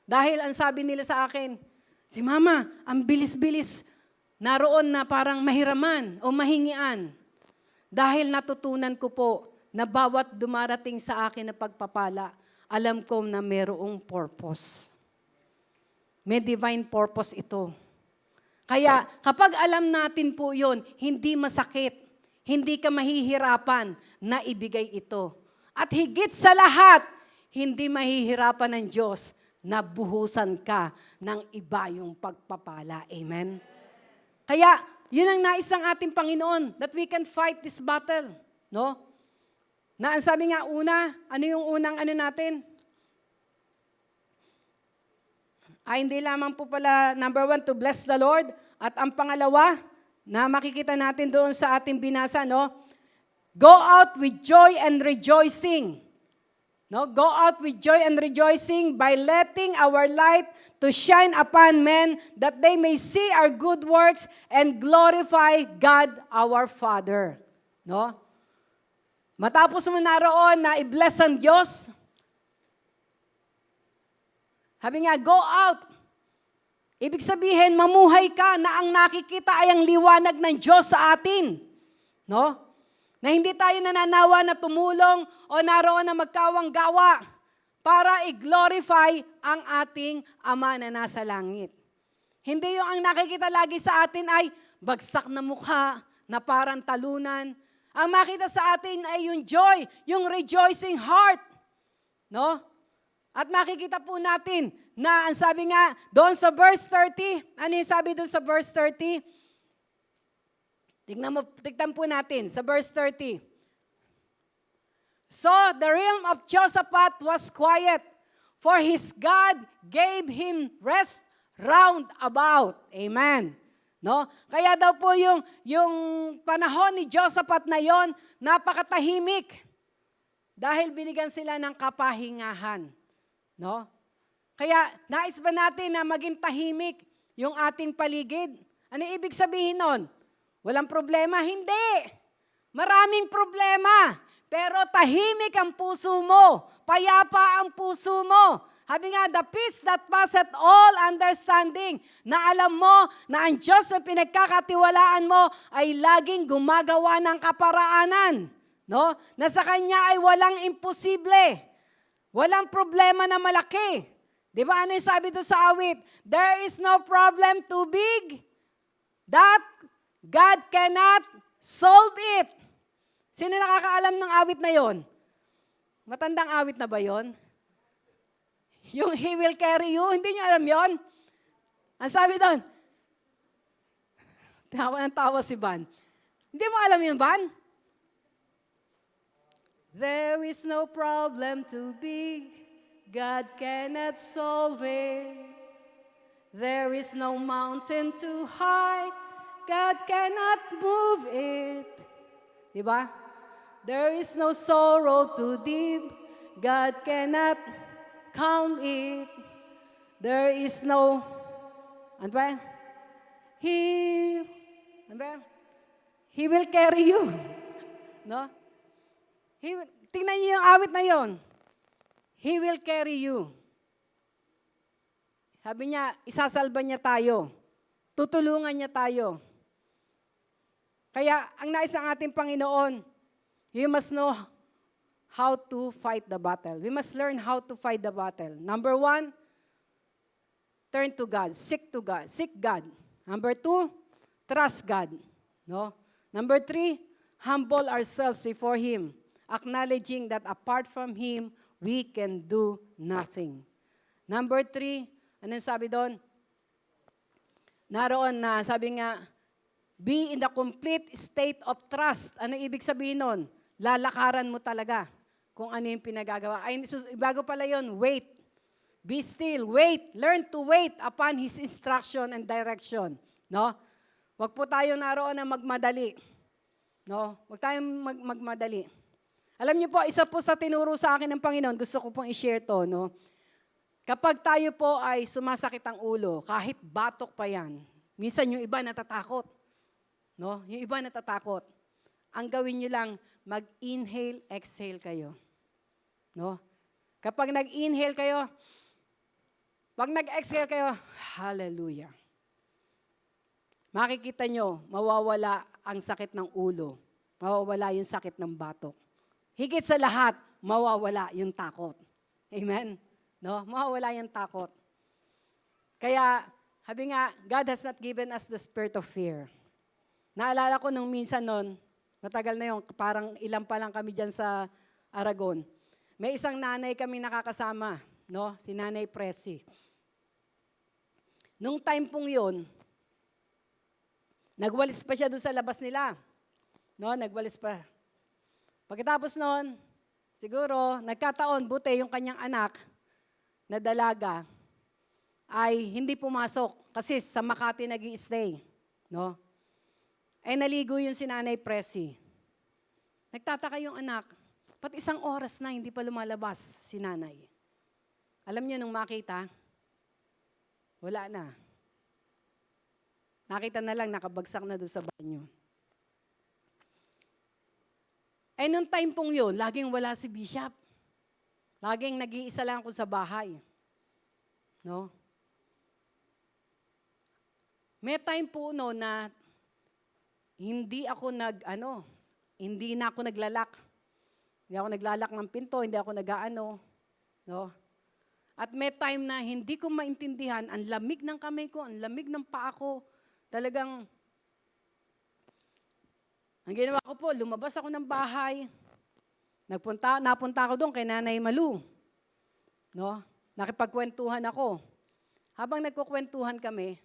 Dahil ang sabi nila sa akin, si Mama, ang bilis-bilis, naroon na parang mahiraman o mahingian. Dahil natutunan ko po na bawat dumarating sa akin na pagpapala, alam ko na mayroong purpose. May divine purpose ito. Kaya kapag alam natin po yon, hindi masakit, hindi ka mahihirapan na ibigay ito. At higit sa lahat, hindi mahihirapan ng Diyos na buhusan ka ng iba yung pagpapala. Amen? Kaya, yun ang nais ng ating Panginoon, that we can fight this battle. No? Na ang sabi nga ano yung unang natin? Hindi lamang po pala, number 1, to bless the Lord. At ang pangalawa, na makikita natin doon sa ating binasa, no? Go out with joy and rejoicing. No? Go out with joy and rejoicing by letting our light to shine upon men that they may see our good works and glorify God our Father. No? Matapos mo naroon na i-bless ang Diyos, sabi nga, go out. Ibig sabihin, mamuhay ka na ang nakikita ay ang liwanag ng Diyos sa atin. No? Na hindi tayo nananawa na tumulong o naroon na magkawang gawa para i-glorify ang ating Ama na nasa langit. Hindi yung ang nakikita lagi sa atin ay bagsak na mukha, na parang talunan. Ang makita sa atin ay yung joy, yung rejoicing heart. No? At makikita po natin na ang sabi nga doon sa verse 30, ano yung sabi doon sa verse 30? Tignan po natin sa verse 30. So the realm of Jehoshaphat was quiet, for his God gave him rest round about. Amen. No? Kaya daw po yung panahon ni Jehoshaphat na yon, napakatahimik. Dahil binigyan sila ng kapahingahan. No? Kaya nais ba natin na maging tahimik yung ating paligid? Ano ibig sabihin nun? Walang problema? Hindi. Maraming problema. Pero tahimik ang puso mo. Payapa ang puso mo. Sabi nga, the peace that passeth all understanding, na alam mo na ang Diyos na pinagkakatiwalaan mo ay laging gumagawa ng kaparaanan. No? Na sa Kanya ay walang imposible. Walang problema na malaki. Di ba ano yung sabi doon sa awit? There is no problem too big that God cannot solve it. Sino nakakaalam ng awit na yon? Matandang awit na ba yon? Yung He will carry you, hindi niyo alam yon? Ang sabi doon, tawa si Van. Hindi mo alam yun, Van? There is no problem too big, God cannot solve it. There is no mountain too high, God cannot move it. Diba? There is no sorrow too deep, God cannot calm it. There is no, ano ba? Ano ba? He will carry you. No? Tingnan niyo yung awit na yon. He will carry you. Sabi niya, isasalba niya tayo. Tutulungan niya tayo. Kaya, ang nais ng ating Panginoon, you must know how to fight the battle. We must learn how to fight the battle. Number 1, turn to God. Seek to God. Seek God. Number 2, trust God. No? Number 3, humble ourselves before Him, acknowledging that apart from Him, we can do nothing. Number 3, anong sabi doon? Naroon na, sabi nga, be in the complete state of trust. Ano ibig sabihin nun? Lalakaran mo talaga kung ano yung pinagagawa. Ay, bago pala yun, wait. Be still, wait. Learn to wait upon His instruction and direction. No? Huwag po tayong naroon na magmadali. No? Huwag tayong magmadali. Alam niyo po, isa po sa tinuro sa akin ng Panginoon, gusto ko pong i-share to, no? Kapag tayo po ay sumasakit ang ulo, kahit batok pa yan, minsan yung iba natatakot. No? Yung iba natatakot. Ang gawin niyo lang, mag-inhale, exhale kayo. No? Kapag nag-inhale kayo, pag nag-exhale kayo, hallelujah. Makikita nyo, mawawala ang sakit ng ulo. Mawawala yung sakit ng batok. Higit sa lahat, mawawala yung takot. Amen? No? Mawawala yung takot. Kaya, sabi nga, God has not given us the spirit of fear. Naalala ko nung minsan nun, matagal na yung, parang ilan pa lang kami dyan sa Aragon. May isang nanay kami nakakasama, no? Si Nanay Presi. Nung time pong yun, nagwalis pa siya doon sa labas nila. No, nagwalis pa. Pagkatapos noon, siguro, nagkataon, buti yung kanyang anak na dalaga ay hindi pumasok kasi sa Makati nag-i-stay. No? Ay naligo yung si Nanay Presi. Nagtataka yung anak, pati 1 oras na hindi pa lumalabas si nanay. Alam niyo nung makita, wala na. Nakita na lang, nakabagsak na doon sa banyo. Ay nung time pong yun, laging wala si Bishop. Laging nag-iisa lang ako sa bahay. No? May time po no na hindi na ako naglalak. Hindi ako naglalak ng pinto, hindi ako nag-aano. No? At may time na hindi ko maintindihan, ang lamig ng kamay ko, ang lamig ng paa ko. Talagang, ang ginawa ko po, lumabas ako ng bahay. Napunta ako doon kay Nanay Malu. No? Nakipagkwentuhan ako. Habang nagkukwentuhan kami,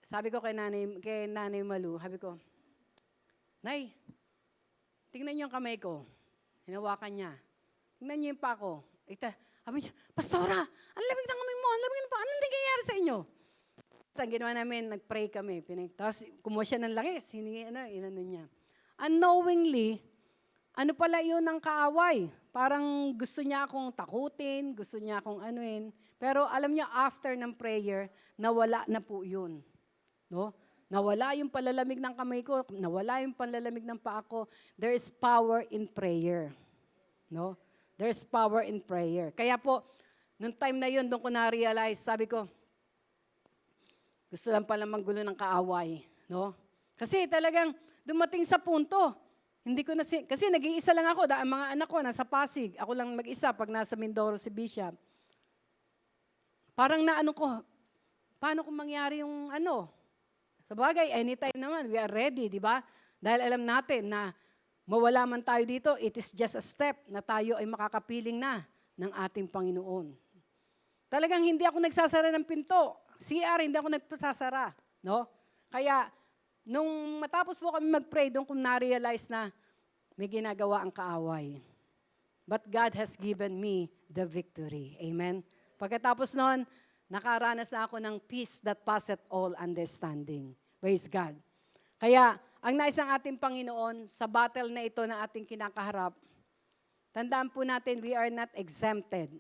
sabi ko kay Nanay Malu, sabi ko, Nay, tingnan niyo yung kamay ko. Hinawakan niya. Tingnan niyo yung pa ko. Sabi niya, Pastora, ang lamig ng kamay mo, ang lamig ng pa. Anong nangyayari sa inyo? Tapos ang ginawa namin, nag-pray kami. Tapos kumuha siya ng langis. Inano niya. Unknowingly, ano pala yun ng kaaway? Parang gusto niya akong takutin, gusto niya akong anuin. Pero alam niya, after ng prayer, nawala na po yun. No? Nawala yung palalamig ng kamay ko, nawala yung palalamig ng paa ko. There is power in prayer. No? There is power in prayer. Kaya po, nung time na yun, doon ko na-realize, sabi ko, gusto lang pala manggulo ng kaaway. No? Kasi talagang dumating sa punto, hindi ko na kasi nag-iisa lang ako, ang mga anak ko nasa Pasig, ako lang mag-isa pag nasa Mindoro si Bishop. Parang naano ko, paano kung mangyari yung Sa bagay, anytime naman, we are ready, di ba? Dahil alam natin na mawala man tayo dito, it is just a step na tayo ay makakapiling na ng ating Panginoon. Talagang hindi ako nagsasara ng pinto. CR, hindi ako nagsasara. No? Kaya, nung matapos po kami mag-pray, doon ko na-realize na may ginagawa ang kaaway. But God has given me the victory. Amen? Pagkatapos noon, nakaranas na ako ng peace that passeth all understanding. Praise God. Kaya, ang nais ng ating Panginoon sa battle na ito na ating kinakaharap, tandaan po natin, we are not exempted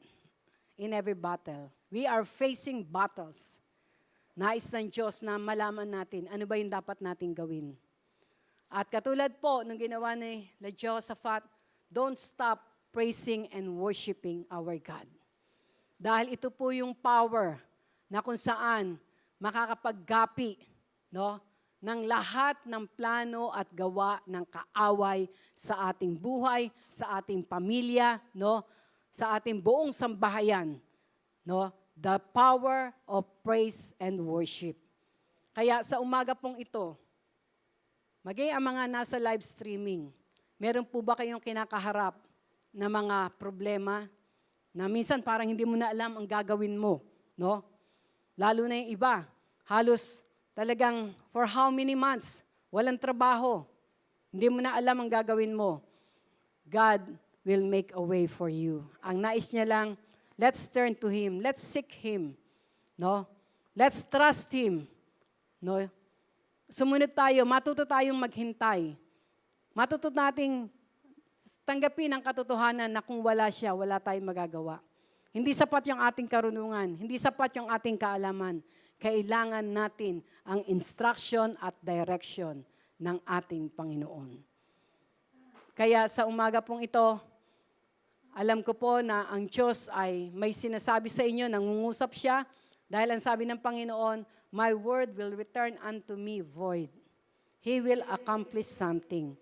in every battle. We are facing battles. Nais ng Diyos na malaman natin ano ba yung dapat nating gawin. At katulad po nung ginawa ni Jehoshaphat, don't stop praising and worshiping our God. Dahil ito po yung power na kung saan makakapaggapi, no, ng lahat ng plano at gawa ng kaaway sa ating buhay, sa ating pamilya, no, sa ating buong sambahayan, no, the power of praise and worship. Kaya sa umaga pong ito, maging ang mga nasa live streaming, meron po ba kayong kinakaharap na mga problema na minsan parang hindi mo na alam ang gagawin mo, no? Lalo na yung iba, halos talagang for how many months, walang trabaho, hindi mo na alam ang gagawin mo. God will make a way for you. Ang nais niya lang, let's turn to Him, let's seek Him, no? Let's trust Him, no? Sumunod tayo, matuto tayong maghintay. Matuto nating tanggapin ang katotohanan na kung wala siya, wala tayong magagawa. Hindi sapat yung ating karunungan, hindi sapat yung ating kaalaman. Kailangan natin ang instruction at direction ng ating Panginoon. Kaya sa umaga pong ito, alam ko po na ang Diyos ay may sinasabi sa inyo, nangungusap siya, dahil ang sabi ng Panginoon, my word will return unto me void. He will accomplish something.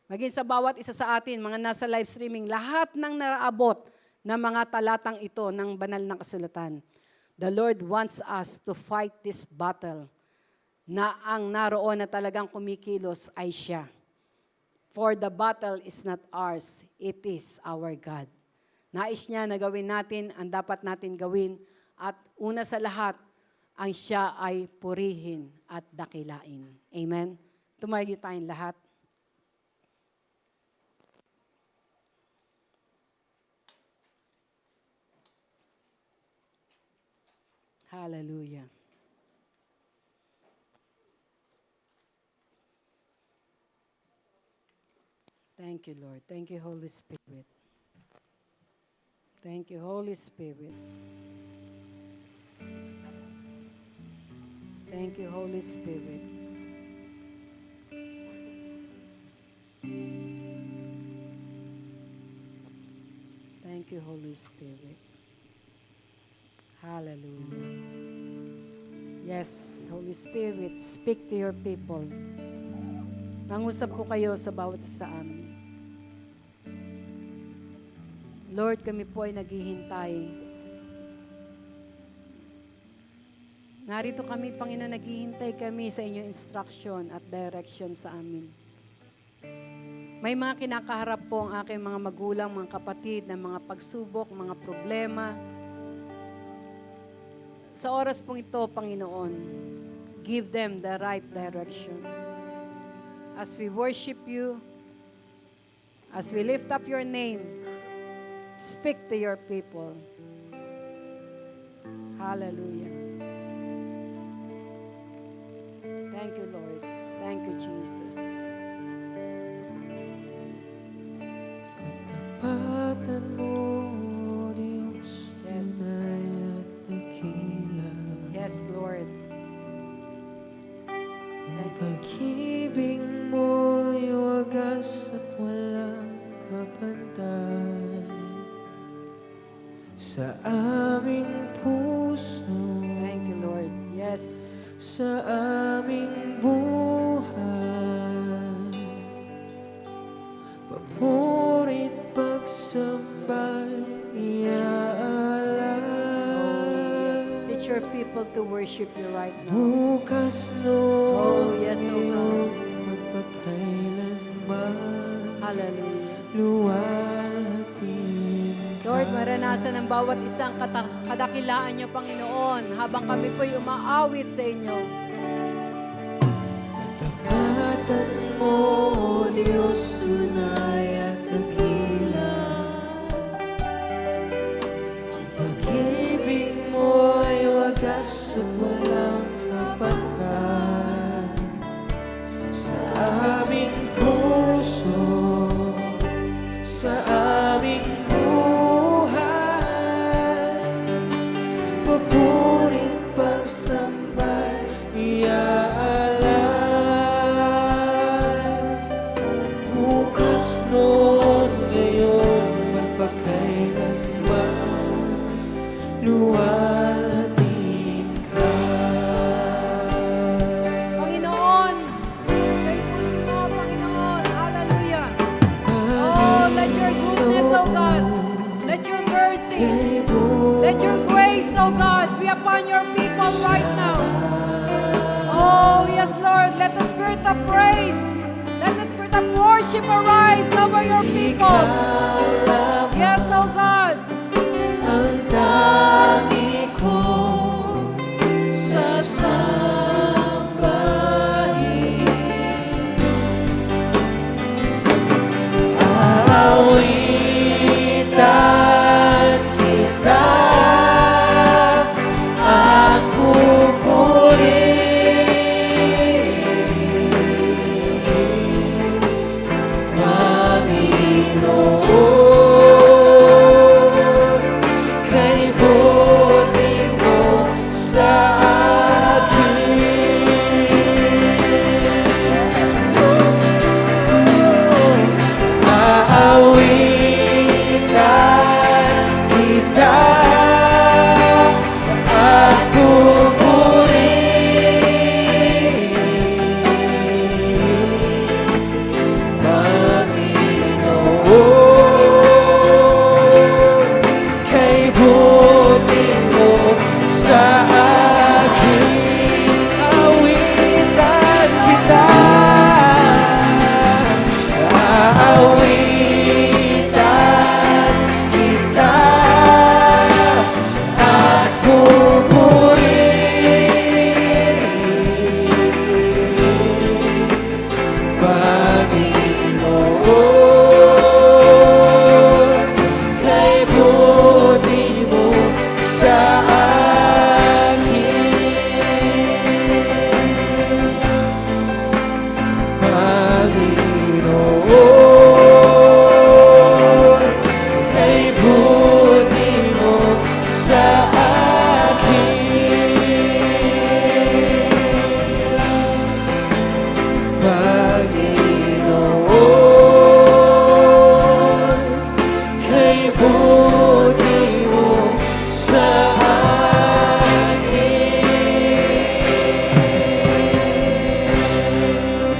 Maging sa bawat isa sa atin, mga nasa live streaming, lahat ng naraabot na mga talatang ito ng banal na kasulatan. The Lord wants us to fight this battle na ang naroon na talagang kumikilos ay siya. For the battle is not ours, it is our God. Nais niya na gawin natin ang dapat natin gawin at una sa lahat, ang siya ay purihin at dakilain. Amen? Tumayo tayong lahat. Hallelujah. Thank you, Lord. Thank you, Holy Spirit. Thank you, Holy Spirit. Thank you, Holy Spirit. Thank you, Holy Spirit. Hallelujah. Yes, Holy Spirit, speak to your people. Mangusap po kayo sa bawat isa sa amin. Lord, kami po ay naghihintay. Narito kami, Panginoon, naghihintay kami sa inyong instruction at direction sa amin. May mga kinakaharap po ang aking mga magulang, mga kapatid, na mga pagsubok, mga problema. Sa oras pong ito, Panginoon, give them the right direction. As we worship you, as we lift up your name, speak to your people. Hallelujah. Thank you, Lord. Thank you, Jesus. Katapatan mo, Diyos, Yes. tunay at dakila. Yes, Lord. Ang pag-ibig mo'y wagas at walang kapantay sa aming puso, Thank you, Lord. Yes. sa aming buhay. Papurit pagsambay Oh, yes. iaalay. Teach your your people to worship you right now. Bukas Oh, noon yes, oh God. magpakailanman Hallelujah. luwalhatin ka. Lord, maranasan ng bawat isang kadakilaan niyo, Panginoon, habang kami po'y umaawit sa inyo. Tapatan mo, O Diyos, tunay at dakila. Ang pag-ibig mo ay wagas at walang kapantay. Sa aming puso, sa aming buhay, papuring pagsambay, iaalay. Bukas noon, ngayon, magpakailanman, luwalhatin ka. Panginoon, faithful mo, Panginoon. Hallelujah. Oh, let your goodness, oh God, let your mercy, let your grace, oh God, be upon your people right now. Oh, yes, Lord, let the spirit of praise, let the spirit of worship arise over your people. Yes, oh God. Ang tangi ko sasambahin. Aawitan kita at pupurihin, Panginoon, kay buti mo sa akin. Aawitan kita at pupurihin, Panginoon, kay buti mo sa akin. Aawitan kita, aawitan kita at pupurihin, Panginoon, kay buti mo sa akin. Panginoon, kay buti mo sa akin. Panginoon, kay buti mo sa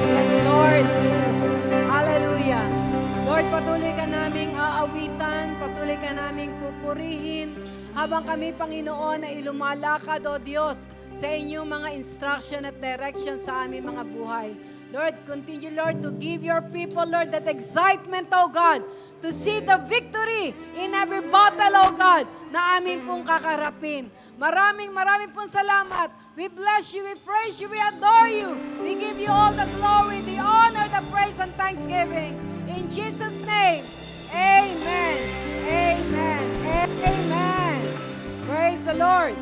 Yes, Lord. Hallelujah. Lord, patuloy ka naming aawitan, patuloy ka naming pupurihin, habang kami, Panginoon, ay lumalakad, O Diyos, sa inyong mga instruction at direction sa aming mga buhay. Lord, continue, Lord, to give your people, Lord, that excitement, O God, to see the victory in every battle, O God, na aming pong kakarapin. Maraming pong salamat. We bless you, we praise you, we adore you. We give you all the glory, the honor, the praise, and thanksgiving. In Jesus' name, amen, amen, amen. Praise the Lord.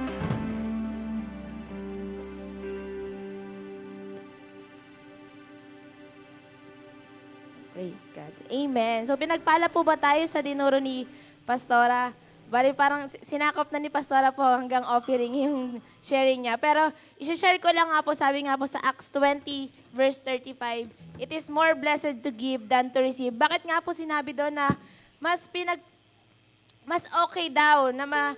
Praise God. Amen. So pinagpala po ba tayo sa dinuro ni Pastora? Bali parang sinakop na ni Pastora po hanggang offering yung sharing niya. Pero isi-share ko lang nga po, sabi nga po sa Acts 20 verse 35, it is more blessed to give than to receive. Bakit nga po sinabi doon na mas okay daw na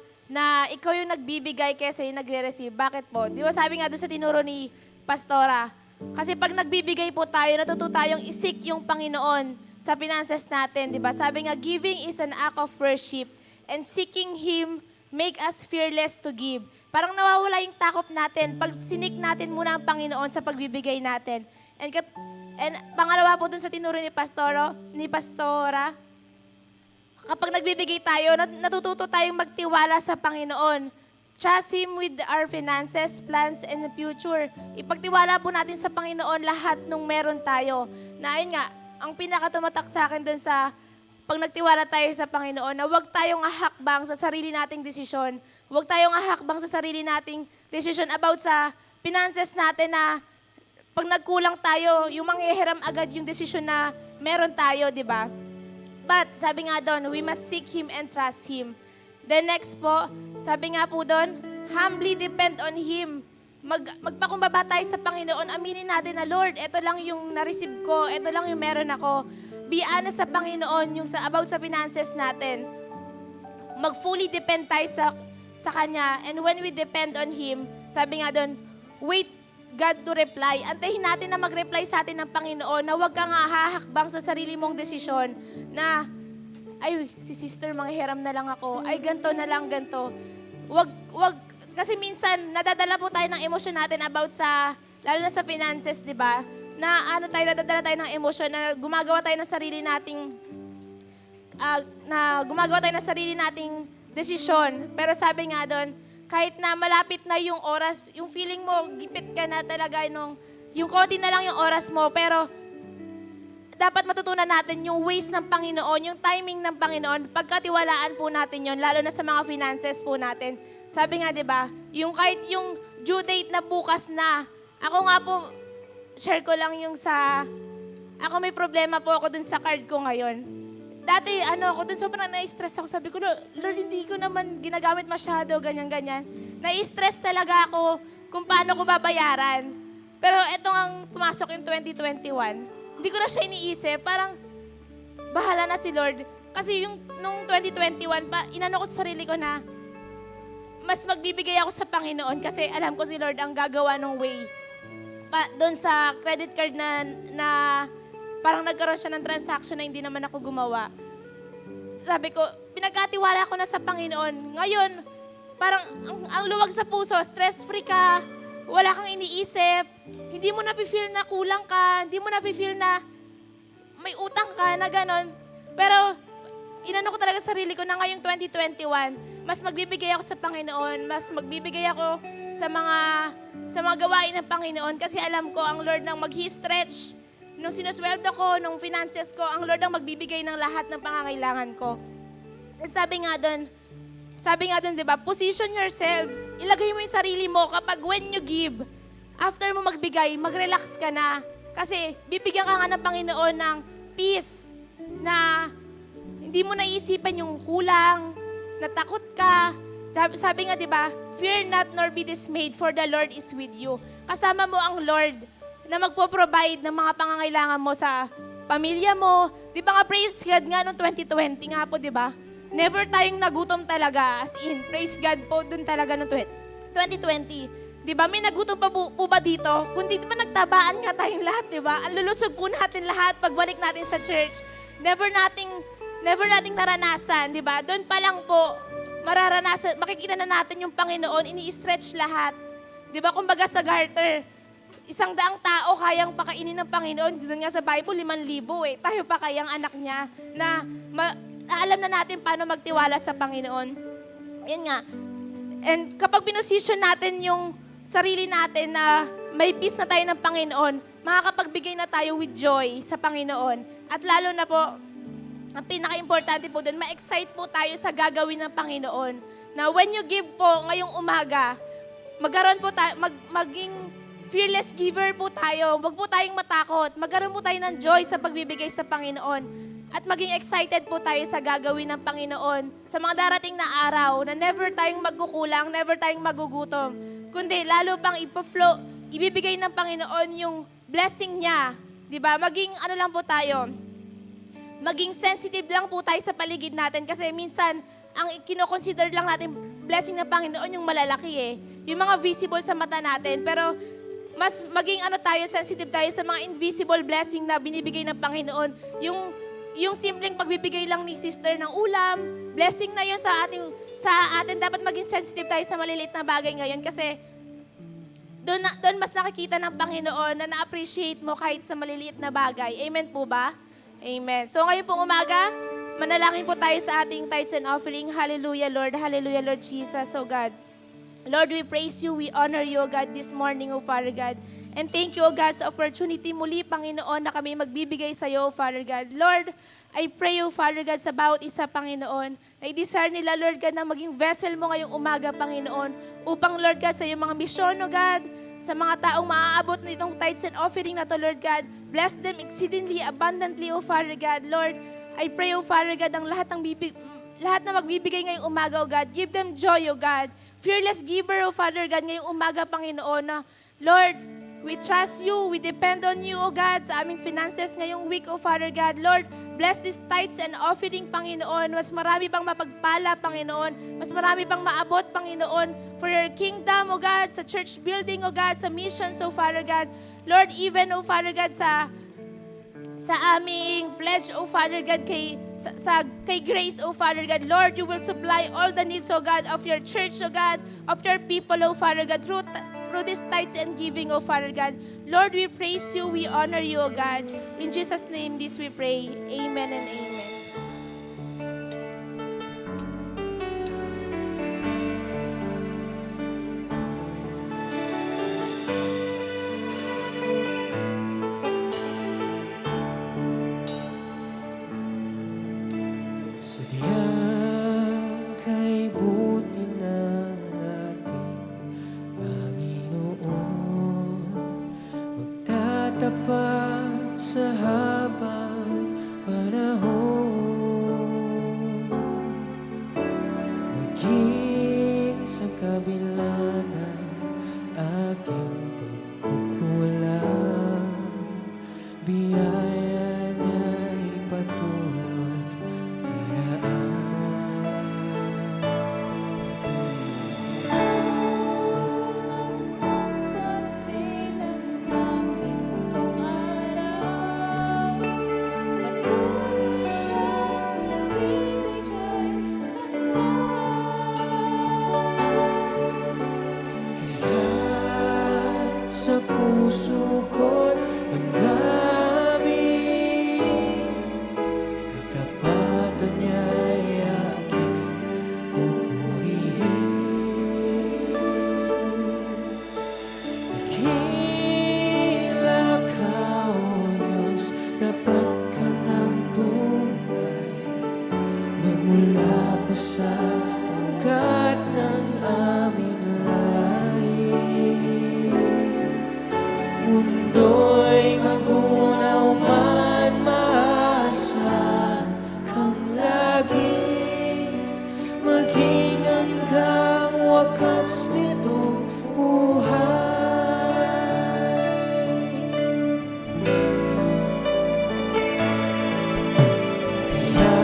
ikaw yung nagbibigay kaysa yung nagre-receive? Bakit po? Di ba sabi nga doon sa tinuro ni Pastora, kasi pag nagbibigay po tayo, natuto tayong isik yung Panginoon sa finances natin, di ba? Sabi nga, giving is an act of worship and seeking Him make us fearless to give. parang nawawala yung takot natin pag sinik natin muna ang Panginoon sa pagbibigay natin. And pangalawa po dun sa tinuro ni Pastora, kapag nagbibigay tayo, natututo tayong magtiwala sa Panginoon. Trust Him with our finances, plans, and the future. Ipagtiwala po natin sa Panginoon lahat nung meron tayo. Na ayun nga, ang pinakatumatak sa akin dun sa pag nagtiwala tayo sa Panginoon, na huwag tayong ahakbang sa sarili nating desisyon. Huwag tayong ahakbang sa sarili nating desisyon about sa finances natin na pag nagkulang tayo, yung manghihiram agad yung desisyon na meron tayo, di ba? But, sabi nga doon, we must seek Him and trust Him. Then next po, sabi nga po doon, humbly depend on Him. Magpakumbaba tayo sa Panginoon, aminin natin na, Lord, ito lang yung na-receive ko, ito lang yung meron ako. Be honest sa Panginoon yung about sa finances natin. Mag-fully depend tayo sa Kanya. And when we depend on Him, sabi nga doon, wait God to reply. Antayin natin na mag-reply sa atin ng Panginoon na huwag ka nga hahakbang sa sarili mong desisyon na, ay, si sister, manghihiram na lang ako. Ay, ganto na lang, ganto. Wag, kasi minsan, nadadala po tayo ng emosyon natin about sa, lalo na sa finances, di ba? Na nadadala tayo ng emosyon na gumagawa tayo ng sarili nating, desisyon. Pero sabi nga doon, kahit na malapit na yung oras, yung feeling mo, gipit ka na talaga, yung konti na lang yung oras mo, pero dapat matutunan natin yung ways ng Panginoon, yung timing ng Panginoon, pagkatiwalaan po natin yon, lalo na sa mga finances po natin. Sabi nga, di ba, yung kahit yung due date na bukas na, ako nga po, share ko lang yung ako may problema po ako dun sa card ko ngayon. Dati, ako dun sobrang na-stress ako. Sabi ko, Lord, hindi ko naman ginagamit masyado, ganyan-ganyan. Na-stress talaga ako kung paano ko babayaran. Pero eto ang pumasok yung 2021. Hindi ko na siya iniisip. Parang, bahala na si Lord. Kasi nung 2021, inano ko sa sarili ko na, mas magbibigay ako sa Panginoon kasi alam ko si Lord ang gagawa ng way. Doon sa credit card na parang nagkaroon siya ng transaction na hindi naman ako gumawa. Sabi ko, pinagkatiwala ko na sa Panginoon. Ngayon, parang ang luwag sa puso, stress-free ka, wala kang iniisip, hindi mo na-feel na kulang ka, hindi mo na-feel na may utang ka na gano'n. Pero, inano ko talaga sa sarili ko na ngayong 2021, mas magbibigay ako sa Panginoon, mas magbibigay ako sa mga gawain ng Panginoon kasi alam ko ang Lord nang mag-stretch. Nung sinusweldo ko, nung finances ko, ang Lord ang magbibigay ng lahat ng pangangailangan ko. At sabi nga doon, di ba, position yourselves. Ilagay mo yung sarili mo kapag when you give, after mo magbigay, mag-relax ka na. Kasi bibigyan ka nga ng Panginoon ng peace na hindi mo naisipan yung kulang, natakot ka. Sabi nga, di ba, fear not nor be dismayed, for the Lord is with you. Kasama mo ang Lord na magpo-provide ng mga pangangailangan mo sa pamilya mo. Di ba nga, praise God nga noong 2020 nga po, di ba? Never tayong nagutom talaga. As in, praise God po dun talaga noong 2020. Di ba? May nagutom pa po ba dito? Kundi di ba nagtabaan nga tayong lahat, di ba? Ang lulusog po natin lahat pagbalik natin sa church. Never nating naranasan, di ba? Doon pa lang po, makikita na natin yung Panginoon, ini-stretch lahat. Di ba? Kumbaga sa garter, 100 tao kayang pakainin ng Panginoon. Doon nga sa Bible, 5,000 eh. Tayo pa kayang anak niya na alam na natin paano magtiwala sa Panginoon. Yan nga. And kapag pinosisyon natin yung sarili natin na may peace na tayo ng Panginoon, makakapagbigay na tayo with joy sa Panginoon. At lalo na po, ang pinaka-importante po doon, ma-excite po tayo sa gagawin ng Panginoon. Na when you give po ngayong umaga, magkaroon po tayo, maging fearless giver po tayo. Huwag po tayong matakot. Magkaroon po tayo ng joy sa pagbibigay sa Panginoon. At maging excited po tayo sa gagawin ng Panginoon sa mga darating na araw na never tayong magkukulang, never tayong magugutom. Kundi lalo pang ibibigay ng Panginoon yung blessing niya. Diba? Maging lang po tayo. Maging sensitive lang po tayo sa paligid natin kasi minsan ang kinoconsider lang natin blessing ng Panginoon yung malalaki eh. Yung mga visible sa mata natin. Pero mas maging tayo, sensitive tayo sa mga invisible blessing na binibigay ng Panginoon. Yung simpleng pagbibigay lang ni sister ng ulam, blessing na yun sa sa atin, dapat maging sensitive tayo sa maliliit na bagay ngayon kasi doon mas nakikita ng Panginoon na na-appreciate mo kahit sa maliliit na bagay. Amen po ba? Amen. So ngayon pong umaga, manalangin po tayo sa ating tithes and offering. Hallelujah, Lord. Hallelujah, Lord Jesus, oh God. Lord, we praise you, we honor you, O God, this morning, O Father God. And thank you, O God, sa opportunity muli, Panginoon, na kami magbibigay sa iyo, O Father God. Lord, I pray, O Father God, sa bawat isa, Panginoon, na i-desire nila, Lord God, na maging vessel mo ngayong umaga, Panginoon, upang, Lord God, sa iyong mga misyon, O God, sa mga taong maaabot na itong tithes and offering na to, Lord God, bless them exceedingly, abundantly, O Father God. Lord, I pray, O Father God, ang lahat na magbibigay ngayong umaga, O God, give them joy, O God. Fearless giver, O Father God, ngayong umaga, Panginoon, na, Lord, we trust you, we depend on you, O God, sa aming finances ngayong week, O Father God. Lord, bless these tithes and offering, Panginoon. Mas marami pang mapagpala, Panginoon. Mas marami pang maabot, Panginoon, for your kingdom, O God, sa church building, O God, sa missions, O Father God. Lord, even, O Father God, sa aming pledge, O Father God, kay Grace, O Father God. Lord, you will supply all the needs, O God, of your church, O God, of your people, O Father God, through this tithes and giving, O Father God. Lord, we praise you, we honor you, O God. In Jesus' name, this we pray. Amen and amen. Sadyang kay buti ng ating Panginoon, magtatapat sa habang panahon, maging sa kabila ng aking pagkukulang, biyaya niya'y patuloy nilaan. Kaya't sa puso ko't damdamin, katapatan niya'y aking pupurihin. Dakila ka, O Diyos, dapat ka ng tunay, magmula pa sa ugat ng aming lahi. Mundo'y magunaw man, maasahan kang lagi, maging hanggang wakas nitong buhay. Kaya,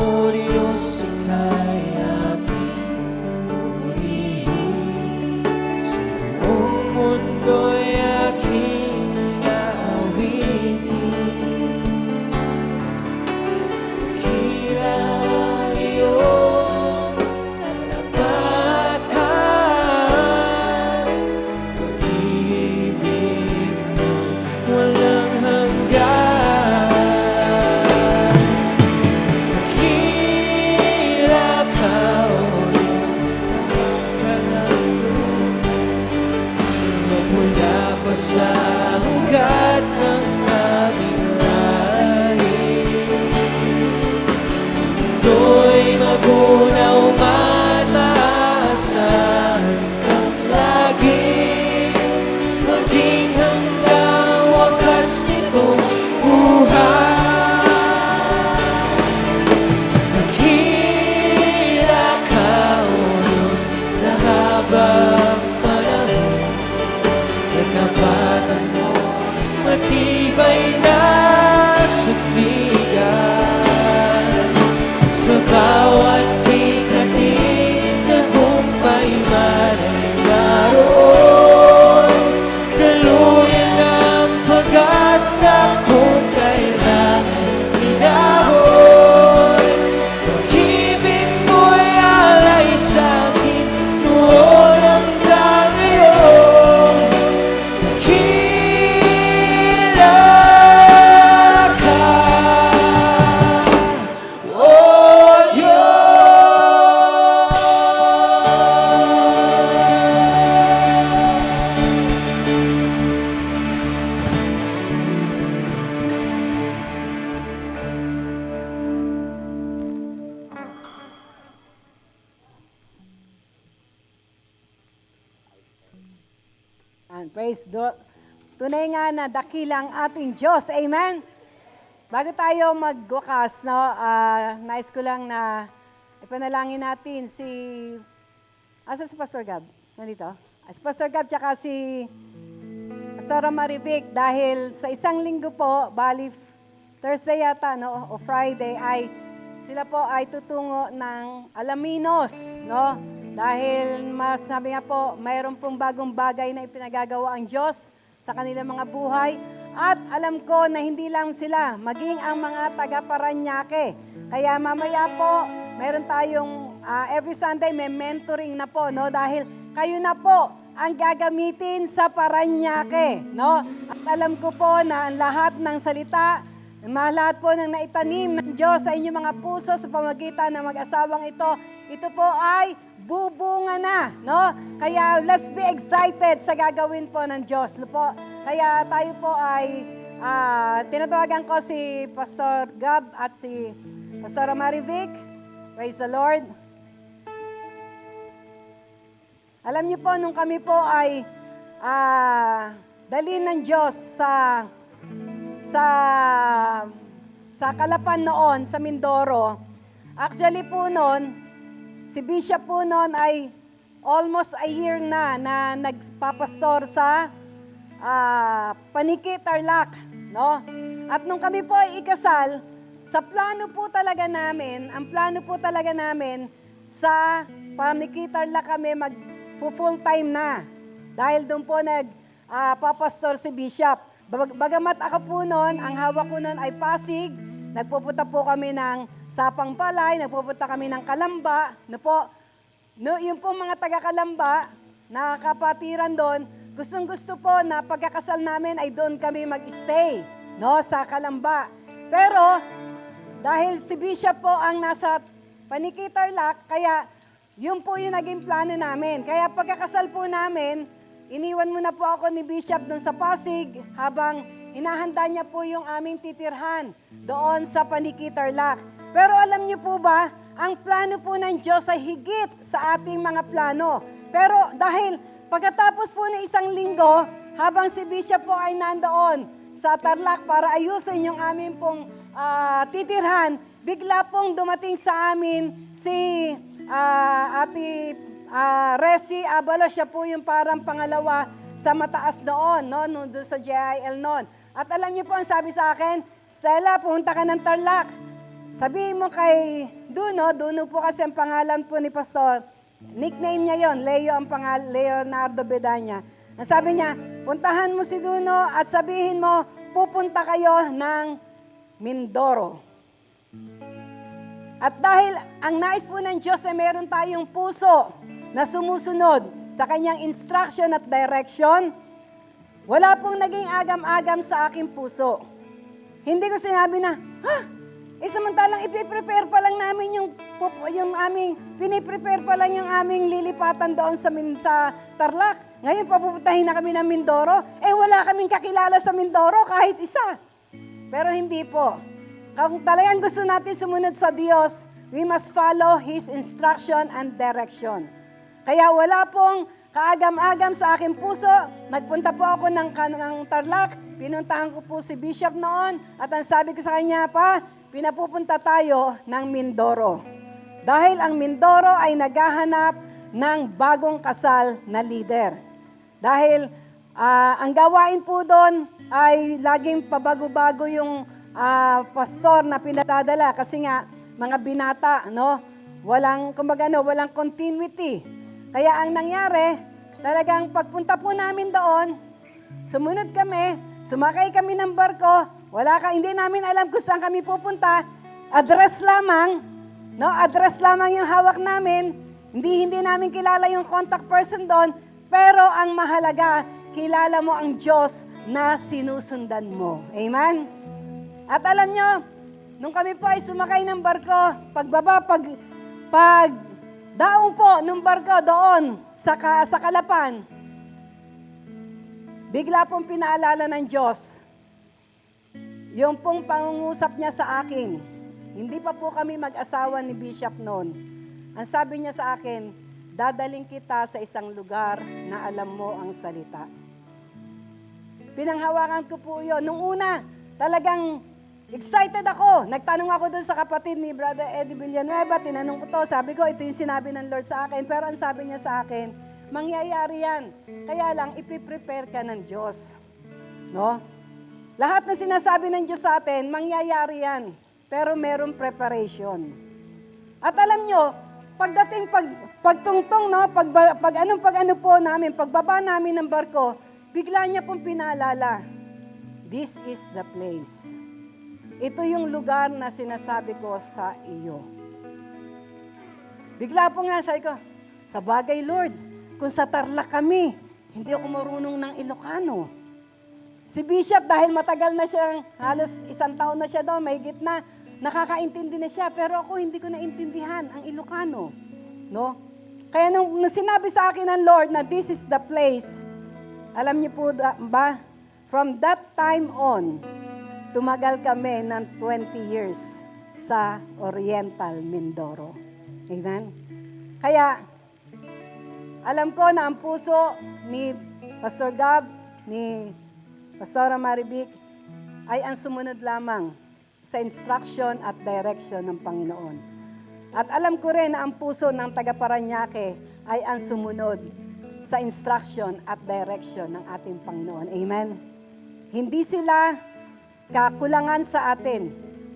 O Diyos, ika'y aking purihin, sa buong mundo'y aking aawitin. Dakila ang iyong katapat Ayan, tunay nga na dakilang ating Diyos. Amen? Bago tayo magwakas, no, nais ko lang na ipanalangin natin asa si Pastor Gab? Nandito? Si Pastor Gab tsaka si Pastora Marivic, dahil sa isang linggo po, bali Thursday yata, no, o Friday, ay sila po ay tutungo ng Alaminos, no? Dahil sabi nga po, mayroon pong bagong bagay na ipinagagawa ang Diyos sa kanilang mga buhay. At alam ko na hindi lang sila, maging ang mga taga-Paranaque. Kaya mamaya po, mayroon tayong every Sunday may mentoring na po, no? Dahil kayo na po ang gagamitin sa Paranaque, no? At alam ko po na ang lahat ng salita, lahat po ng naitanim ng Diyos sa inyong mga puso sa pamagitan ng mag-asawang ito po ay bubunga na, no? Kaya let's be excited sa gagawin po ng Diyos, no po? Kaya tayo po ay tinatawagan ko si Pastor Gab at si Pastora Marivic. Praise the Lord. Alam niyo po, nung kami po ay dalhin ng Diyos sa Calapan noon, sa Mindoro. Actually po noon, si Bishop po noon ay almost a year na nagpapastor sa Paniqui, Tarlac, no? At nung kami po ay ikasal, ang plano po talaga namin sa Paniqui, Tarlac kami full time na. Dahil doon po papastor si Bishop. Bagamat ako po noon, ang hawak ko noon ay Pasig, nagpupunta po kami ng Sapang Palay, nagpupunta kami ng Kalamba, no po. No, yung po mga taga-Kalamba, nakakapatiran doon, gustong-gusto po na pagkakasal namin ay doon kami mag-stay, no, sa Kalamba. Pero, dahil si Bishop po ang nasa Paniqui, Tarlac, kaya yun po yung naging plano namin. Kaya pagkakasal po namin, iniwan muna po ako ni Bishop doon sa Pasig habang hinahanda niya po yung aming titirhan doon sa Paniqui, Tarlac. Pero alam niyo po ba, ang plano po ng Diyos ay higit sa ating mga plano. Pero dahil pagkatapos po ng isang linggo, habang si Bishop po ay nandoon sa Tarlac para ayusin yung aming pong titirhan, bigla pong dumating sa amin si Ate Resi Abalo. Siya po yung parang pangalawa sa mataas doon, no? Doon sa JIL noon. At alam niyo po ang sabi sa akin, Stella, pumunta ka ng Tarlac. Sabihin mo kay Duno po kasi ang pangalan po ni Pastor. Nickname niya yon, Leonardo Bedanya. Ang sabi niya, puntahan mo si Duno at sabihin mo, pupunta kayo ng Mindoro. At dahil ang nais po ng Diyos ay meron tayong puso na sumusunod sa kanyang instruction at direction, wala pong naging agam-agam sa aking puso. Hindi ko sinabi na, samantalang ipiprepare pa lang namin piniprepare pa lang yung aming lilipatan doon sa Tarlac. Ngayon papupuntahin na kami ng Mindoro. Wala kaming kakilala sa Mindoro kahit isa. Pero hindi po. Kung talagang gusto natin sumunod sa Diyos, we must follow His instruction and direction. Kaya wala pong kaagam-agam sa aking puso. Nagpunta po ako ng Tarlac. Pinuntahan ko po si Bishop noon. At ang sabi ko sa kanya, pinapupunta tayo ng Mindoro. Dahil ang Mindoro ay naghahanap ng bagong kasal na leader. Dahil ang gawain po doon ay laging pabago-bago yung pastor na pinadadala. Kasi nga, mga binata, no? Walang continuity. Kaya ang nangyari, talagang pagpunta po namin doon, sumunod kami, sumakay kami ng barko, hindi namin alam kung saan kami pupunta. Address lamang yung hawak namin. Hindi namin kilala yung contact person doon. Pero ang mahalaga, kilala mo ang Diyos na sinusundan mo. Amen? At alam nyo, nung kami po ay sumakay ng barko, daong po ng barko doon sa Calapan, bigla pong pinaalala ng Diyos yung pong pangungusap niya sa akin. Hindi pa po kami mag-asawa ni Bishop noon. Ang sabi niya sa akin, dadaling kita sa isang lugar na alam mo ang salita. Pinanghawakan ko po yun. Nung una, talagang excited ako. Nagtanong ako doon sa kapatid ni Brother Eddie Villanueva. Tinanong ko to, sabi ko, ito yung sinabi ng Lord sa akin. Pero ang sabi niya sa akin, mangyayari yan. Kaya lang, ipiprepare ka ng Diyos. No? Lahat na sinasabi ng Diyos sa atin, mangyayari yan. Pero merong preparation. At alam nyo, pagdating, pagtungtong, no? pag ano po namin, pagbaba namin ng barko, bigla niya pong pinaalala, this is the place. Ito yung lugar na sinasabi ko sa iyo. Bigla po nga, sabi ko, sa bagay Lord, kung sa Tarlac kami, hindi ako marunong ng Ilocano. Si Bishop, dahil matagal na siya, halos 1 taon na siya doon, mahigit na, nakakaintindi na siya, pero ako hindi ko naintindihan ang Ilocano. No? Kaya nung sinabi sa akin ng Lord na this is the place, alam niyo po ba, from that time on, tumagal kami ng 20 years sa Oriental Mindoro. Amen? Kaya, alam ko na ang puso ni Pastor Gab, ni Pastora Marivic, ay ang sumunod lamang sa instruction at direction ng Panginoon. At alam ko rin na ang puso ng taga-Parañaque ay ang sumunod sa instruction at direction ng ating Panginoon. Amen? Hindi sila kakulangan sa atin.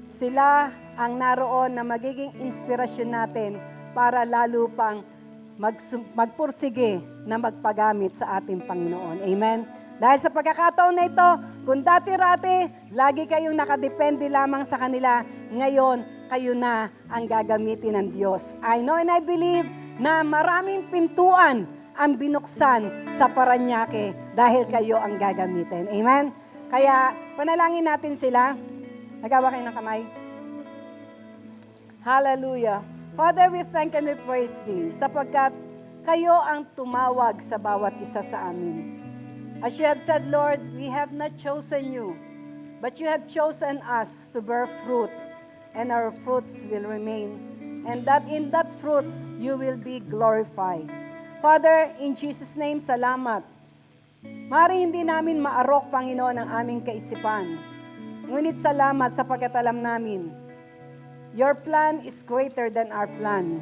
Sila ang naroon na magiging inspirasyon natin para lalo pang magpursige na magpagamit sa ating Panginoon. Amen? Dahil sa pagkakataon na ito, kung dati-rati, lagi kayong nakadepende lamang sa kanila, ngayon, kayo na ang gagamitin ng Diyos. I know and I believe na maraming pintuan ang binuksan sa Parañaque dahil kayo ang gagamitin. Amen? Kaya, panalangin natin sila. Nagawa kayo ng kamay. Hallelujah. Father, we thank and we praise Thee sapagkat kayo ang tumawag sa bawat isa sa amin. As you have said, Lord, we have not chosen you, but you have chosen us to bear fruit, and our fruits will remain, and that in that fruits, you will be glorified. Father, in Jesus' name, salamat. Mari hindi namin maarok, Panginoon, ang aming kaisipan. Ngunit salamat sapagkat alam namin, your plan is greater than our plan.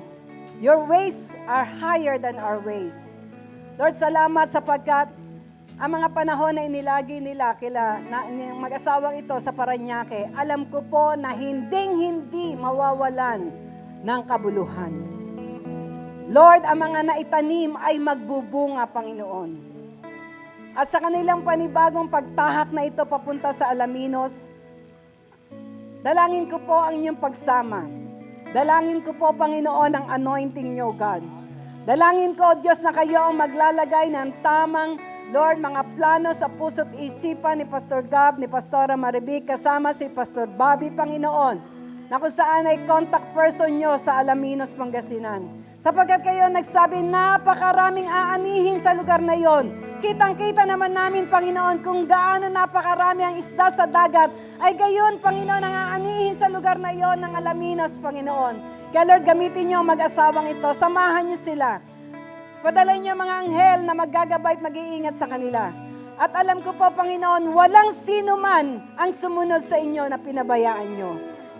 Your ways are higher than our ways. Lord, salamat sapagkat ang mga panahon na inilagi nila ng mag-asawang ito sa Parañaque, alam ko po na hinding-hindi mawawalan ng kabuluhan. Lord, ang mga naitanim ay magbubunga, Panginoon. At sa kanilang panibagong pagtahak na ito papunta sa Alaminos, dalangin ko po ang inyong pagsama. Dalangin ko po, Panginoon, ang anointing niyo, God. Dalangin ko, Diyos, na kayo ang maglalagay ng tamang, Lord, mga plano sa puso't isipan ni Pastor Gab, ni Pastora Marivic, kasama si Pastor Bobby, Panginoon, na kung saan ay contact person nyo sa Alaminos, Pangasinan. Sapagkat kayo nagsabi, napakaraming aanihin sa lugar na yon. Kitang-kita naman namin, Panginoon, kung gaano napakarami ang isda sa dagat, ay gayon, Panginoon, ang aanihin sa lugar na yon ng Alaminos, Panginoon. Kaya Lord, gamitin nyo ang mag-asawang ito, samahan nyo sila. Padala niyo mga anghel na maggagabay at mag-iingat sa kanila. At alam ko po, Panginoon, walang sino man ang sumunod sa inyo na pinabayaan nyo.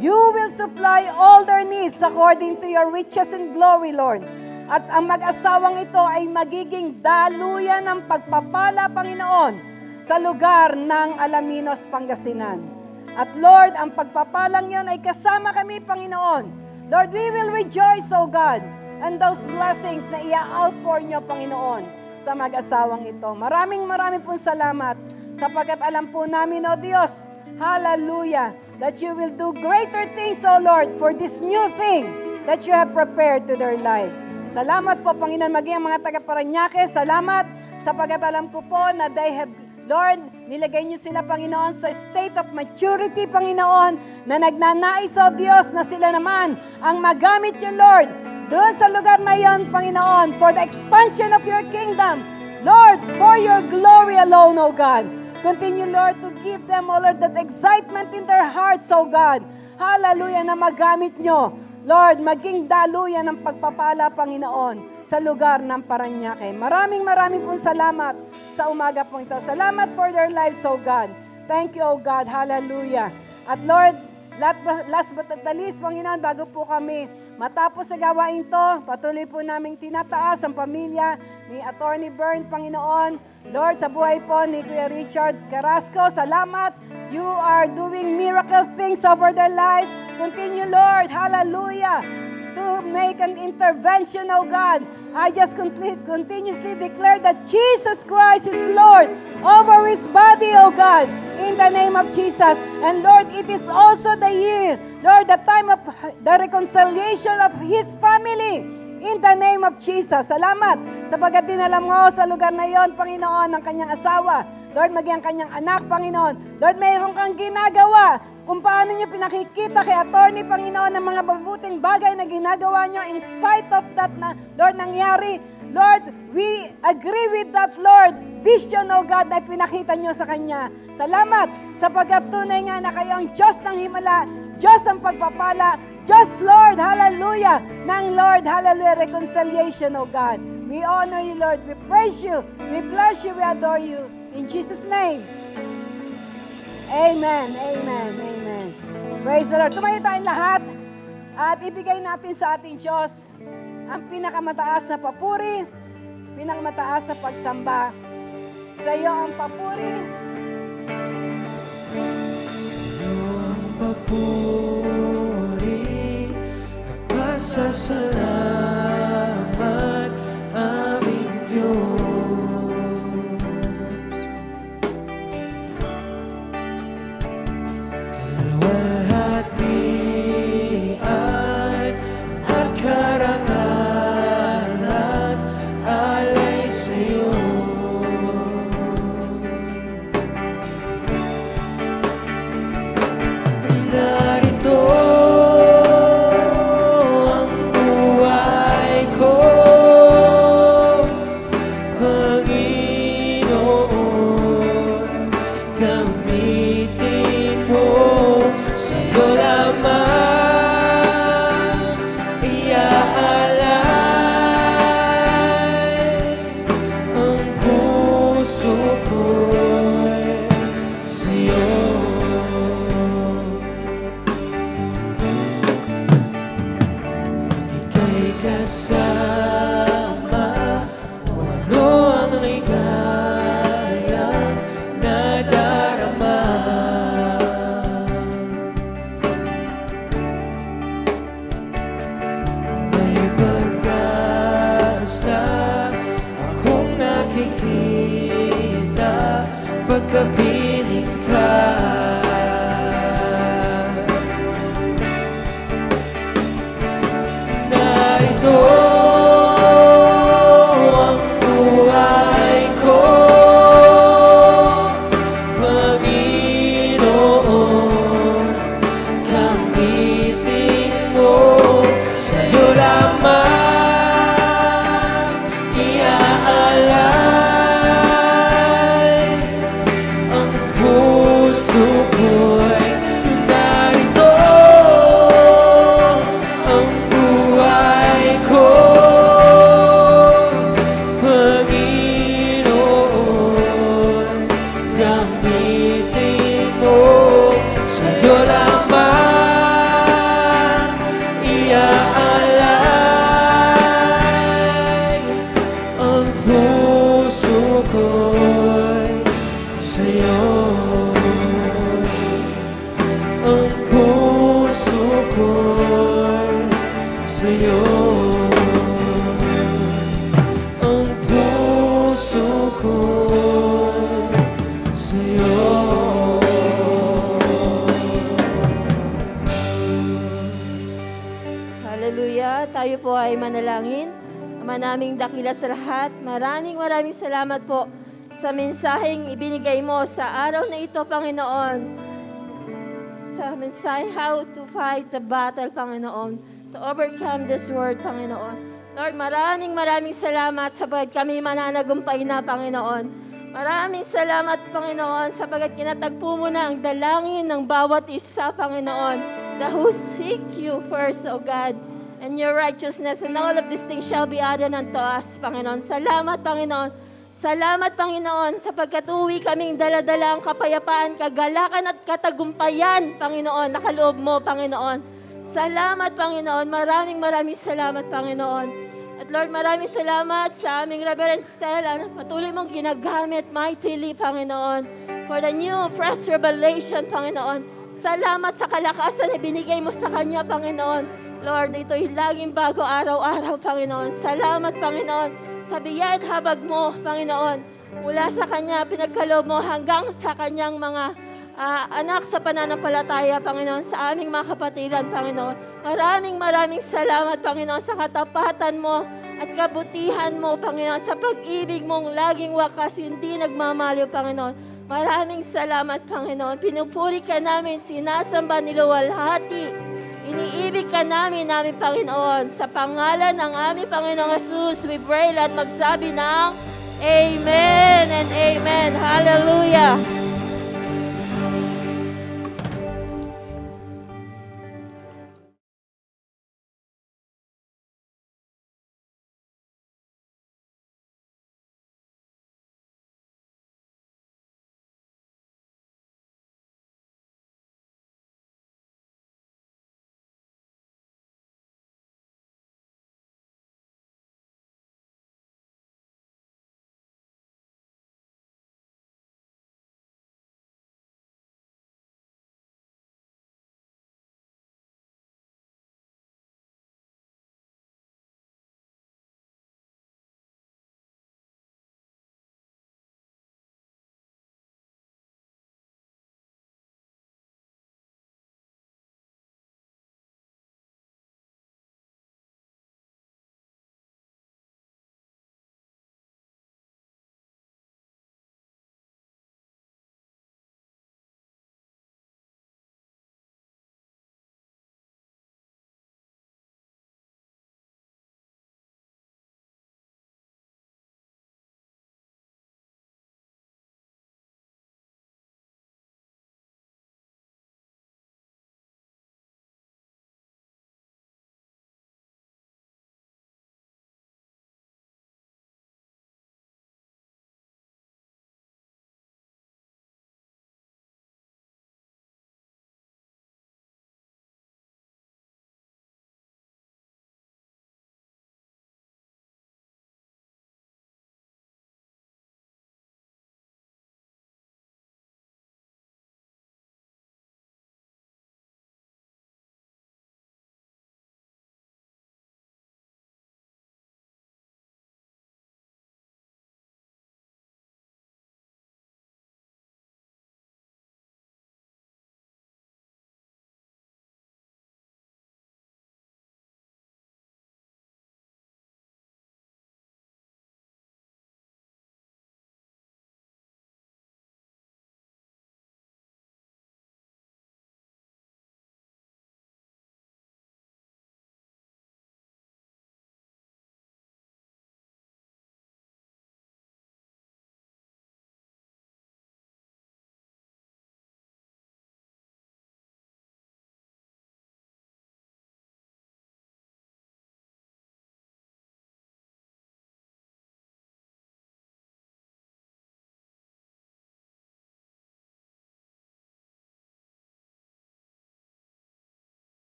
You will supply all their needs according to your riches and glory, Lord. At ang mag-asawang ito ay magiging daluyan ng pagpapala, Panginoon, sa lugar ng Alaminos, Pangasinan. At Lord, ang pagpapalang yon ay kasama kami, Panginoon. Lord, we will rejoice, O God, and those blessings na i-outpour nyo, Panginoon, sa mag-asawang ito. Maraming pong salamat sapagkat alam po namin, O Diyos, hallelujah, that you will do greater things, O Lord, for this new thing that you have prepared to their life. Salamat po, Panginoon, maging ang mga taga-Parañaque. Salamat sapagkat alam ko po na they have, Lord, nilagay niyo sila, Panginoon, sa state of maturity, Panginoon, na nagnanais, O Diyos, na sila naman ang magamit niyo, Lord, doon sa lugar na yon, Panginoon, for the expansion of your kingdom. Lord, for your glory alone, O God. Continue, Lord, to give them, O Lord, that excitement in their hearts, O God. Hallelujah, na magamit nyo Lord, maging daluyan ng pagpapala, Panginoon, sa lugar ng Parañaque. Maraming pong salamat sa umaga pong ito. Salamat for their lives, O God. Thank you, O God. Hallelujah. At Lord, last but not the least, Panginoon, bago po kami matapos sa gawain to, patuloy po namin tinataas ang pamilya ni Attorney Bern, Panginoon. Lord, sa buhay po ni Kuya Richard Carrasco, salamat. You are doing miracle things over their life. Continue, Lord, hallelujah, to make an intervention, oh God. I just continuously declare that Jesus Christ is Lord over His body, oh God, in the name of Jesus. And Lord, it is also the year, Lord, the time of the reconciliation of His family, in the name of Jesus. Salamat sapagat dinala mo sa lugar na yon, Panginoon, ang kanyang asawa. Lord, maging ang kanyang anak, Panginoon. Lord, mayroon kang ginagawa kung paano nyo pinakikita kay Attorney, Panginoon, ng mga mabubuting bagay na ginagawa nyo in spite of that na, Lord, nangyari. Lord, we agree with that, Lord, vision, O God, na pinakita nyo sa Kanya. Salamat sapagat tunay nga na kayo ang Diyos ng Himala, Diyos ang pagpapala, Diyos, Lord, hallelujah, ng Lord, hallelujah, reconciliation, O God. We honor you, Lord. We praise you. We bless you. We adore you. In Jesus' name. Amen, amen, amen. Praise the Lord. Tumayo tayong lahat at ibigay natin sa ating Diyos ang pinakamataas na papuri, pinakamataas na pagsamba. Sa iyo ang papuri. Sa iyo ang papuri at pasasalamat, aming Diyos. Kalwalhatian at karangalan alay sa iyo. Narito ang buhay ko, Panginoon, gamitin mo, sa'yo lamang iaalay ang puso ko'y sa'yo. Ika'y kasama, o ano ang ligayang nadarama. May pag-asa akong nakikita pagkapiling ka. Narito ang buhay ko, Panginoon, gamitin mo, sa'yo lamang iaalay ang puso ko'y narito. Ang buhay ko, Panginoon, gamitin mo, sa'yo lamang iaalay ang puso ko'y sa'yo. Ang puso ko'y sa'yo. Ang puso ko'y sa'yo. Hallelujah! Tayo po ay manalangin. Ama naming dakila sa lahat, maraming salamat po sa mensaheng ibinigay mo sa araw na ito, Panginoon. Sa mensahe, how to fight the battle, Panginoon. To overcome this world, Panginoon. Lord, maraming salamat sapagat kami mananagumpay na, Panginoon. Maraming salamat, Panginoon, sapagat kinatagpo mo na ang dalangin ng bawat isa, Panginoon. that who seek you first, O God, and your righteousness, and all of these things shall be added unto us, Panginoon. Salamat, Panginoon. Salamat, Panginoon, sapagkat uwi kaming daladala ang kapayapaan, kagalakan at katagumpayan, Panginoon, nakaloob mo, Panginoon. Salamat, Panginoon. Maraming salamat, Panginoon. At Lord, maraming salamat sa aming Reverend Stella na patuloy mong ginagamit mightily, Panginoon, for the new fresh revelation, Panginoon. Salamat sa kalakasan na binigay mo sa kanya, Panginoon. Lord, ito'y laging bago araw-araw, Panginoon. Salamat, Panginoon, sa biyaya at habag mo, Panginoon. Mula sa kanya, pinagkaloob mo hanggang sa kanyang mga anak sa pananampalataya, Panginoon, sa aming mga kapatiran, Panginoon. Maraming salamat, Panginoon, sa katapatan mo at kabutihan mo, Panginoon, sa pag-ibig mong laging wakas, hindi nagmamaliw, Panginoon. Maraming salamat, Panginoon. Pinupuri ka namin, sinasamba, niluwalhati. Iniibig ka namin, Panginoon. Sa pangalan ng aming Panginoong Jesus, we pray, lahat magsabi ng Amen and Amen. Hallelujah.